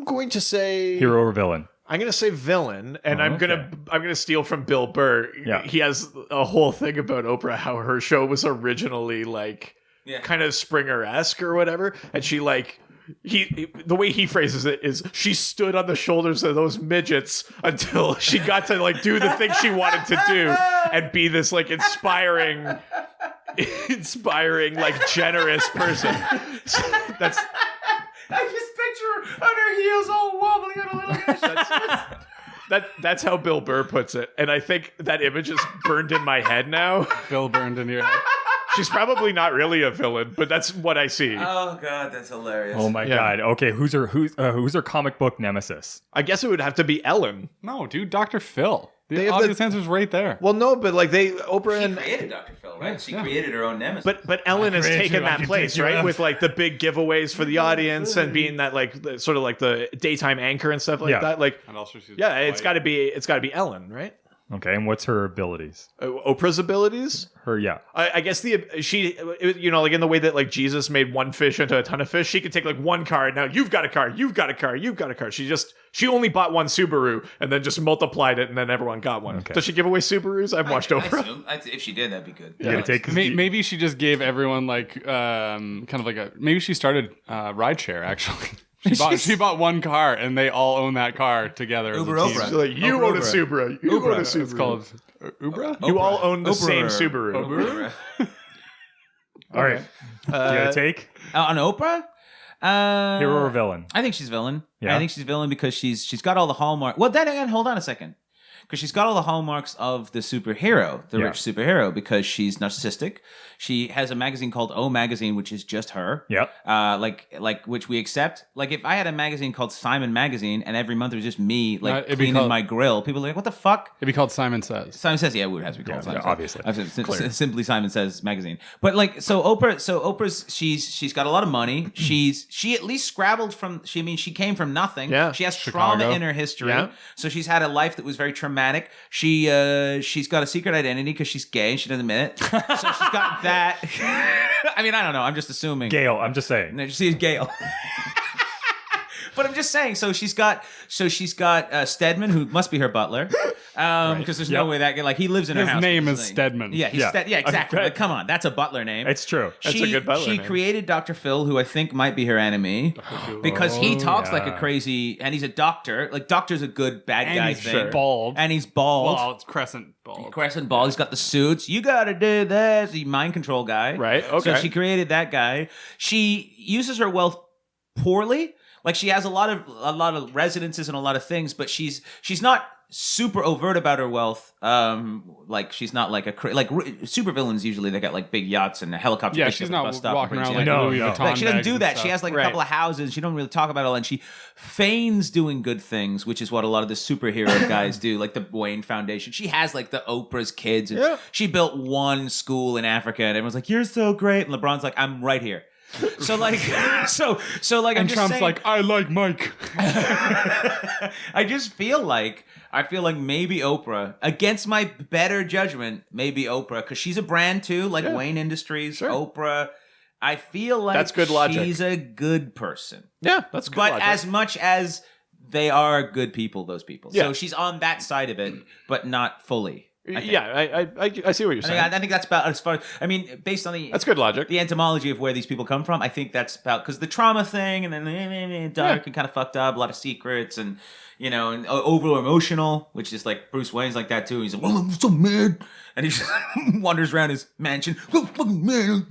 going to say Hero or villain? I'm going to say villain, and I'm okay. gonna steal from Bill Burr. Yeah. He has a whole thing about Oprah, how her show was originally kind of Springer-esque or whatever, and she the way he phrases it is she stood on the shoulders of those midgets until she got to do the thing she wanted to do and be this inspiring generous person. So that's I just picture on her heels all wobbling on a little that's how Bill Burr puts it, and I think that image is burned in my head now. Bill burned into your head. She's probably not really a villain, but that's what I see. Oh, God, that's hilarious. Oh my God. Okay, who's her comic book nemesis? I guess it would have to be Ellen. No, dude, Dr. Phil. The obvious answer's right there. Well, no, but like Oprah She created Dr. Phil, right? She created her own nemesis. But Ellen has taken that place, right? With like the big giveaways for the audience and being that like sort of like the daytime anchor and stuff like that. Like, and also she's it's got to be Ellen, right? Okay, and what's her abilities? Oprah's abilities? I guess like in the way that like Jesus made one fish into a ton of fish, she could take like one car. Now you've got a car, you've got a car, you've got a car. She only bought one Subaru and then just multiplied it, and then everyone got one. Okay. Does she give away Subarus? I've watched Oprah. If she did, that'd be good. Maybe she just gave everyone like kind of like maybe she started rideshare actually. She bought one car, and they all own that car together. Uber as a team. Oprah. Like, you own a Subaru. You own a Subaru. It's called Uber. You all own the same Subaru. All right. You got a take? On Oprah? Hero or villain? I think she's villain. Yeah? I think she's villain because she's got all the hallmarks. Well, then again, hold on a second. Because she's got all the hallmarks of the superhero, the rich superhero, because she's narcissistic. She has a magazine called O Magazine, which is just her. Yep. Like which we accept. Like if I had a magazine called Simon Magazine and every month it was just me like cleaning my grill, people are like, what the fuck? It'd be called Simon Says. Simon Says, yeah, it would have to be called Simon Says. Obviously. Simply Simon Says Magazine. But like, so Oprah's she's got a lot of money. She at least scrabbled from. She came from nothing. Yeah. She has trauma in her history. Yeah. So she's had a life that was very traumatic. She's got a secret identity because she's gay and she doesn't admit it. So she's got that. I mean, I don't know. I'm just assuming. Gail, I'm just saying. No, she's Gail. But I'm just saying. So she's got Stedman, who must be her butler, because there's no way that like he lives in her house. His name is Stedman. Yeah, exactly. Like, come on, that's a butler name. It's true. That's a good butler She name. created Dr. Phil, who I think might be her enemy, because he talks like a crazy, and he's a doctor. Like doctor's a good bad guy thing. Bald. And he's bald. Well, it's crescent bald. Crescent bald. He's got the suits. You got to do this. He's mind control guy. Right. Okay. So she created that guy. She uses her wealth poorly. Like she has a lot of residences and a lot of things, but she's not super overt about her wealth. Like she's not like super villains usually they got like big yachts and a helicopter. Yeah, she's not walking around like Louis Vuitton. Like she doesn't do that. Stuff. She has like a couple of houses. She don't really talk about it, and she feigns doing good things, which is what a lot of the superhero guys do, like the Wayne Foundation. She has like the Oprah's kids. And she built one school in Africa, and everyone's like, "You're so great," and LeBron's like, "I'm right here." So like, so like, and I'm just Trump's saying, like, I like Mike. I just feel like maybe Oprah, against my better judgment, maybe Oprah, because she's a brand too, like Wayne Industries, Oprah. I feel like that's good logic. She's a good person. Yeah, that's good But logic. as much as they are good people, those people. Yeah. So she's on that side of it, but not fully. I see what you're saying. I think that's about as far. I mean, based on that's good logic. The entomology of where these people come from, I think that's about because the trauma thing, and then dark and kind of fucked up, a lot of secrets, and and over emotional, which is like Bruce Wayne's like that too. He's like, "Well, I'm so mad," and he just wanders around his mansion, fucking mad.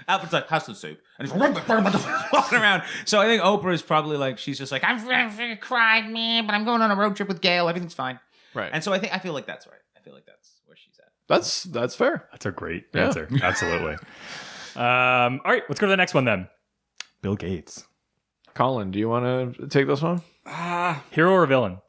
Alfred's like, "Have some soup," and he's walking around. So I think Oprah is probably like, she's just like, "I'm cried, man, but I'm going on a road trip with Gail. Everything's fine." Right. And so I feel like that's right. I feel like that's where she's at. That's fair. That's a great answer. Absolutely. All right, let's go to the next one then. Bill Gates. Colin, do you want to take this one? Hero or villain?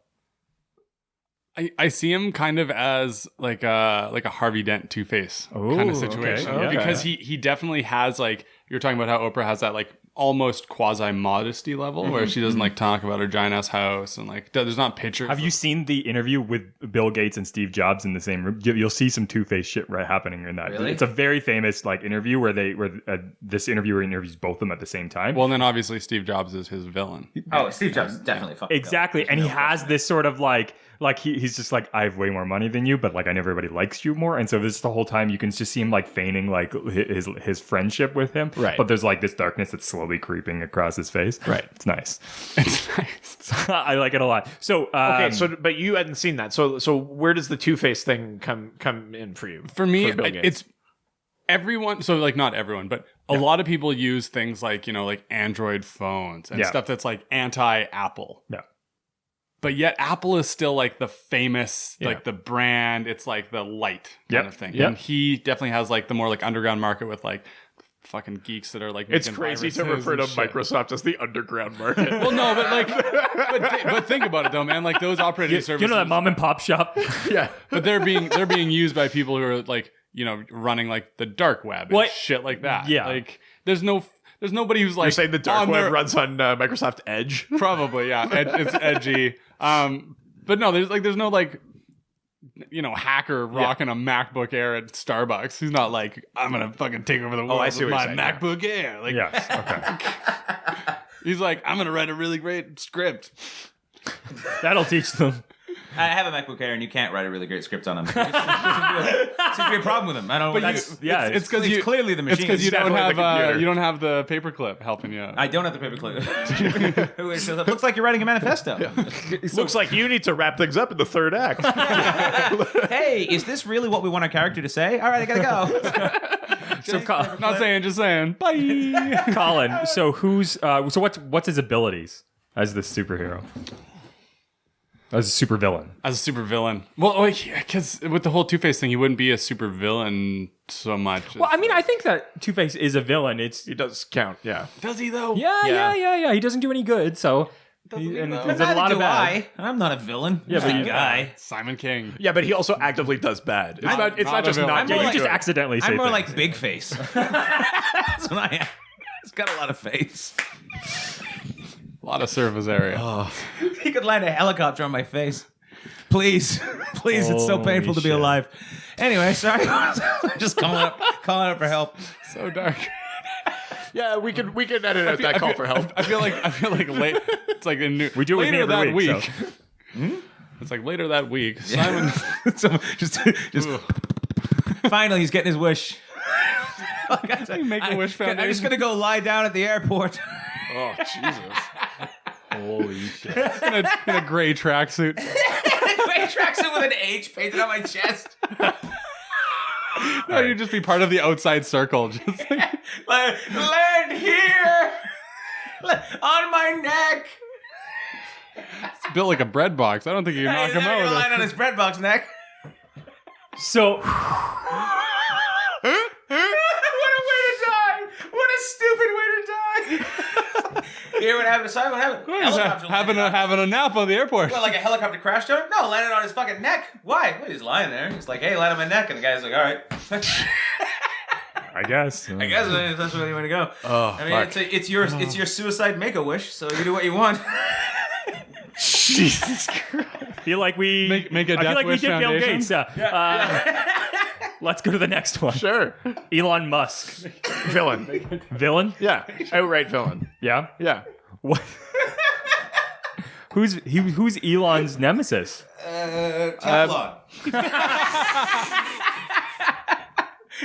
I see him kind of as like a Harvey Dent Two-Face kind of situation. Okay. Because he definitely has like, you're talking about how Oprah has that like almost quasi-modesty level where she doesn't like talk about her giant ass house and like there's not pictures. Have you seen the interview with Bill Gates and Steve Jobs in the same room? You'll see some Two-Face shit happening in that. Really? It's a very famous like interview where this interviewer interviews both of them at the same time. Well, then obviously Steve Jobs is his villain. Oh, Steve Jobs is definitely fucking exactly, and he has this sort of like he's just like, I have way more money than you, but like I know everybody likes you more, and so this the whole time you can just see him like feigning like his friendship with him, right? But there's like this darkness that's slowly creeping across his face, right? It's nice. It's nice. I like it a lot. So okay, so but you hadn't seen that, so where does the Two-Face thing come in for you? For me, it's everyone. So like not everyone, but a lot of people use things like like Android phones and stuff that's like anti-Apple. Yeah. But yet Apple is still like the famous, like the brand. It's like the light kind of thing. Yep. And he definitely has like the more like underground market with like fucking geeks that are like It's making crazy to viruses refer to and shit. Microsoft as the underground market. Well, no, but like, but think about it though, man. Like those operating services, You know that mom and pop shop? Yeah. but they're being used by people who are like, running like the dark web and What? shit like that. Yeah. Like there's nobody who's like You're saying the dark on web their- runs on Microsoft Edge? Probably, yeah. It's edgy. But no, there's no like, hacker rocking a MacBook Air at Starbucks. He's not like, I'm gonna fucking take over the world I see with what my you're saying, MacBook Air. Like, Yes. Okay. he's like, I'm gonna write a really great script. That'll teach them. I have a MacBook Air, and you can't write a really great script on them. Seems to be a problem with them. I don't know. It's because it's clearly the machine. you don't definitely have the computer. you don't have the paperclip helping you. I don't have the paperclip. It looks like you're writing a manifesto. Looks like you need to wrap things up in the third act. Hey, is this really what we want our character to say? All right, I gotta go. So, Not saying, just saying. Bye. Colin, so what's his abilities as this superhero? As a supervillain. As a supervillain. Well, because with the whole Two-Face thing, he wouldn't be a supervillain so much. Well, I mean, I think that Two-Face is a villain. He does count, yeah. Does he though? Yeah. He doesn't do any good, so he and though? he's Neither done a lot do of bad. I'm not a villain. Yeah, I'm but a you- guy. Simon King. Yeah, but he also actively does bad. It's not not just a villain. not I'm Yeah, more you like- just accidentally say I'm more things. like Big Face. That's what I am. It's got a lot of face. A lot of surface area. He could land a helicopter on my face. Please, it's so Holy painful to be shit. alive. Anyway, sorry. Just calling up for help. So dark. Yeah, we can edit out that call for help. I feel like late. It's like We do it with me later every that week, week. It's like later that week. Simon. So just finally, he's getting his wish. Make-A-Wish I'm just Foundation. gonna go lie down at the airport. Oh, Jesus. Holy shit. in a gray tracksuit. Gray tracksuit with an H painted on my chest. No, you'd just be part of the outside circle. Just like, Land here on my neck. it's built like a bread box. I don't think you can knock He's him never out gonna with land it. on his bread box neck. So What a way to die! What a stupid way to die! Hear what happened to Simon? What happened? Helicopter Having landed on- having a nap on the airport. What, like a helicopter crashed on him? No, landed on his fucking neck. Why? Well, he's lying there. He's like, hey, land on my neck. And the guy's like, all right. I guess. I guess that's where you want to go. Oh, I mean, fuck. it's your suicide make-a-wish, so you do what you want. Jesus Christ. I feel like we Make a I feel Death like we Wish did Bill Foundation? Gates. Let's go to the next one. Sure. Elon Musk. Villain. Villain? Yeah. Outright villain. Yeah. Yeah. What? Who's Elon's nemesis? Teflon.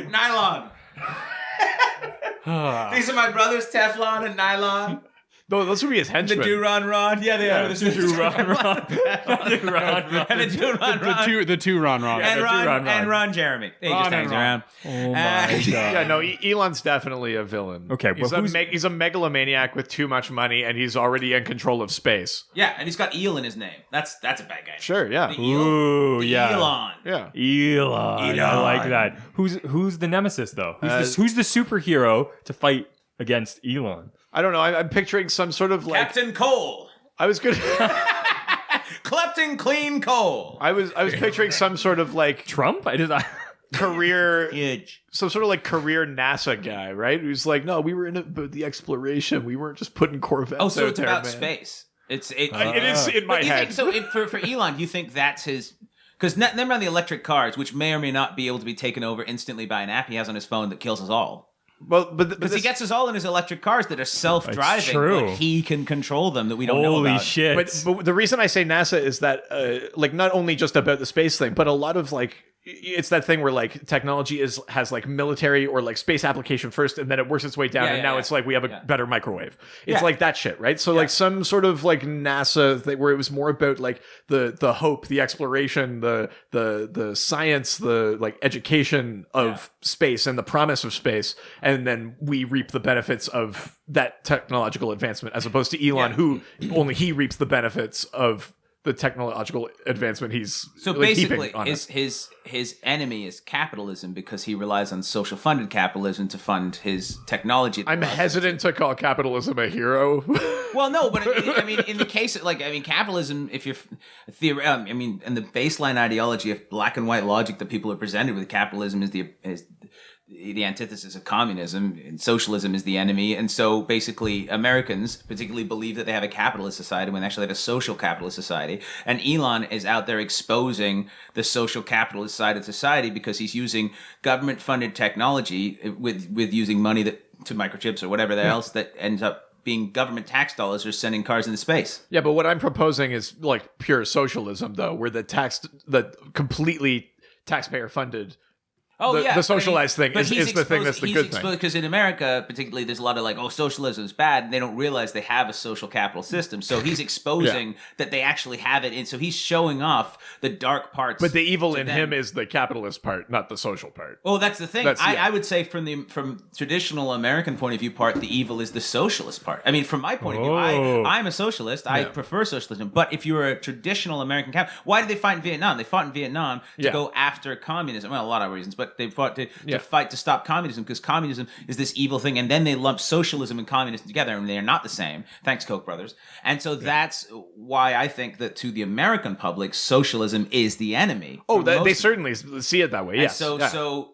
Nylon. These are my brothers, Teflon and Nylon. No, those would be his The henchmen. Duron Ron. Yeah, they are. The Duron Ron. And the Duron Ron. The two Ron Ron. And Ron. Ron Jeremy. He Ron just and hangs Ron. around. Oh my god. Yeah, no, Elon's definitely a villain. Okay, he's, well, he's a megalomaniac with too much money, and he's already in control of space. Yeah, and he's got eel in his name. That's a bad guy. Sure, yeah. The eel. Ooh, The yeah. Elon. Yeah. Elon. I like that. Who's the nemesis though? Who's the superhero to fight against Elon? I don't know. I'm picturing some sort of like. Captain Cole. I was good. Clapton Clean Cole. I was picturing some sort of like Trump? career, Huge. some sort of like career NASA guy, right? Who's like, no, we were in about the exploration. We weren't just putting Corvettes. Oh, so out it's there, about man. space. It is in my But you head. think, so for Elon, do you think that's his... Because them are the electric cars, which may or may not be able to be taken over instantly by an app he has on his phone that kills us all. Well, but Because he gets us all in his electric cars that are self-driving, true. but he can control them that we don't know Holy about. shit. But the reason I say NASA is that, like, not only just about the space thing, but a lot of like, it's that thing where like technology has like military or like space application first, and then it works its way down, Yeah, and yeah, now yeah. it's like we have a better microwave. It's Yeah. like that shit, right? So like some sort of like NASA thing where it was more about like the hope, the exploration, the science, the like education of space and the promise of space, and then we reap the benefits of that technological advancement, as opposed to Elon, who only he reaps the benefits of the technological advancement he's so like, basically heaping on it. his enemy is capitalism because he relies on social funded capitalism to fund his technology. I'm hesitant to call capitalism a hero. Well, no, but I mean, in the case of capitalism, if you're and the baseline ideology of black and white logic that people are presented with, capitalism is the antithesis of communism, and socialism is the enemy. And so basically Americans particularly believe that they have a capitalist society when they actually have a social capitalist society. And Elon is out there exposing the social capitalist side of society because he's using government funded technology with using money to microchips or whatever else that ends up being government tax dollars or sending cars into space. Yeah, but what I'm proposing is like pure socialism, though, where the completely taxpayer funded. The socialized thing is the thing that's the good thing. Because in America, particularly, there's a lot of socialism is bad, and they don't realize they have a social capital system. So he's exposing that they actually have it, and so he's showing off the dark parts. But the evil in him is the capitalist part, not the social part. Well, that's the thing. I would say from traditional American point of view, the evil is the socialist part. I mean, from my point of view, I'm a socialist. I prefer socialism. But if you're a traditional American why did they fight in Vietnam? They fought in Vietnam to go after communism. Well, a lot of reasons, but they fought to fight to stop communism because communism is this evil thing, and then they lump socialism and communism together, and they're not the same. Thanks, Koch brothers. And so that's why I think that to the American public, socialism is the enemy. Oh, they certainly see it that way. Yes. So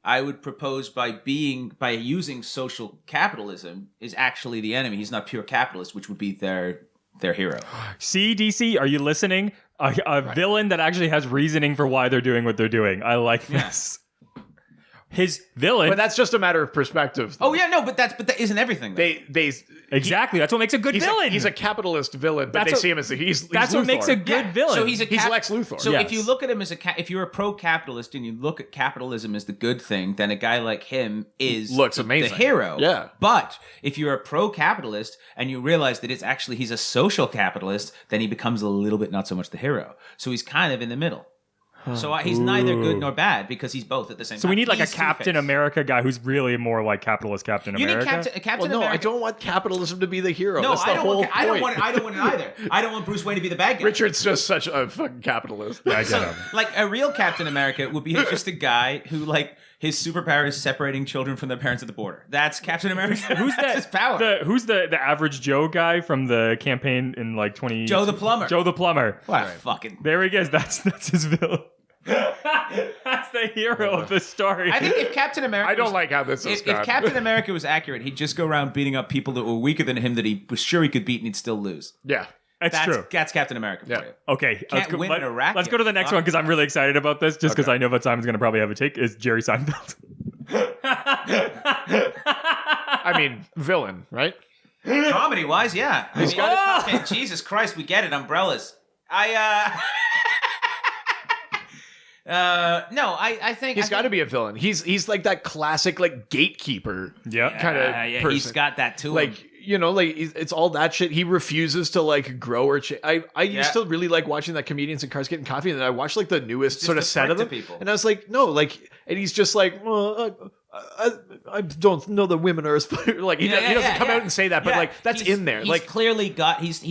I would propose by using social capitalism is actually the enemy. He's not pure capitalist, which would be their hero. See, DC, are you listening? A villain that actually has reasoning for why they're doing what they're doing. I like this. His villain, but that's just a matter of perspective. Though. Oh yeah, no, but that isn't everything. Though. Exactly. That's what makes a good villain. He's a capitalist villain, but they see him as he's that's Luthor. What makes a good villain. So he's Lex Luthor. So if you look at him as if you're a pro-capitalist and you look at capitalism as the good thing, then a guy like him looks amazing, the hero. Yeah. But if you're a pro-capitalist and you realize that he's a social capitalist, then he becomes a little bit not so much the hero. So he's kind of in the middle. So he's neither good nor bad because he's both at the same time. So we need like a Captain America guy who's really more like capitalist Captain America. You need Captain America. I don't want capitalism to be the hero. No, that's the whole point. I don't want it either. I don't want Bruce Wayne to be the bad guy. Richard's just such a fucking capitalist. Yeah, I get him. Like a real Captain America would be just a guy who his superpower is separating children from their parents at the border. That's Captain America. Who's that? His power. Who's the average Joe guy from the campaign in 20? Joe the plumber. Joe the plumber. What fucking? There he goes. That's his villain. That's the hero of the story. I think if Captain America, I don't like how this is. If Captain America was accurate, he'd just go around beating up people that were weaker than him that he was sure he could beat, and he'd still lose. Yeah. That's true. That's Captain America for you. Okay, let's go to the next one because I'm really excited about this. Just because I know that Simon's going to probably have a take. Is Jerry Seinfeld? I mean, villain, right? Comedy wise, yeah. Jesus Christ, we get it. Umbrellas. I think he's got to be a villain. He's like that classic gatekeeper kind of person. He's got that too. It's all that shit. He refuses to grow or change. I used to really like watching that Comedians in Cars Getting Coffee, and then I watched the newest sort of set of them, and I was like, no, and he's just like, well, I don't know that women are as he doesn't come out and say that, but that's in there. He's clearly got he's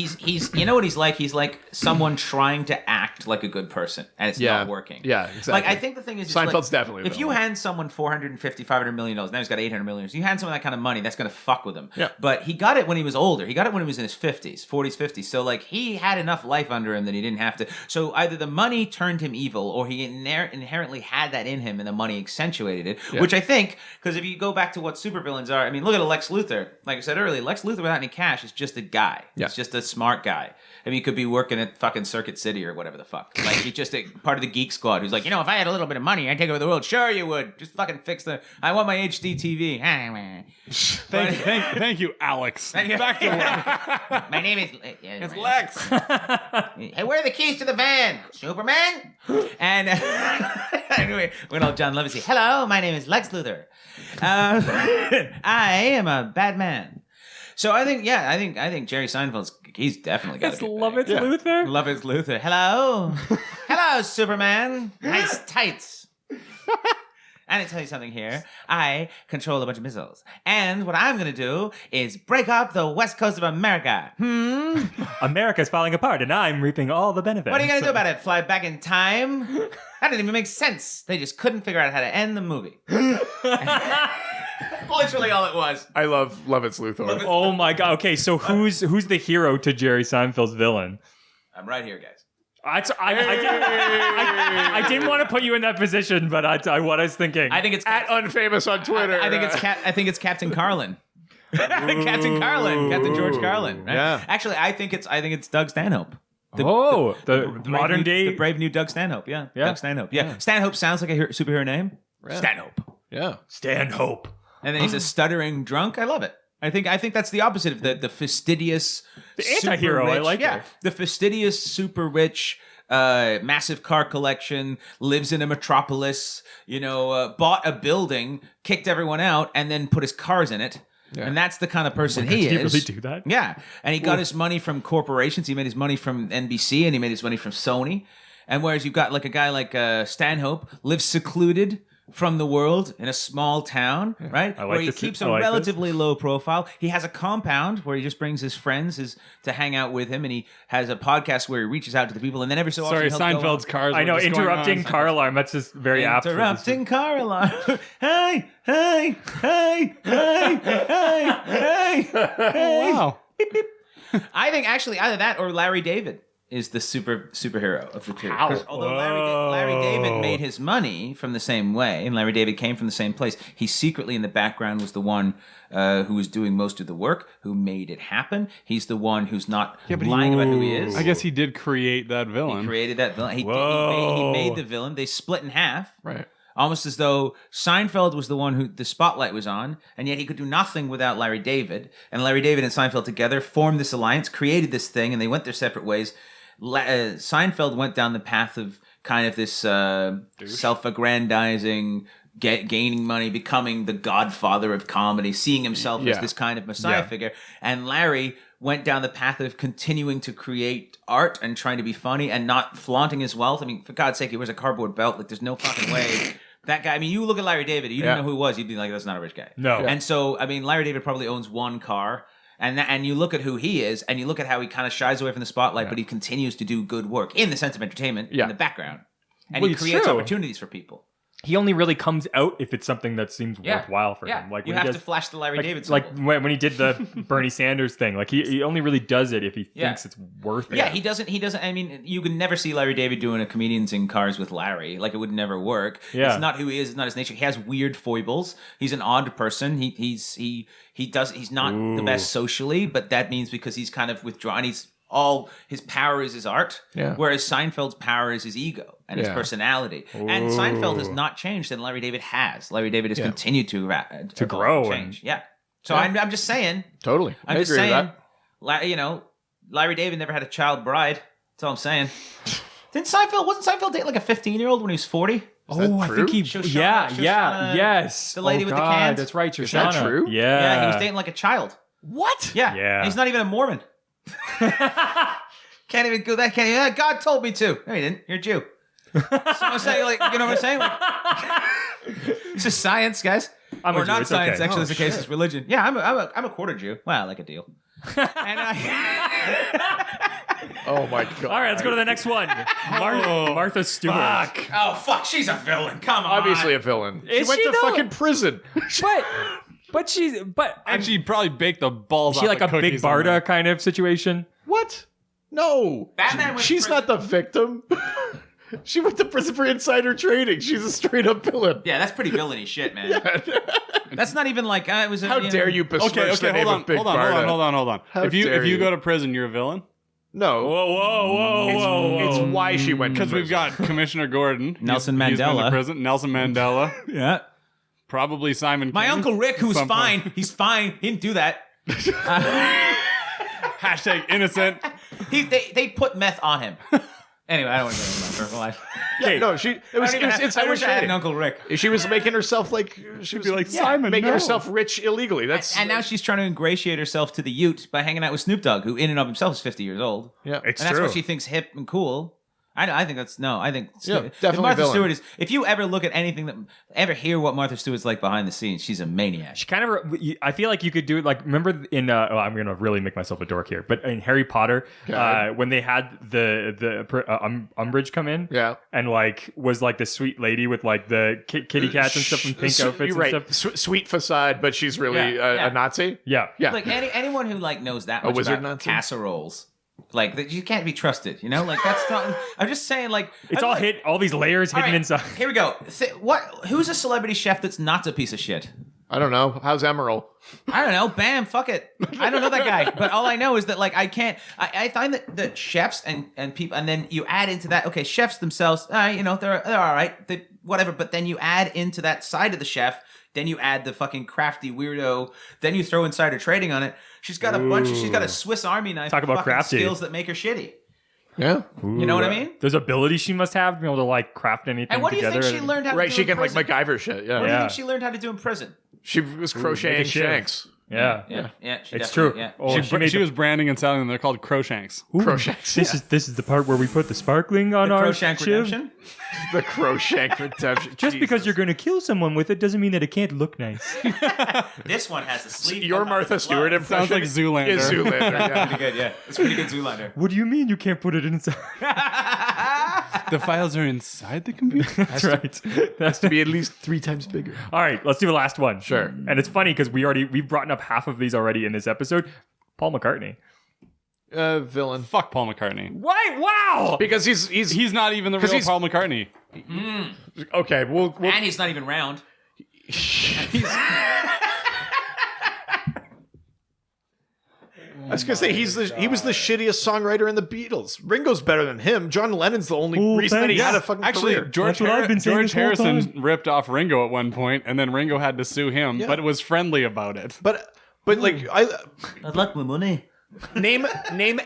you know what he's like? He's like someone trying to act like a good person, and it's not working. Yeah, exactly. I think the thing is, Seinfeld's definitely. If you hand someone $450-500 million, now he's got $800 million. You hand someone that kind of money, that's going to fuck with him. Yeah. But he got it when he was older. He got it when he was in his 40s, 50s. So he had enough life under him that he didn't have to. So either the money turned him evil, or he inherently had that in him, and the money accentuated it. Yeah. Which I think, because if you go back to what supervillains are, I mean, look at Lex Luthor. Like I said earlier, Lex Luthor without any cash is just a guy. Yeah. He's just a smart guy. I mean, he could be working at fucking Circuit City or whatever the fuck. He's just a part of the geek squad who's like, if I had a little bit of money, I'd take over the world. Sure you would. Just fucking fix I want my HD TV. Thank you, Alex. Back to work. My name is... it's Lex. Hey, where are the keys to the van? Superman? And anyway, when old John Lovett say, hello, my name is Lex Luthor. I am a bad man. So I think Jerry Seinfeld's he's definitely got to be Lovett Luthor. Lovett Luthor. Hello, hello, Superman. Nice tights. And I tell you something here. I control a bunch of missiles. And what I'm going to do is break up the west coast of America. America's falling apart, and I'm reaping all the benefits. What are you going to do about it? Fly back in time? That didn't even make sense. They just couldn't figure out how to end the movie. Literally all it was. I love Lovitz Luthor. Oh my god. Okay, so who's the hero to Jerry Seinfeld's villain? I'm right here, guys. I didn't want to put you in that position, but what I was thinking. I think it's At Unfamous on Twitter. I think it's Captain Carlin. Captain Carlin, Captain George Carlin. Right? Yeah. Actually, I think it's Doug Stanhope. The modern day, the brave new Doug Stanhope. Yeah, Doug Stanhope. Yeah, Stanhope sounds like a superhero name. Yeah. Stanhope. Yeah. Stanhope. And then he's a stuttering drunk. I love it. I think that's the opposite of the fastidious, the anti-hero. I like it. The fastidious, super rich, massive car collection, lives in a metropolis. Bought a building, kicked everyone out, and then put his cars in it. Yeah. And that's the kind of person he is. Did he really do that? Yeah. And he got his money from corporations. He made his money from NBC, and he made his money from Sony. And whereas you've got like a guy like Stanhope lives secluded from the world in a small town, right? I like where he this. keeps I a like relatively low profile. He has a compound where he just brings his friends to hang out with him, and he has a podcast where he reaches out to the people, and then every so often he'll Seinfeld's cars. I know, were just going interrupting on. car alarm. That's just very apt. Interrupting car alarm. Hey, hey, hey, hey, hey, hey. Wow. I think actually either that or Larry David is the superhero of the two. Although Larry David made his money from the same way, and Larry David came from the same place, he secretly in the background was the one who was doing most of the work, who made it happen. He's the one who's not lying about who he is. I guess he did create that villain. He created that villain. He made the villain. They split in half. Right. Almost as though Seinfeld was the one who the spotlight was on, and yet he could do nothing without Larry David. And Larry David and Seinfeld together formed this alliance, created this thing, and they went their separate ways. Seinfeld went down the path of kind of this self-aggrandizing, gaining money, becoming the godfather of comedy, seeing himself as this kind of messiah figure. And Larry went down the path of continuing to create art and trying to be funny and not flaunting his wealth. I mean, for God's sake, he wears a cardboard belt. Like, there's no fucking way. That guy, I mean, you look at Larry David, you didn't know who he was, you'd be like, that's not a rich guy. No. And so, I mean, Larry David probably owns one car. And you look at who he is, and you look at how he kind of shies away from the spotlight, but he continues to do good work in the sense of entertainment in the background. And he creates opportunities for people. He only really comes out if it's something that seems worthwhile for him. Like you have to flash the Larry David like symbol. when he did the Bernie Sanders thing. Like he only really does it if he thinks it's worth it. Yeah, he doesn't. I mean, you could never see Larry David doing a comedians in cars with Larry. Like, it would never work. Yeah. It's not who he is. It's not his nature. He has weird foibles. He's an odd person. He's not the best socially, but that means because he's kind of withdrawn. All his power is his art, whereas Seinfeld's power is his ego and his personality. And Seinfeld has not changed, and Larry David has. Larry David has continued to grow and change. So I'm just saying. Totally. I'm just saying. Larry David never had a child bride. That's all I'm saying. Wasn't Seinfeld dating like a 15-year-old when he was 40? I think he. Shoshana, yes. The lady with the cans. That's right, Shoshana. Is that true? Yeah. He was dating like a child. What? Yeah. Yeah. He's not even a Mormon. Can't even go that. God told me to. No, he didn't. You're a Jew. So I'm saying, like, you know what I'm saying? Like, it's just science, guys. I'm a or Jew, not it's science. okay. Actually, it's the case. It's religion. Yeah, I'm a quarter Jew. Well, I like a deal. And Oh my god. All right, let's go to the next one. Martha Stewart. fuck, she's a villain. Come on. Obviously a villain. Is she went she, to though? fucking prison. And she probably baked the balls Is she off like the a Big cookies on Barda them. kind of situation? What? No. Batman went to She's prison. not the victim. She went to prison for insider trading. She's a straight up villain. Yeah, that's pretty villainy shit, man. That's not even like it was. How dare you besmirch the name of Big hold Barda? on. How If you dare you. go to prison, you're a villain. No. Whoa. It's why she went to Because we've prison. got Commissioner Gordon, Nelson He's been Mandela. to prison. Nelson Mandela, Yeah. probably Simon. My King Uncle Rick, at who's some fine. point. He's fine. He didn't do that. Hashtag innocent. They put meth on him. Anyway, I don't want to go into my personal life. Yeah, no, it was I insider wish I had an trading. Uncle Rick. She was making herself like she was like, Simon, making no. herself rich illegally. That's And now she's trying to ingratiate herself to the Ute by hanging out with Snoop Dogg, who in and of himself is 50 years old. yeah. It's And that's true. what she thinks hip and cool. I think that's no. I think definitely Martha villain. Stewart is. If you ever look at anything that ever hear what Martha Stewart's like behind the scenes, she's a maniac. She kind of. I feel like you could do it. Like, remember in? I'm gonna really make myself a dork here, but in Harry Potter, when they had the Umbridge come in, and like was like the sweet lady with like the kitty cats and stuff and pink outfits and stuff. Sweet facade, but she's really a Nazi. Yeah. Like anyone who like knows that much wizard about Nazi? casseroles. Like you can't be trusted, you know. Like that's not. I'm just saying, like It's I'm all like, all these layers hidden right, inside. Here we go. Who's a celebrity chef that's not a piece of shit? I don't know. How's Emerald? I don't know. Bam, fuck it. I don't know that guy, but all I know is that like I can't. I find that chefs and people, and then you add into that. Okay, chefs themselves, you know, they're all right, they whatever. But then you add into that side of the chef. Then you add the fucking crafty weirdo. Then you throw insider trading on it. She's got she's got a Swiss Army knife. Talk about crafty skills that make her shitty. Yeah. You know what I mean? There's ability she must have to be able to like craft anything And what do you together. think she learned how to do She in can like prison? MacGyver shit. Yeah. What do you think she learned how to do in prison? She was crocheting shanks. Yeah. She It's definitely- true. Yeah. Oh, She was branding and selling them. They're called Crowshanks. Crowshanks. This is the part where we put the sparkling on The our Crowshank shiv. Redemption. The Crowshank redemption. Just because you're going to kill someone with it doesn't mean that it can't look nice. This one has a sleeve. Your Martha Stewart impression Sounds like Zoolander. is Zoolander. Yeah. Pretty good, yeah. It's pretty good Zoolander. What do you mean you can't put it inside? The files are inside the computer. That's right. Has to be at least 3 times bigger. All right, let's do the last one. Sure. And it's funny because we've brought up half of these already in this episode. Paul McCartney. Villain. Fuck Paul McCartney. Why? Wow. Because he's He's not even the real he's- Paul McCartney. okay. We'll And he's not even round. I was gonna say he was the shittiest songwriter in the Beatles. Ringo's better than him. John Lennon's the only reason that he had a fucking Actually, career. George, That's what I've been saying George this whole Harrison time. ripped off Ringo at one point, and then Ringo had to sue him, but was friendly about it. But like I'd like my money. name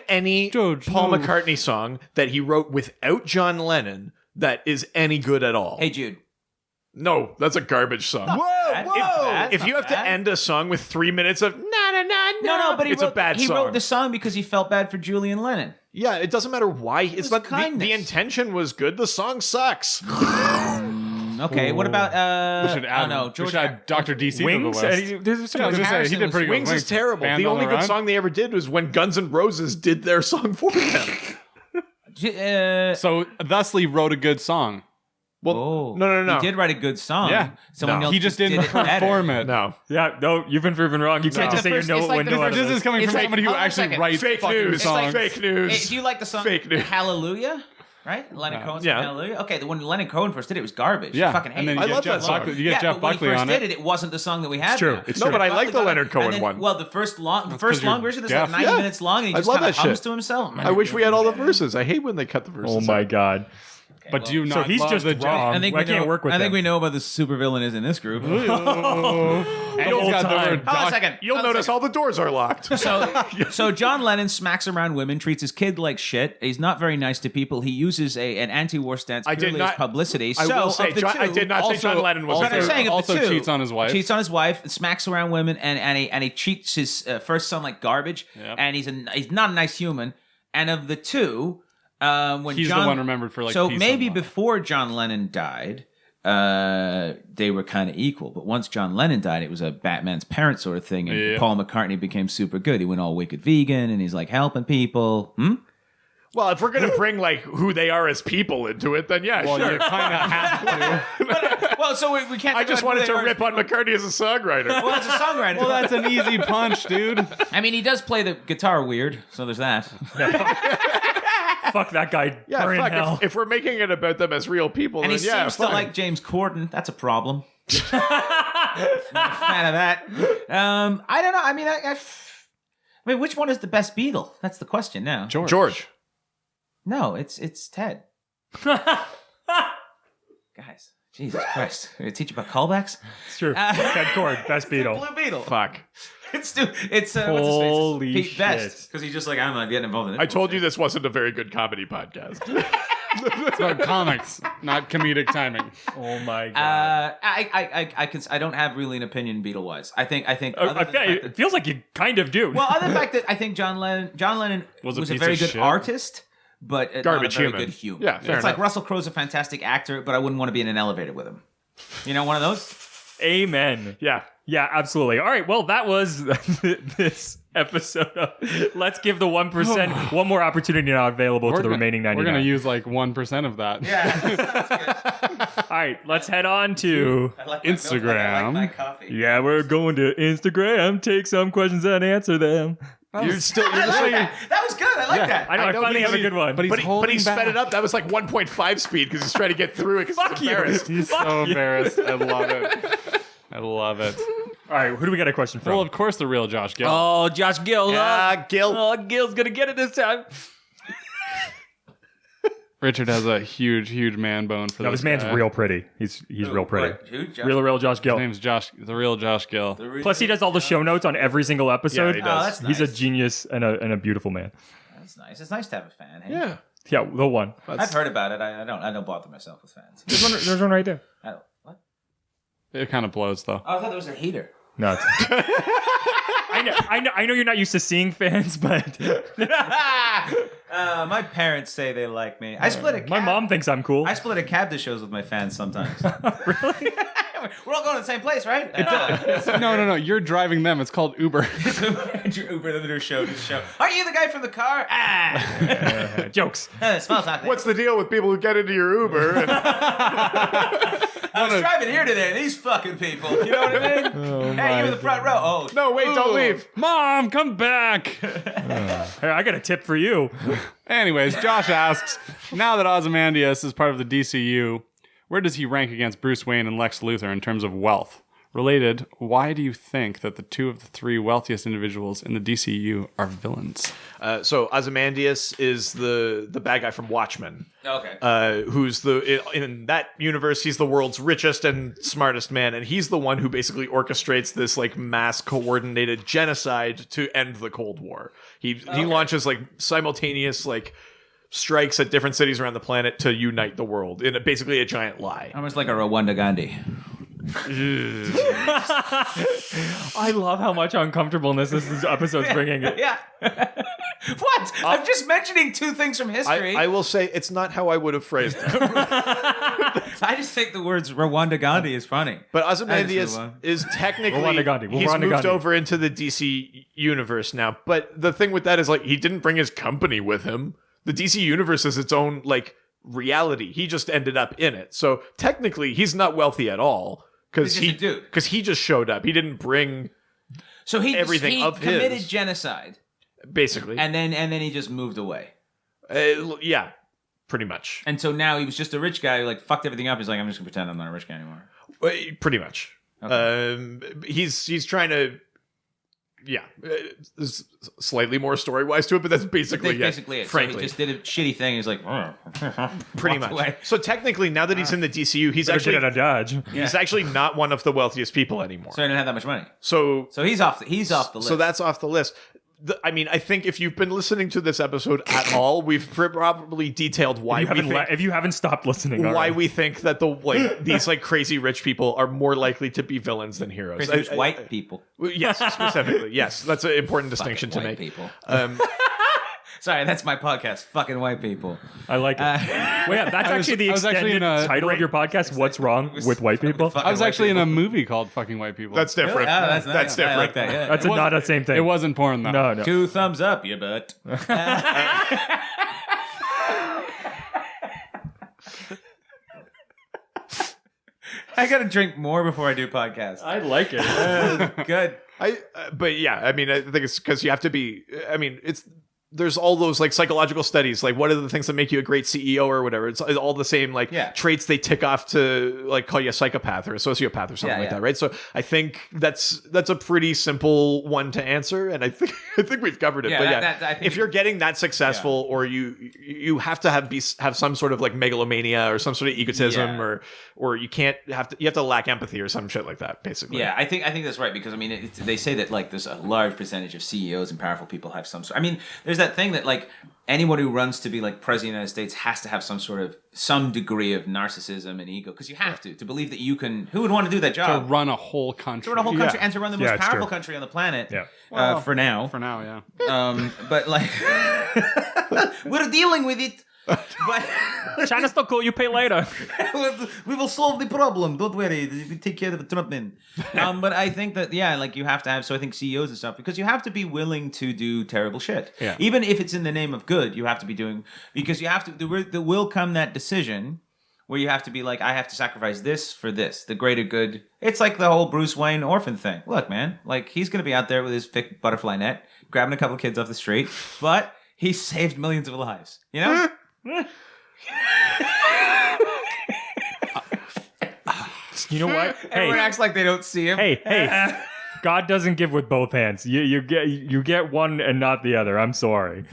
any George, Paul no. McCartney song that he wrote without John Lennon that is any good at all. Hey, Jude. No, that's a garbage song. If you have to end a song with 3 minutes of na na na No, but it's a bad he song. wrote the song because he felt bad for Julian Lennon. Yeah, it doesn't matter why. It's was not kindness. the intention was good. The song sucks. Okay, what about We should add, George Dr. DC Wings? to the list. There's some Yeah, I was good- gonna say, he did pretty good. Wings is terrible. Band The on only good Run. song they ever did was when Guns N' Roses did their song for them. So, thusly wrote a good song. Well, no. He did write a good song. Yeah. Someone else He just didn't did it better. perform it. No. Yeah, no, you've been proven wrong. You can't No. just say you It's know like when the no first- one This is coming It's from like- somebody who hold on a actually second. writes Fake fucking news. songs. Fake news. Hey, do you like the song Fake news. Hallelujah? Right? Leonard Cohen's Yeah. Hallelujah? Okay, when Leonard Cohen first did it, it was garbage. Yeah, I fucking hate and then it. you I get love Jeff that song. Buckley. You get Jeff but Buckley when he on first it. did it wasn't the song that we had. true. now. It's No, true. but I like the Buckley got Leonard it, Cohen and then, one. Well, the first long 'cause you're version is deaf. like 90 minutes long, and he I just love kind of that hums shit. to himself. I wish we had all the verses. I hate when they cut the verses. Oh my god. But do you not So he's love just the wrong. I think I we can't know, work with I think him. we know about the supervillain is in this group. And he's got the word Hold on a second. You'll Hold on a notice second. all the doors are locked. So John Lennon smacks around women, treats his kid like shit. He's not very nice to people. He uses an anti-war stance I did purely as not- publicity. I so will say, of the I two- did not say John Lennon was also- But I'm saying of the also two, cheats on his wife. Cheats on his wife, smacks around women, and he treats his first son like garbage. Yep. And he's not a nice human. And of the two, when He's John, the one remembered for, like, so peace maybe and love. before John Lennon died, they were kind of equal. But once John Lennon died, it was a Batman's parent sort of thing, and Yeah. Paul McCartney became super good. He went all wicked vegan, and he's like helping people. Well, if we're gonna bring like who they are as people into it, then yeah, Well, sure. you kind of have to. Well, so we can't. I talk just about wanted who to they rip are. on McCartney as a songwriter. Well, that's a songwriter. Well, that's an easy punch, dude. I mean, he does play the guitar weird, so there's that. Fuck that guy. Yeah, Burn in fuck. hell. If we're making it about them as real people, And then he yeah, seems to fine. like James Corden. That's a problem. Not a fan of that. I don't know. I mean, I mean, which one is the best Beatle? That's the question now. George. No, it's Ted. Guys, Jesus Christ. Are you teach about callbacks? It's true. Ted Cord, best Blue Beatle. Beetle. Fuck. It's what's his Holy face? Pete shit. Best. Because he's just like, I'm not getting involved in it. I told you this wasn't a very good comedy podcast. It's about comics, not comedic timing. Oh my god. I don't have really an opinion Beatle wise. I think other than the fact it that- feels like you kind of do. well, other than the fact that I think John Lennon Was a was a piece very of good shit. artist, but Garbage not a very human. good human. Yeah, fair it's like enough. Russell Crowe's a fantastic actor, but I wouldn't want to be in an elevator with him. You know, one of those. Amen. Yeah. Yeah, absolutely. All right, well, that was this episode of Let's Give the 1% one more opportunity now available to the remaining 99. We're going to use like 1% of that. Yeah. All right, let's head on to I like my milk, Instagram. I like my coffee. Yeah, we're going to Instagram, take some questions and answer them. You're just like, That was good. I like that. I know, I finally have a good one. But he's but he holding sped back. it up. That was like 1.5 speed because he's trying to get through it because he's embarrassed. He's so embarrassed. I love it. I love it. All right, who do we get a question from? Well, of course, the real Josh Gill. Oh, Josh Gill. Gil. Oh, Gil's going to get it this time. Richard has a huge, huge man bone for No, this this man's guy. real pretty. He's real pretty. What? Who? Josh? Real Josh Gill. His name's Josh, the real Josh Gill. Plus, he does all the show notes on every single episode. Yeah, he does. Oh, that's He's a nice. genius and a beautiful man. That's nice. It's nice to have a fan. Hey? Yeah. Yeah, the one. I've heard about it. I don't bother myself with fans. There's one right there. I don't. What? It kind of blows, though. Oh, I thought there was a heater. No, it's... I know you're not used to seeing fans, but My parents say they like me. I split a cab. my mom thinks I'm cool. I split a cab to shows with my fans sometimes. Really? We're all going to the same place, right? No. You're driving them. It's called Uber. Uber to the show. Aren't you the guy from the car? Jokes. It smells like that. What's the deal with people who get into your Uber? I was driving here today. These fucking people. You know what I mean? Hey, you in the front row. Oh, No, wait, don't leave. Mom, come back. Hey, I got a tip for you. Anyways, Josh asks, now that Ozymandias is part of the DCU, where does he rank against Bruce Wayne and Lex Luthor in terms of wealth? Related, why do you think that the two of the three wealthiest individuals in the DCU are villains? So Ozymandias is the bad guy from Watchmen. okay. Who's in that universe, he's the world's richest and smartest man, and he's the one who basically orchestrates this like mass coordinated genocide to end the Cold War. He launches like simultaneous like strikes at different cities around the planet to unite the world in basically a giant lie. Almost like a Rwanda Gandhi. I love how much uncomfortableness this episode's bringing. Yeah. What? I'm just mentioning two things from history. I will say it's not how I would have phrased it. I just think the words Rwanda Gandhi is funny. But I just Ozymandias move on. is technically Rwanda Gandhi. he's Rwanda moved Gandhi. over into the DC universe now. But the thing with that is like he didn't bring his company with him. The DC universe is its own like reality. He just ended up in it. So technically he's not wealthy at all because He's just a dude. he just showed up. He didn't bring So he everything he of committed his. genocide, basically. and then he just moved away. Yeah, pretty much. And so now he was just a rich guy who like fucked everything up. He's like, I'm just gonna pretend I'm not a rich guy anymore. Pretty much. He's trying to. Yeah, there's slightly more story wise to it, but that's basically That's basically it. Frankly, So he just did a shitty thing. He's like, pretty walked much. away. So technically, now that he's in the DCU, he's Better get actually out of Dodge. he's actually not one of the wealthiest people anymore. So he didn't have that much money. So So he's off the list. so that's off the list. I mean, I think if you've been listening to this episode at all, we've probably detailed why If you haven't stopped listening, why already. we think that these like crazy rich people are more likely to be villains than heroes. Crazy rich white people. Yes, specifically. Yes, that's an important distinction to White make. people. Um, Sorry, that's my podcast. Fucking white people. I like it. Well, yeah, that's actually the I was actually extended in a title of your podcast. What's wrong with white people? Fucking I was white actually in a people. movie called Fucking White People. that's different. Oh, that's nice. That's different. I like that. Yeah. That's not the same thing. It wasn't porn, though. No. 2 thumbs up, you butt. I gotta drink more before I do podcasts. I like it. Good. But yeah, I mean, I think it's because you have to be. I mean, there's all those like psychological studies, like what are the things that make you a great CEO or whatever. It's all the same like traits they tick off to like call you a psychopath or a sociopath or something like that, right? So I think that's a pretty simple one to answer, and I think we've covered it. Yeah, But I think if you're getting that successful, or you have to have some sort of like megalomania or some sort of egotism, or you have to lack empathy or some shit like that, basically. Yeah, I think that's right because I mean they say that like there's a large percentage of CEOs and powerful people have some sort. I mean, there's there's that thing that like anyone who runs to be like president of the United States has to have some degree of narcissism and ego, because you have to believe that you can. Who would want to do that To job? run a whole country. To run a whole country and to run the most it's powerful true. country on the planet. Yeah. For now. For now, yeah. But like, we're dealing with it. But China's still cool. You pay later. we will solve the problem. Don't worry. We take care of the Trump men. But I think that, like you have to have, so I think CEOs and stuff, because you have to be willing to do terrible shit. Yeah. Even if it's in the name of good, you have to be doing, because you have to, there will come that decision where you have to be like, I have to sacrifice this for this, the greater good. It's like the whole Bruce Wayne orphan thing. Look, man, like he's going to be out there with his thick butterfly net, grabbing a couple of kids off the street, but he saved millions of lives, you know? You know what? Everyone acts like they don't see him. Hey. God doesn't give with both hands. You get one and not the other. I'm sorry.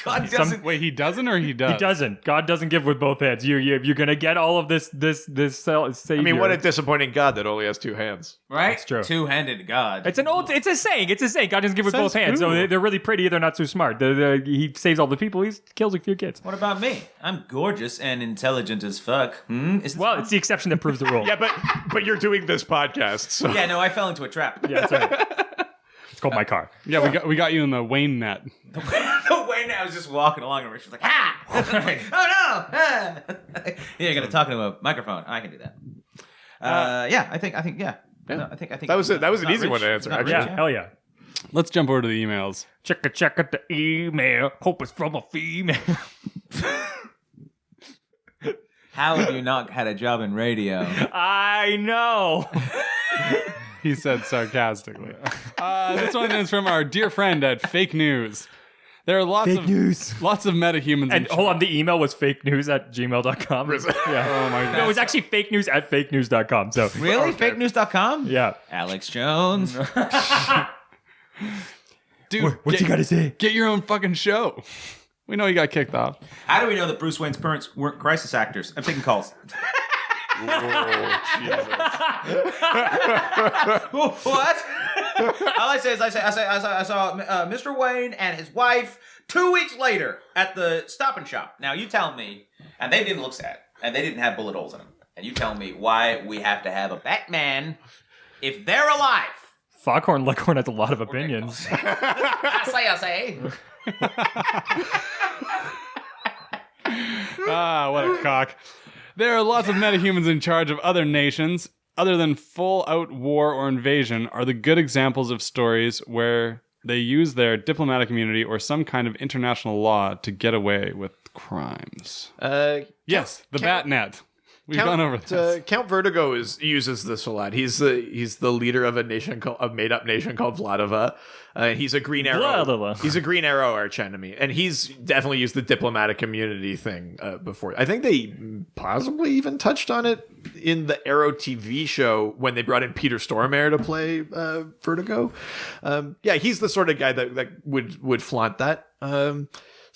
God doesn't. Wait, he doesn't or he does? He doesn't. God doesn't give with both hands. You're gonna get all of this savior. I mean, what a disappointing God that only has two hands. Right? It's true. Two-handed God. It's a saying. It's a saying. God doesn't give with Says both hands. who? So they're really pretty. They're not so smart. He saves all the people. He kills a few kids. What about me? I'm gorgeous and intelligent as fuck. Is Well, it's the exception that proves the rule. Yeah, but you're doing this podcast, so yeah, no, I fell into a trap. Yeah, that's right. It's called my car. Yeah, we got you in the Wayne net. The way I was just walking along and Rich was like, "Ha!" Like, oh no! Ah. Yeah, you're gonna talk into a microphone. I can do that. I think. Yeah. No, I think that was it. That was an Not easy Rich. one to answer. Not Actually. Yeah, hell yeah. Let's jump over to the emails. Check at the email. Hope it's from a female. How have you not had a job in radio? I know. He said sarcastically. This one is from our dear friend at Fake News. There are lots of metahumans. And hold on, the email was fakenews@gmail.com. Yeah. Oh my god. No, it was actually fake news at fakenews.com. So Really? FakeNews.com? yeah. Alex Jones. Dude, What's he got to say? get your own fucking show. We know you got kicked off. How do we know that Bruce Wayne's parents weren't crisis actors? I'm taking calls. What? All I say is I saw Mr. Wayne and his wife 2 weeks later at the Stop and Shop. Now you tell me, and they didn't look sad, and they didn't have bullet holes in them, and you tell me why we have to have a Batman if they're alive. Foghorn Leghorn has a lot of opinions. I say. What a cock. There are lots of metahumans in charge of other nations. Other than full-out war or invasion, are the good examples of stories where they use their diplomatic immunity or some kind of international law to get away with crimes. Yes, the Batnet. We've gone over this. Count Vertigo uses this a lot. He's the leader of a made up nation called Vladova. He's a Green Arrow. Vladova. He's a Green Arrow archenemy, and he's definitely used the diplomatic immunity thing before. I think they possibly even touched on it in the Arrow TV show when they brought in Peter Stormare to play Vertigo. He's the sort of guy that would flaunt that.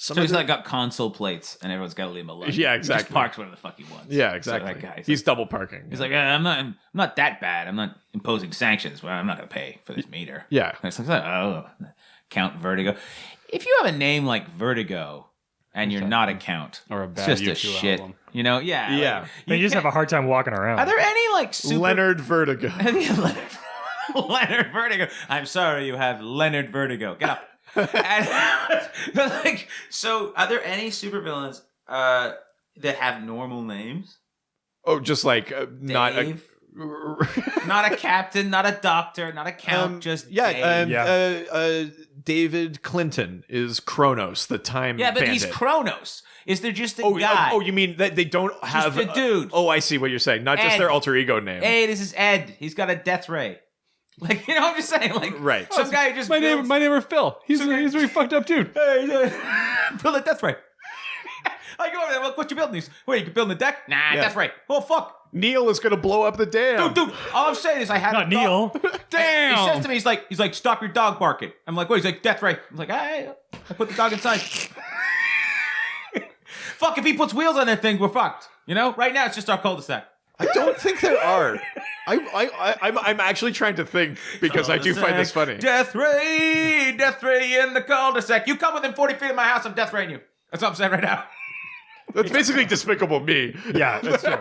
So he's like got console plates, and everyone's got to leave him alone. Yeah, He just exactly. parks whatever the fuck he wants. Yeah, exactly. So that guy, he's double parking. He's like, I'm not that bad. I'm not imposing sanctions. Well, I'm not going to pay for this meter. Yeah. And it's like, oh, Count Vertigo. If you have a name like Vertigo and you're not a count, Or a it's bad just a U2 shit. album. You know? Yeah. Yeah. You just have a hard time walking around. Are there any like super Leonard Vertigo. Leonard Vertigo? I'm sorry, you have Leonard Vertigo. Get up. So are there any supervillains that have normal names? Oh, just like not a. Dave? Not a captain, not a doctor, not a count, just Dave. David Clinton is Kronos, the time Yeah, but bandit. he's Kronos. Is there just a guy? Oh, you mean that they don't have a dude. Oh, I see what you're saying. Not just Ed. their alter ego name. Hey, this is Ed. He's got a death ray. Like, you know what I'm just saying? Like, Right. Some guy who just My builds- neighbor Phil. He's really fucked up dude. build a death ray. I go over there. What you building these? Wait, you can build a deck? Nah, death ray. Oh fuck. Neil is going to blow up the dam. Dude, all I'm saying is I had Not a dog. Neil. He says to me, he's like, stop your dog barking. I'm like, what? He's like, death ray. I'm like, I put the dog inside. Fuck, if he puts wheels on that thing, we're fucked. You know? Right now, it's just our cul-de-sac. I don't think there are. I'm actually trying to think because I do find this funny. Death ray in the cul-de-sac. You come within 40 feet of my house, I'm death raying you. That's what I'm saying right now. That's basically Despicable Me. Yeah, that's true.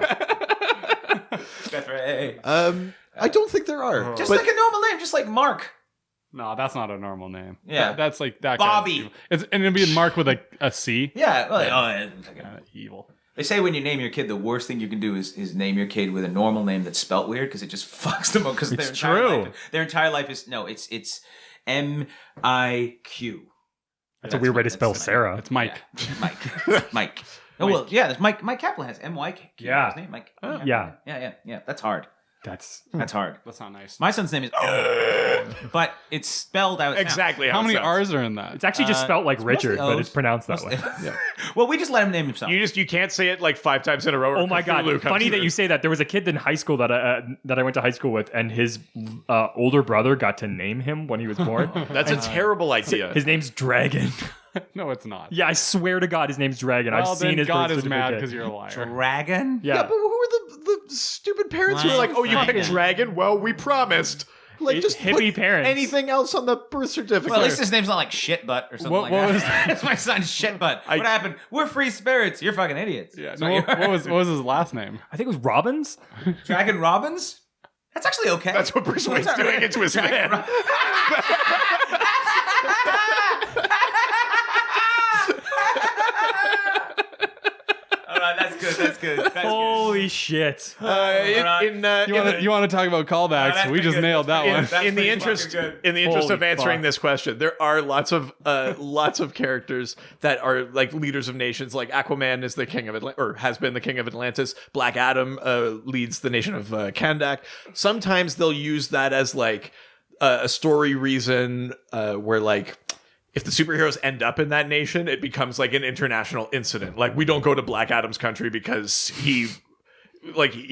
Death ray. I don't think there are. Just like a normal name, just like Mark. No, that's not a normal name. Yeah. That's like that. Bobby. And it'd be Mark with a C. Yeah. Well, Evil. They say when you name your kid, the worst thing you can do is name your kid with a normal name that's spelt weird because it just fucks them up. Because their entire life is it's M-I-Q. That's a weird way to spell Sarah. It's Mike. Yeah. Mike. Oh well, yeah. There's Mike Kaplan has M-Y-Q. Yeah. His name Mike. Yeah. Yeah. That's hard. That's hard. That's not nice. My son's name is, but it's spelled out Exactly. How many R's are in that? It's actually just spelled like Richard, but it's O's. pronounced that way. Well, we just let him name himself. You can't say it like 5 times in a row. Or Oh my god! Cthulhu comes Funny that through. you say that. There was a kid in high school that I went to high school with, and his older brother got to name him when he was born. That's a terrible idea. His name's Dragon. No, it's not. Yeah, I swear to God, his name's Dragon. Well, I've seen then his God birth is mad certificate. because you're a liar. Dragon? Yeah, Yeah, but who are the stupid parents who are like, oh, you picked Dragon? Well, we promised. Like, just hippie put parents. anything else on the birth certificate. Well, at least his name's not like Shitbutt or something What like was that. It's my son Shitbutt. What happened? We're free spirits. You're fucking idiots. Yeah. That's No, what you are. what was his last name? I think it was Robbins. Dragon Robbins? That's actually okay. That's what Bruce Wayne's doing into his fan. All right, that's good. Holy shit! You want to talk about callbacks? that's We just pretty good. nailed that one. In the interest Holy of answering fuck. this question, there are lots of characters that are like leaders of nations. Like Aquaman is the king of or has been the king of Atlantis. Black Adam leads the nation of Kandak. Sometimes they'll use that as like a story reason where like, if the superheroes end up in that nation, it becomes like an international incident. Like, we don't go to Black Adam's country because he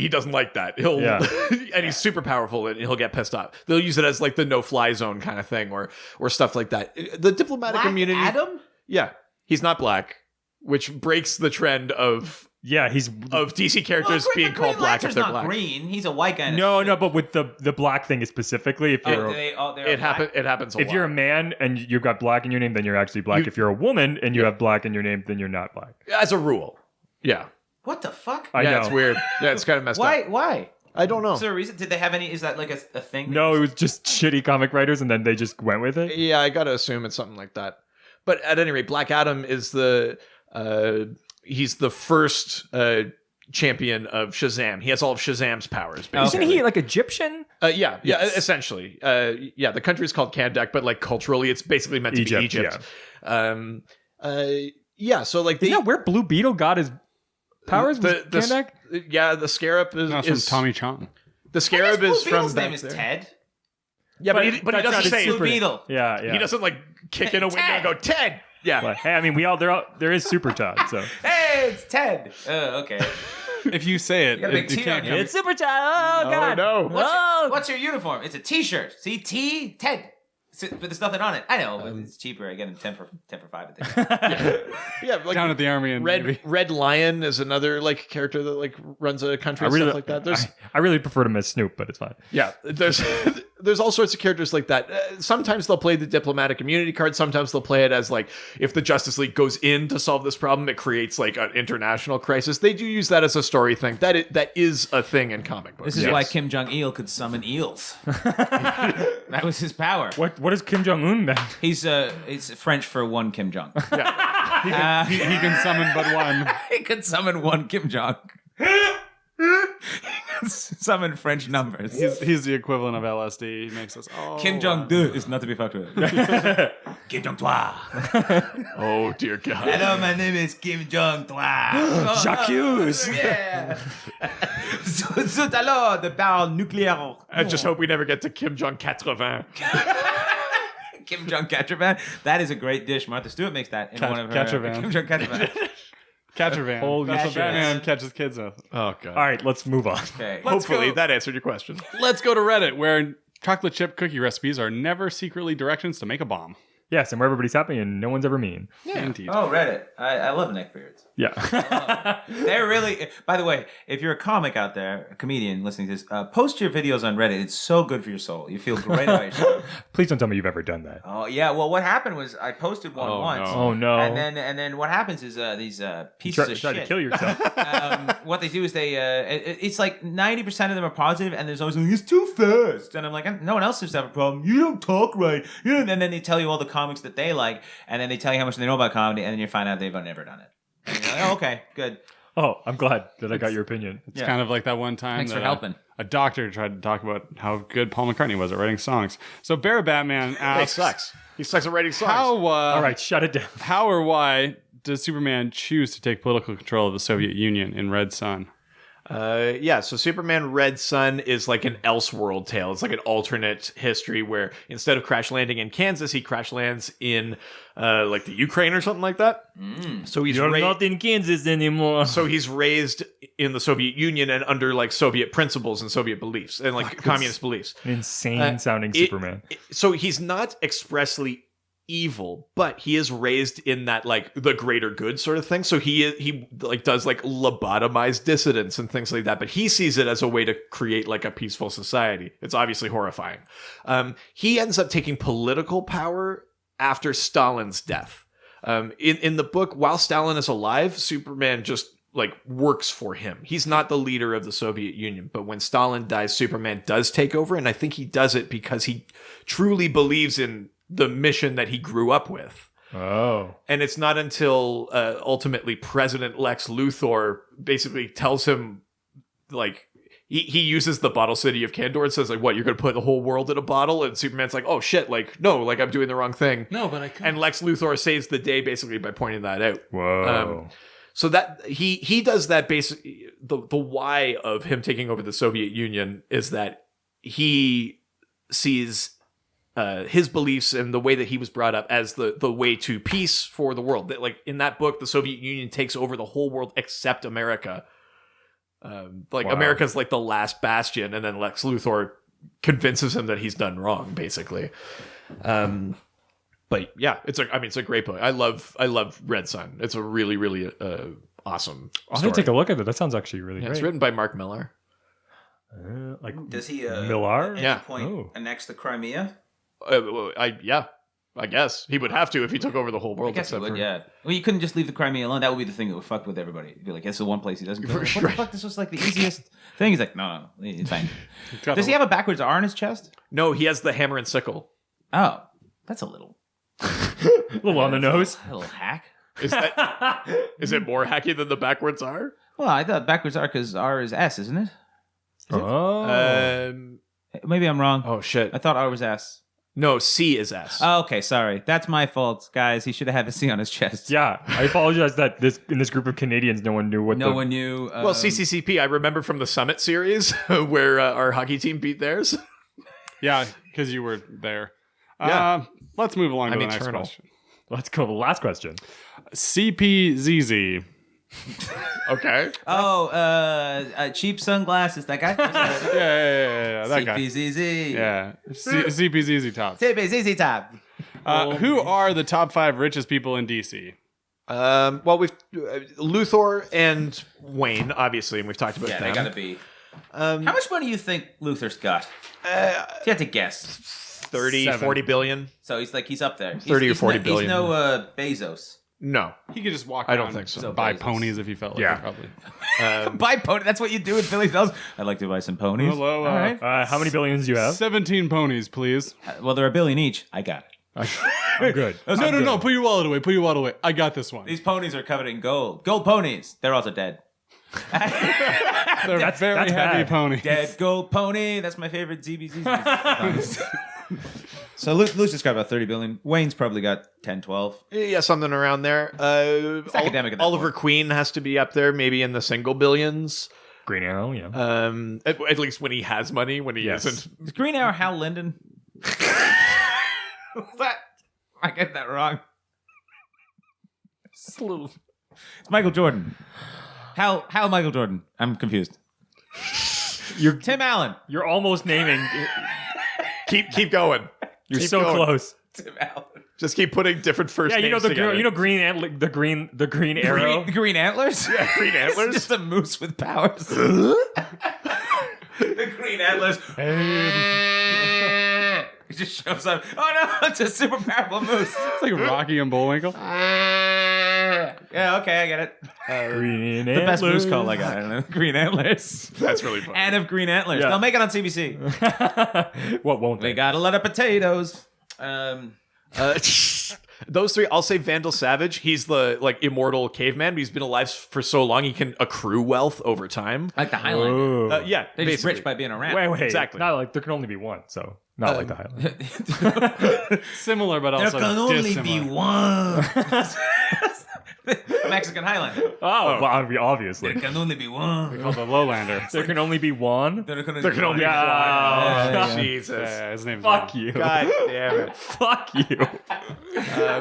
doesn't like that. And he's super powerful and he'll get pissed off. They'll use it as like the no-fly zone kind of thing or stuff like that. The diplomatic community. Adam? Yeah, he's not black, which breaks the trend of He's of DC characters being called black if they're not black. green. He's a white guy. no, but with the black thing is specifically if you're It happens a lot. if you're a man and you've got black in your name, then you're actually black. If you're a woman and you have black in your name, then you're not black. As a rule. Yeah. What the fuck? I know. It's weird. Yeah, it's kind of messed up. Why? I don't know. Is there a reason? Did they have any? Is that like a thing? No, it was just shitty comic writers, and then they just went with it. Yeah, I gotta assume it's something like that. But at any rate, Black Adam is he's the first champion of Shazam. He has all of Shazam's powers. Basically. Isn't he like Egyptian? Yeah, essentially. The country is called Kandak, but like culturally, it's basically meant to be Egypt. So like Isn't that where Blue Beetle got his powers? Kandak? The Scarab is from Tommy Chong. The Scarab is from Beetle's back name is there. Ted. Yeah, but he that's doesn't not say Blue Beetle. Yeah. He doesn't like kick in a window and go Ted. Yeah. But hey, I mean, there is Super Todd, so Hey, it's Ted. Okay. If you say it, got a big T can't on come. you. it's Super Todd. Oh God, no. What's your uniform? It's a T-shirt. See, Ted. But there's nothing on it. I know, but it's cheaper. I get them 10 for 5 at the Yeah, like Down at the Army and Navy. Red Lion is another like character that like runs a country and stuff like that. There's I really prefer him as Snoop, but it's fine. yeah, there's all sorts of characters like that. Sometimes they'll play the diplomatic immunity card. Sometimes they'll play it as like if the Justice League goes in to solve this problem, it creates like an international crisis. They do use that as a story thing. That is a thing in comic books. This is why Kim Jong-il could summon eels. That was his power. What is Kim Jong Un then? It's French for one Kim Jong. He can summon but one. He could summon one Kim Jong. Summon French numbers. He's the equivalent of LSD. He makes us all. Kim Jong-il is not to be fucked with. Kim Jong-toi. Oh dear God. Hello, my name is Kim Jong-toi. Jacques Hughes. Yeah. Zut alors, the barrel nucléaire. I just hope we never get to Kim Jong 80. Kim Jong Catravan. That is a great dish. Martha Stewart makes that in one of her. Catravan. Kim Jong Catravan. Catcher van. Holy That's what shit. Batman catches kids with. Oh God. All right, let's move on. Okay. Hopefully that answered your question. Let's go to Reddit, where chocolate chip cookie recipes are never secretly directions to make a bomb. Yes, and where everybody's happy and no one's ever mean. Yeah. Indeed. Oh, Reddit. I love neckbeards. Yeah. They're really. By the way, if you're a comic out there, a comedian listening to this, post your videos on Reddit. It's so good for your soul. You feel great about yourself. Please don't tell me you've ever done that. Oh yeah. Well, what happened was I posted one once. Oh no. And then what happens is these pieces of Try shit. to kill yourself. What they do is they it's like 90% of them are positive, and there's always like, it's too fast, and I'm like, no one else seems to have a problem. You don't talk right. And then they tell you all the comics that they like, and then they tell you how much they know about comedy, and then you find out they've never done it. And you're like, oh, okay, good. Oh, I'm glad that I got your opinion. It's kind of like that one time Thanks that for helping. a doctor tried to talk about how good Paul McCartney was at writing songs. So Bear Batman He asks, sucks. He sucks at writing songs. how All right, shut it down. how or why does Superman choose to take political control of the Soviet Union in Red Sun? So Superman Red Sun is like an Elseworld tale. It's like an alternate history where instead of crash landing in Kansas, he crash lands in like the Ukraine or something like that. So he's not in Kansas anymore. So he's raised in the Soviet Union and under like Soviet principles and Soviet beliefs and like communist beliefs. An insane sounding Superman. So he's not expressly evil, but he is raised in that like the greater good sort of thing. So he like does like lobotomized dissidents and things like that, but he sees it as a way to create like a peaceful society. It's obviously horrifying. He ends up taking political power after Stalin's death. In the book, while Stalin is alive, Superman just like works for him. He's not the leader of the Soviet Union, but when Stalin dies, Superman does take over, and I think he does it because he truly believes in the mission that he grew up with. Oh. And it's not until ultimately President Lex Luthor basically tells him, like, he uses the bottle city of Kandor and says, like, what, you're going to put the whole world in a bottle? And Superman's like, oh, shit, like, no, like, I'm doing the wrong thing. No, but I can't. And Lex Luthor saves the day basically by pointing that out. Whoa. So that he does that basically. The why of him taking over the Soviet Union is that he sees his beliefs and the way that he was brought up as the way to peace for the world. That, like in that book, the Soviet Union takes over the whole world except America. Wow. America's like the last bastion, and then Lex Luthor convinces him that he's done wrong, basically. But yeah, it's a great book. I love Red Sun. It's a really, really awesome I'll story. have to take a look at it. That sounds actually really great. It's written by Mark Millar. Does he Millar? Yeah. annex the Crimea? I guess he would have to if he took over the whole world. I guess he except would, for- yeah. Well, you couldn't just leave the Crimea alone. That would be the thing that would fuck with everybody. You'd be like, that's the one place he doesn't go. What the fuck? This was like the easiest thing. He's like, no, it's fine. Does he have a backwards R on his chest? No, he has the hammer and sickle. Oh, that's a little A little on the nose. a little hack. Is it more hacky than the backwards R? Well, I thought backwards R because R is S, isn't it? Oh. Maybe I'm wrong. Oh shit. I thought R was S. No, C is S. Oh, okay, sorry. That's my fault, guys. He should have had a C on his chest. Yeah, I apologize that in this group of Canadians, no one knew what No one knew. Well, CCCP, I remember from the Summit series where our hockey team beat theirs. Yeah, because you were there. Yeah. Let's move along to I'm the next eternal. question. Let's go to the last question. CPZZ. Okay. Cheap sunglasses. That guy? Yeah, that guy. CPZZ. Yeah, CPZZ top. CPZZ top. Who are the top 5 richest people in DC? Well, we've Luthor and Wayne, obviously, and we've talked about Yeah, them. they gotta be. How much money do you think Luther's got? If you had to guess. 30, 7. 40 billion. So he's up there. 30 or 40 He's billion. no Bezos. No. He could just walk I around don't think so. and buy Bezos. ponies if he felt like Yeah. it, probably. Buy pony. That's what you do in Philly Fells. I'd like to buy some ponies. Hello, All right. How many billions do you have? 17 ponies, please. Well, they're $1 billion each. I got it. I'm good. No. Put your wallet away. Put your wallet away. I got this one. These ponies are covered in gold. Gold ponies. They're also dead. They're very that's heavy bad. ponies. Dead gold pony. That's my favorite ZBZ. So Lucius got about 30 billion. Wayne's probably got 10, 12. Yeah, something around there. academic at that Oliver point. Queen has to be up there, maybe in the single billions. Green Arrow, yeah. At least when he has money. When he Yes. isn't, Is Green Arrow Hal Linden? What's that? I get that wrong. It's Michael Jordan. Hal Michael Jordan. I'm confused. Tim Allen. You're almost naming. keep going. You're Keep so going. close. Tim Allen. Just keep putting different first Yeah, names together. green the green arrow. Green antlers? Yeah, green antlers. It's just a moose with powers. The green antlers. He just shows up. Oh no, it's a super powerful moose. It's like Rocky and Bullwinkle. Yeah, okay, I get it. Green The best moose call I got. I don't know. Green antlers. That's really funny. And of green antlers. Yeah. They'll make it on CBC. What won't We they? got a lot of potatoes. Those three, I'll say Vandal Savage. He's the immortal caveman, but he's been alive for so long he can accrue wealth over time. Like the Highlander. Yeah, They're just basically. rich by being around. Wait, Exactly. Not like there can only be one, so not like the Highland. Similar, but also There can only dissimilar. be one. Mexican Highlander. Oh, well, obviously. There can only be one. Called the Lowlander. There can only be one. There can There can only be Yeah. one. Yeah. Jesus. Yeah, his name's Fuck you. God damn it. Fuck you.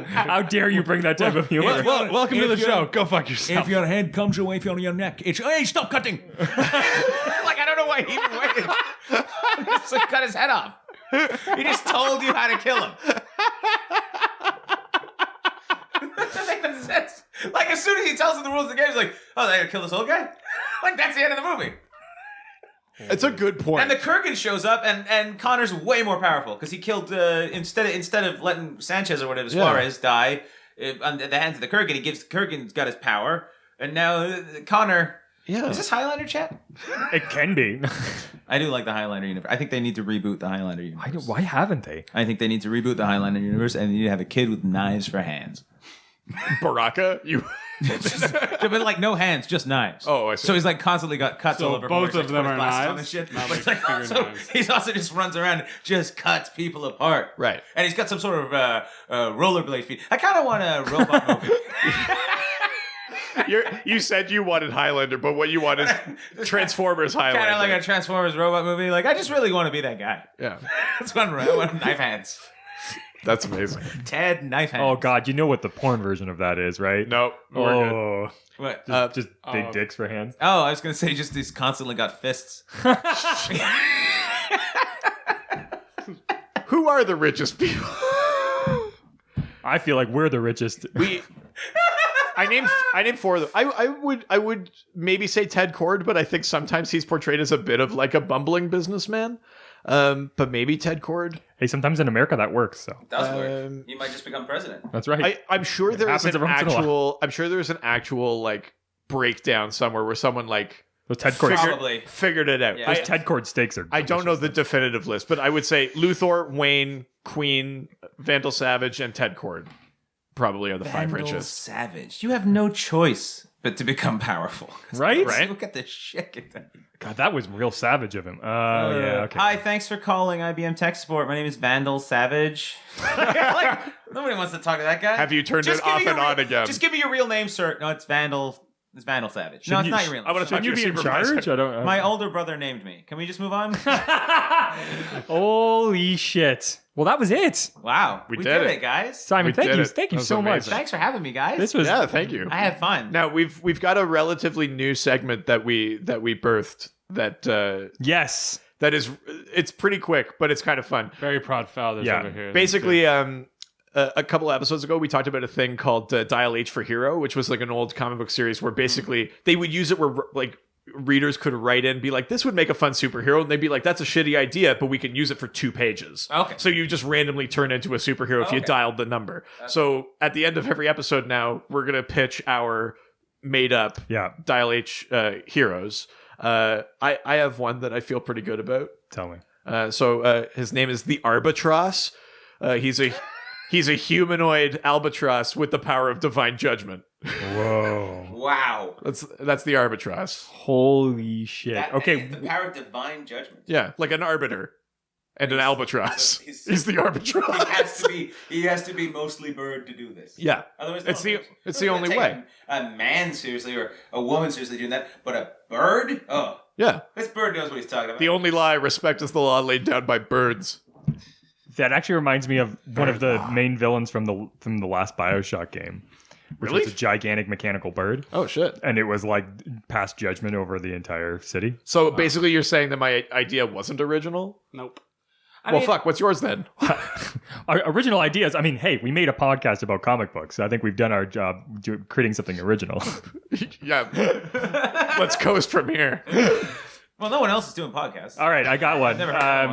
How dare you bring that type of humor? Welcome to the show. Go fuck yourself. If your head comes away from your neck, it's hey, stop cutting. Like I don't know why he even waited. Just like, cut his head off. He just told you how to kill him. Doesn't make no sense. Like as soon as he tells him the rules of the game, he's like, "Oh, they gotta kill this old guy." Like that's the end of the movie. It's a good point. And the Kurgan shows up, and Connor's way more powerful because he killed instead of letting Sanchez or whatever Suarez die at the hands of the Kurgan. Kurgan's got his power, and now Connor. Yeah. Is this Highlander chat? It can be. I do like the Highlander universe. I think they need to reboot the Highlander universe. Why haven't they? I think they need to reboot the Highlander universe, and they need to have a kid with knives for hands. Baraka? You. But like no hands, just knives. Oh, I see. So he's like constantly got cuts So all over. both him, of them put his are glasses on knives? and shit. Not But it's like like finger also, knives. he's also just runs around and just cuts people apart. Right. And he's got some sort of rollerblade feet. I kind of want a robot movie. You said you wanted Highlander, but what you want is Transformers Highlander. Kind of like a Transformers robot movie. Like I just really want to be that guy. Yeah. That's what I want. Knife hands. That's amazing. Ted knife hands. Oh God, you know what the porn version of that is, right? Nope. We're good. Oh, What? just big dicks for hands. Oh, I was gonna say just he's constantly got fists. Who are the richest people? I feel like we're the richest. I named four of them. I would maybe say Ted Cord, but I think sometimes he's portrayed as a bit of like a bumbling businessman. But maybe Ted Cord. Hey, sometimes in America that works. So Does work. You might just become president. that's right. I'm sure there is happens an every once in a while. actual. I'm sure there's an actual like breakdown somewhere where someone like Those Ted Cord. Probably. figured it out. Yeah. Those Ted Cord steaks are. I don't know the definitive list, but I would say Luthor, Wayne, Queen, Vandal Savage, and Ted Cord probably are the five Vandal richest. Savage. You have no choice but to become powerful. Right? Right. Look at the shit. God, that was real savage of him. Oh yeah. Okay. Hi, thanks for calling IBM Tech Support. My name is Vandal Savage. Like, nobody wants to talk to that guy. Have you turned Just it give off me your and on again? Just give me your real name, sir. No, it's Vandal. It's Vandal Savage. No, it's not your real name. I want to talk Shouldn't to you your be in supervisor. charge? I don't. My older brother named me. Can we just move on? Holy shit! Well, that was it. Wow. We did did it, it. guys. Simon, We thank did you. it. Thank you That was so much. amazing. Thanks for having me, guys. This was. Yeah, thank you. I had fun. Now we've got a relatively new segment that we birthed that Yes. that is it's pretty quick, but it's kind of fun. Very proud fathers Yeah. over here. Basically, a couple of episodes ago, we talked about a thing called Dial H for Hero, which was like an old comic book series where basically they would use it where like readers could write in, be like, "This would make a fun superhero," and they'd be like, "That's a shitty idea, but we can use it for 2 pages." Okay. So you just randomly turn into a superhero if you Okay. dialed the number. So at the end of every episode, now we're gonna pitch our made up Yeah. Dial H heroes. I have one that I feel pretty good about. Tell me. So his name is the Albatross. He's a humanoid albatross with the power of divine judgment. Whoa. Wow. That's the Albatross. Holy shit. Okay. The power of divine judgment. Yeah, like an arbiter and an albatross. he's- He's the Albatross. He has to be mostly bird to do this. Yeah, Otherwise, it's the We're only gonna way. take A man seriously or a woman seriously doing that, but a bird? Oh, Yeah, this bird knows what he's talking about. the only lie: respect is the law laid down by birds. That actually reminds me of one of the main villains from the last BioShock game. Which Really? was a gigantic mechanical bird. Oh shit! And it was like passed judgment over the entire city. So basically, you're saying that my idea wasn't original? Nope. fuck. What's yours then? Our original ideas. I mean, hey, we made a podcast about comic books. So I think we've done our job creating something original. Yeah. Let's coast from here. Well, no one else is doing podcasts. All right, I got one. Never heard of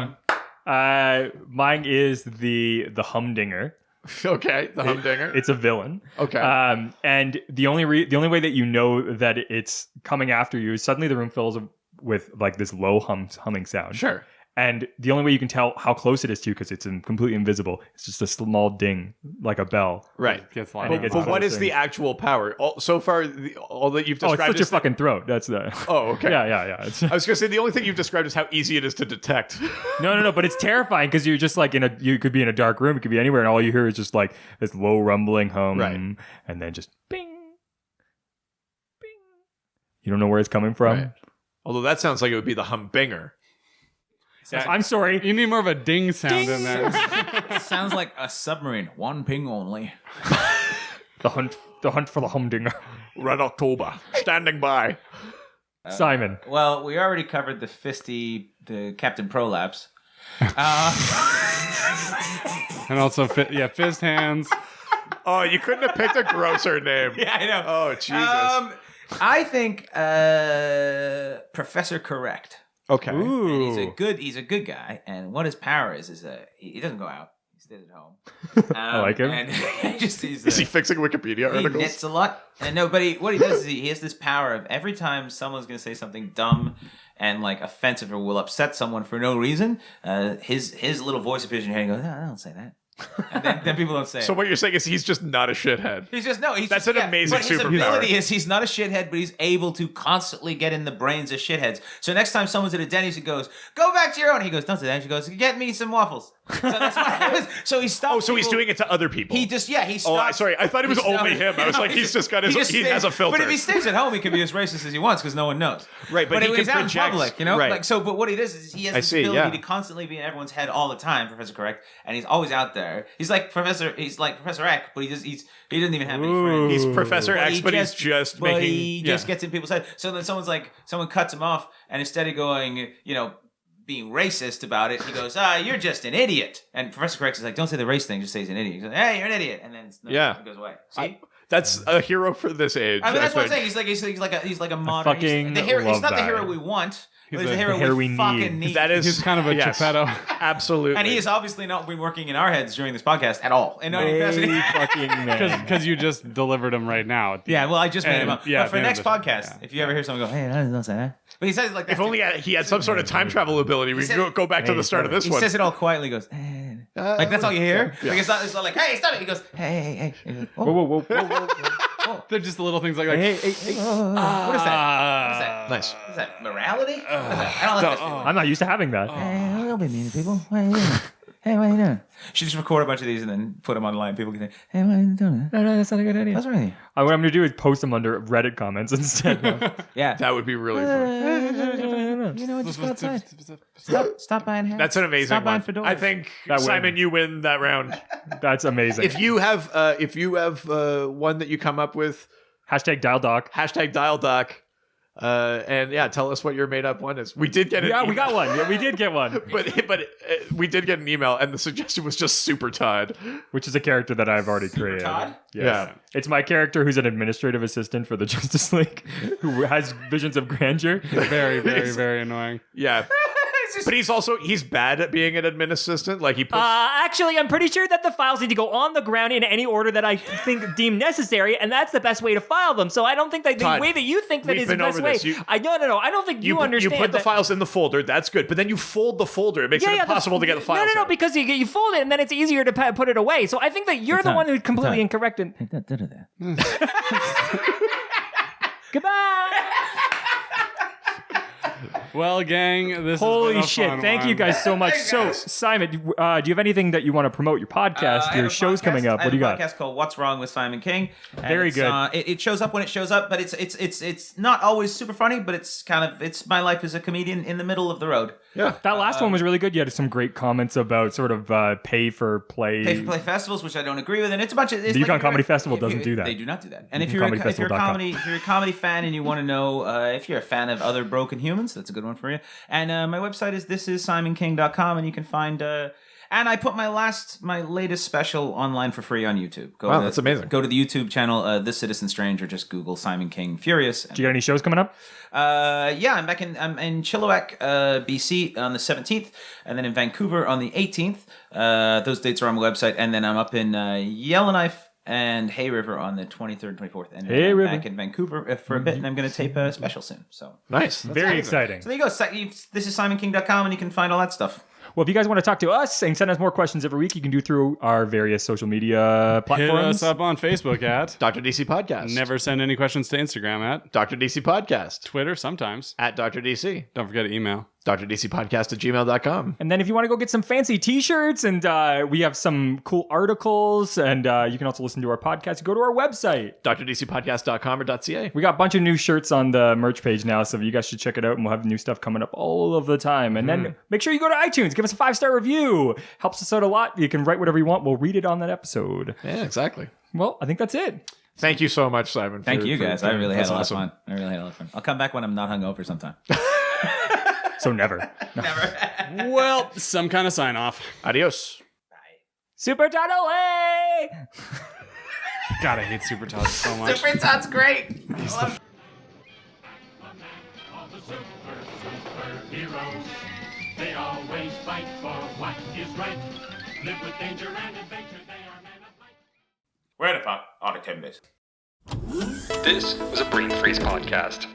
one. Mine is the Humdinger. Okay, the Humdinger. It's a villain. Okay. And the only way that you know that it's coming after you is suddenly the room fills with like this low humming sound. Sure. And the only way you can tell how close it is to you, because it's completely invisible, it's just a small ding, like a bell. Right. Gets But what is the actual power? So far, all that you've described it's such your fucking throat. That's the... Oh, okay. Yeah. I was going to say, the only thing you've described is how easy it is to detect. No. But it's terrifying because you're just like you could be in a dark room, it could be anywhere, and all you hear is just like this low rumbling hum. Right. And then just bing, bing. You don't know where it's coming from. Right. Although that sounds like it would be the Humdinger. Yeah, I'm sorry. You need more of a ding sound in there. Sounds like a submarine. One ping only. The hunt for the Humdinger. Red October. Standing by. Simon. Well, we already covered the Captain Prolapse. And also, fist hands. Oh, you couldn't have picked a grosser name. Yeah, I know. Oh, Jesus. I think Professor Correct. Okay. Ooh. And he's a good guy, and what his power is he doesn't go out. He stays at home. I like him. And is Is he fixing Wikipedia he articles? knits a lot. And what he does is he has this power of every time someone's going to say something dumb and like offensive or will upset someone for no reason, his little voice appears in your head and goes, "No, don't say that." And then people don't say it. So what you're saying is he's just not a shithead. That's an amazing but his superpower. ability is he's not a shithead, but he's able to constantly get in the brains of shitheads. So next time someone's at a Denny's, he goes, "Go back to your own." He goes, "Don't say that." She goes, "Get me some waffles." So that's what happens. So he stops. Oh, so he's doing it to other people. He just he stops. Oh, sorry. I thought it was only him. I was like, he's just got his. He has a filter. But if he stays at home, he can be as racist as he wants because no one knows. Right, but he when can he's out in project- public, you know, right. like so. But what he does is he has this ability yeah. to constantly be in everyone's head all the time, Professor Correct, and he's always out there. He's like Professor Eck, but he doesn't even have any friends. He's Professor X, but he's just making. He just gets in people's head. So then someone cuts him off, and instead of going, being racist about it, he goes, "You're just an idiot." And Professor Correct is like, "Don't say the race thing, just say he's an idiot." He goes, "Hey, you're an idiot," and then it goes away. See? That's a hero for this age. I mean, that's what I'm saying. He's like a modern. fucking the hero. He's love not the that. hero we want. He's the the hero hero we we fucking need. That is He's kind of a Geppetto. Absolutely. And he has obviously not been working in our heads during this podcast at all. In any capacity. fucking man. Because you just delivered him right now. Yeah, well, I just made him And- up. yeah, But for the next end of the show, podcast, if you ever hear someone go, "Hey, don't say that," but he says it like that. If only he had some sort of time travel ability, we could go back to the start of this he one. says it all quietly. He goes, "Hey." Like that's all you hear. Like it's not like, "Hey, stop it." He goes, "Hey." He goes, "Oh, Whoa. They're just the little things like Hey. what is that? What is that? Nice. What is that? Morality? What is that? I don't like that. I'm not used to having that. Hey, don't be mean to people. What are you doing? Hey, what are you doing? She just record a bunch of these and then put them online. People can say, "Hey, what are you doing?" No, that's not a good idea. What's wrong with you? What I'm going to do is post them under Reddit comments instead. Yeah. That would be really fun. You know what? Just go outside. Stop buying hats. That's an amazing Stop buying one. fedoras. I think That win. Simon, you win that round. That's amazing. If you have one that you come up with, Hashtag dial doc. hashtag dial doc, and yeah, tell us what your made up one is. We did get an Yeah, email. we got one. Yeah, we did get one. but we did get an email, and the suggestion was just Super Todd. Which is a character that I've already created. Todd? Yes. Yeah. It's my character who's an administrative assistant for the Justice League who has visions of grandeur. very, very, very annoying. Yeah. But he's bad at being an admin assistant. Like he puts Actually, I'm pretty sure that the files need to go on the ground in any order that I think deem necessary, and that's the best way to file them. So I don't think that the Todd, way that you think that we've is the been best over way. this. You- No. I don't think you understand. you put the that- files in the folder. That's good. But then you fold the folder. It makes it impossible to get the files. No, out. because you fold it and then it's easier to put it away. So I think that you're the one who's completely incorrect. Goodbye. Well, gang, this Holy has been a shit. fun Thank you one. guys so much. So, Simon, do you have anything that you want to promote? Your podcast, I your have a show's podcast. coming up. I What do you have got? a podcast called What's Wrong with Simon King. And Very it's, good. It shows up when it shows up, but it's not always super funny, but it's my life as a comedian in the middle of the road. Yeah. That last one was really good. You had some great comments about sort of pay for play. Pay for play festivals, which I don't agree with, and it's a bunch of. It's The Yukon like Comedy Festival doesn't do that. They do not do that. And if you're a YukonComedyFestival.com. comedy fan and you want to know if you're a fan of Other Broken Humans, that's a good good one for you. And my website is thisissimonkking.com, and you can find. And I put my latest special online for free on YouTube. That's amazing. Go to the YouTube channel, This Citizen Strange, or just Google Simon King Furious. Do you got any shows coming up? Yeah, I'm in Chilliwack, BC on the 17th, and then in Vancouver on the 18th. Those dates are on my website, and then I'm up in Yellowknife and Hay River on the 23rd, 24th, and Hay River. back in Vancouver for a bit, and I'm going to tape a special soon. So nice, very exciting. So there you go. This is SimonKing.com, and you can find all that stuff. Well, if you guys want to talk to us and send us more questions every week, you can do through our various social media platforms. Hit us up on Facebook at Dr. DC Podcast. Never send any questions to Instagram at Dr. DC Podcast. Twitter sometimes At Dr. DC. Don't forget to email. DrDCPodcast@gmail.com. And then if you want to go get some fancy t-shirts, and we have some cool articles, and you can also listen to our podcast, go to our website. DrDCPodcast.com or .ca. We got a bunch of new shirts on the merch page now, so you guys should check it out, and we'll have new stuff coming up all of the time. And then make sure you go to iTunes, give us a 5-star review. Helps us out a lot. You can write whatever you want. We'll read it on that episode. Yeah, exactly. Well, I think that's it. Thank you so much, Simon. Thank you, guys. I really had a lot of awesome. fun. I really had a lot of fun. I'll come back when I'm not hungover sometime. So never. Well, some kind of sign off. Adios. Super Toddle! God, I hate Super Todd so much. Super Todd's great. Heroes. They always fight for what is right. Live with danger and adventure. They are men of might. Where the fuck are the timbers? This was a Brain Freeze podcast.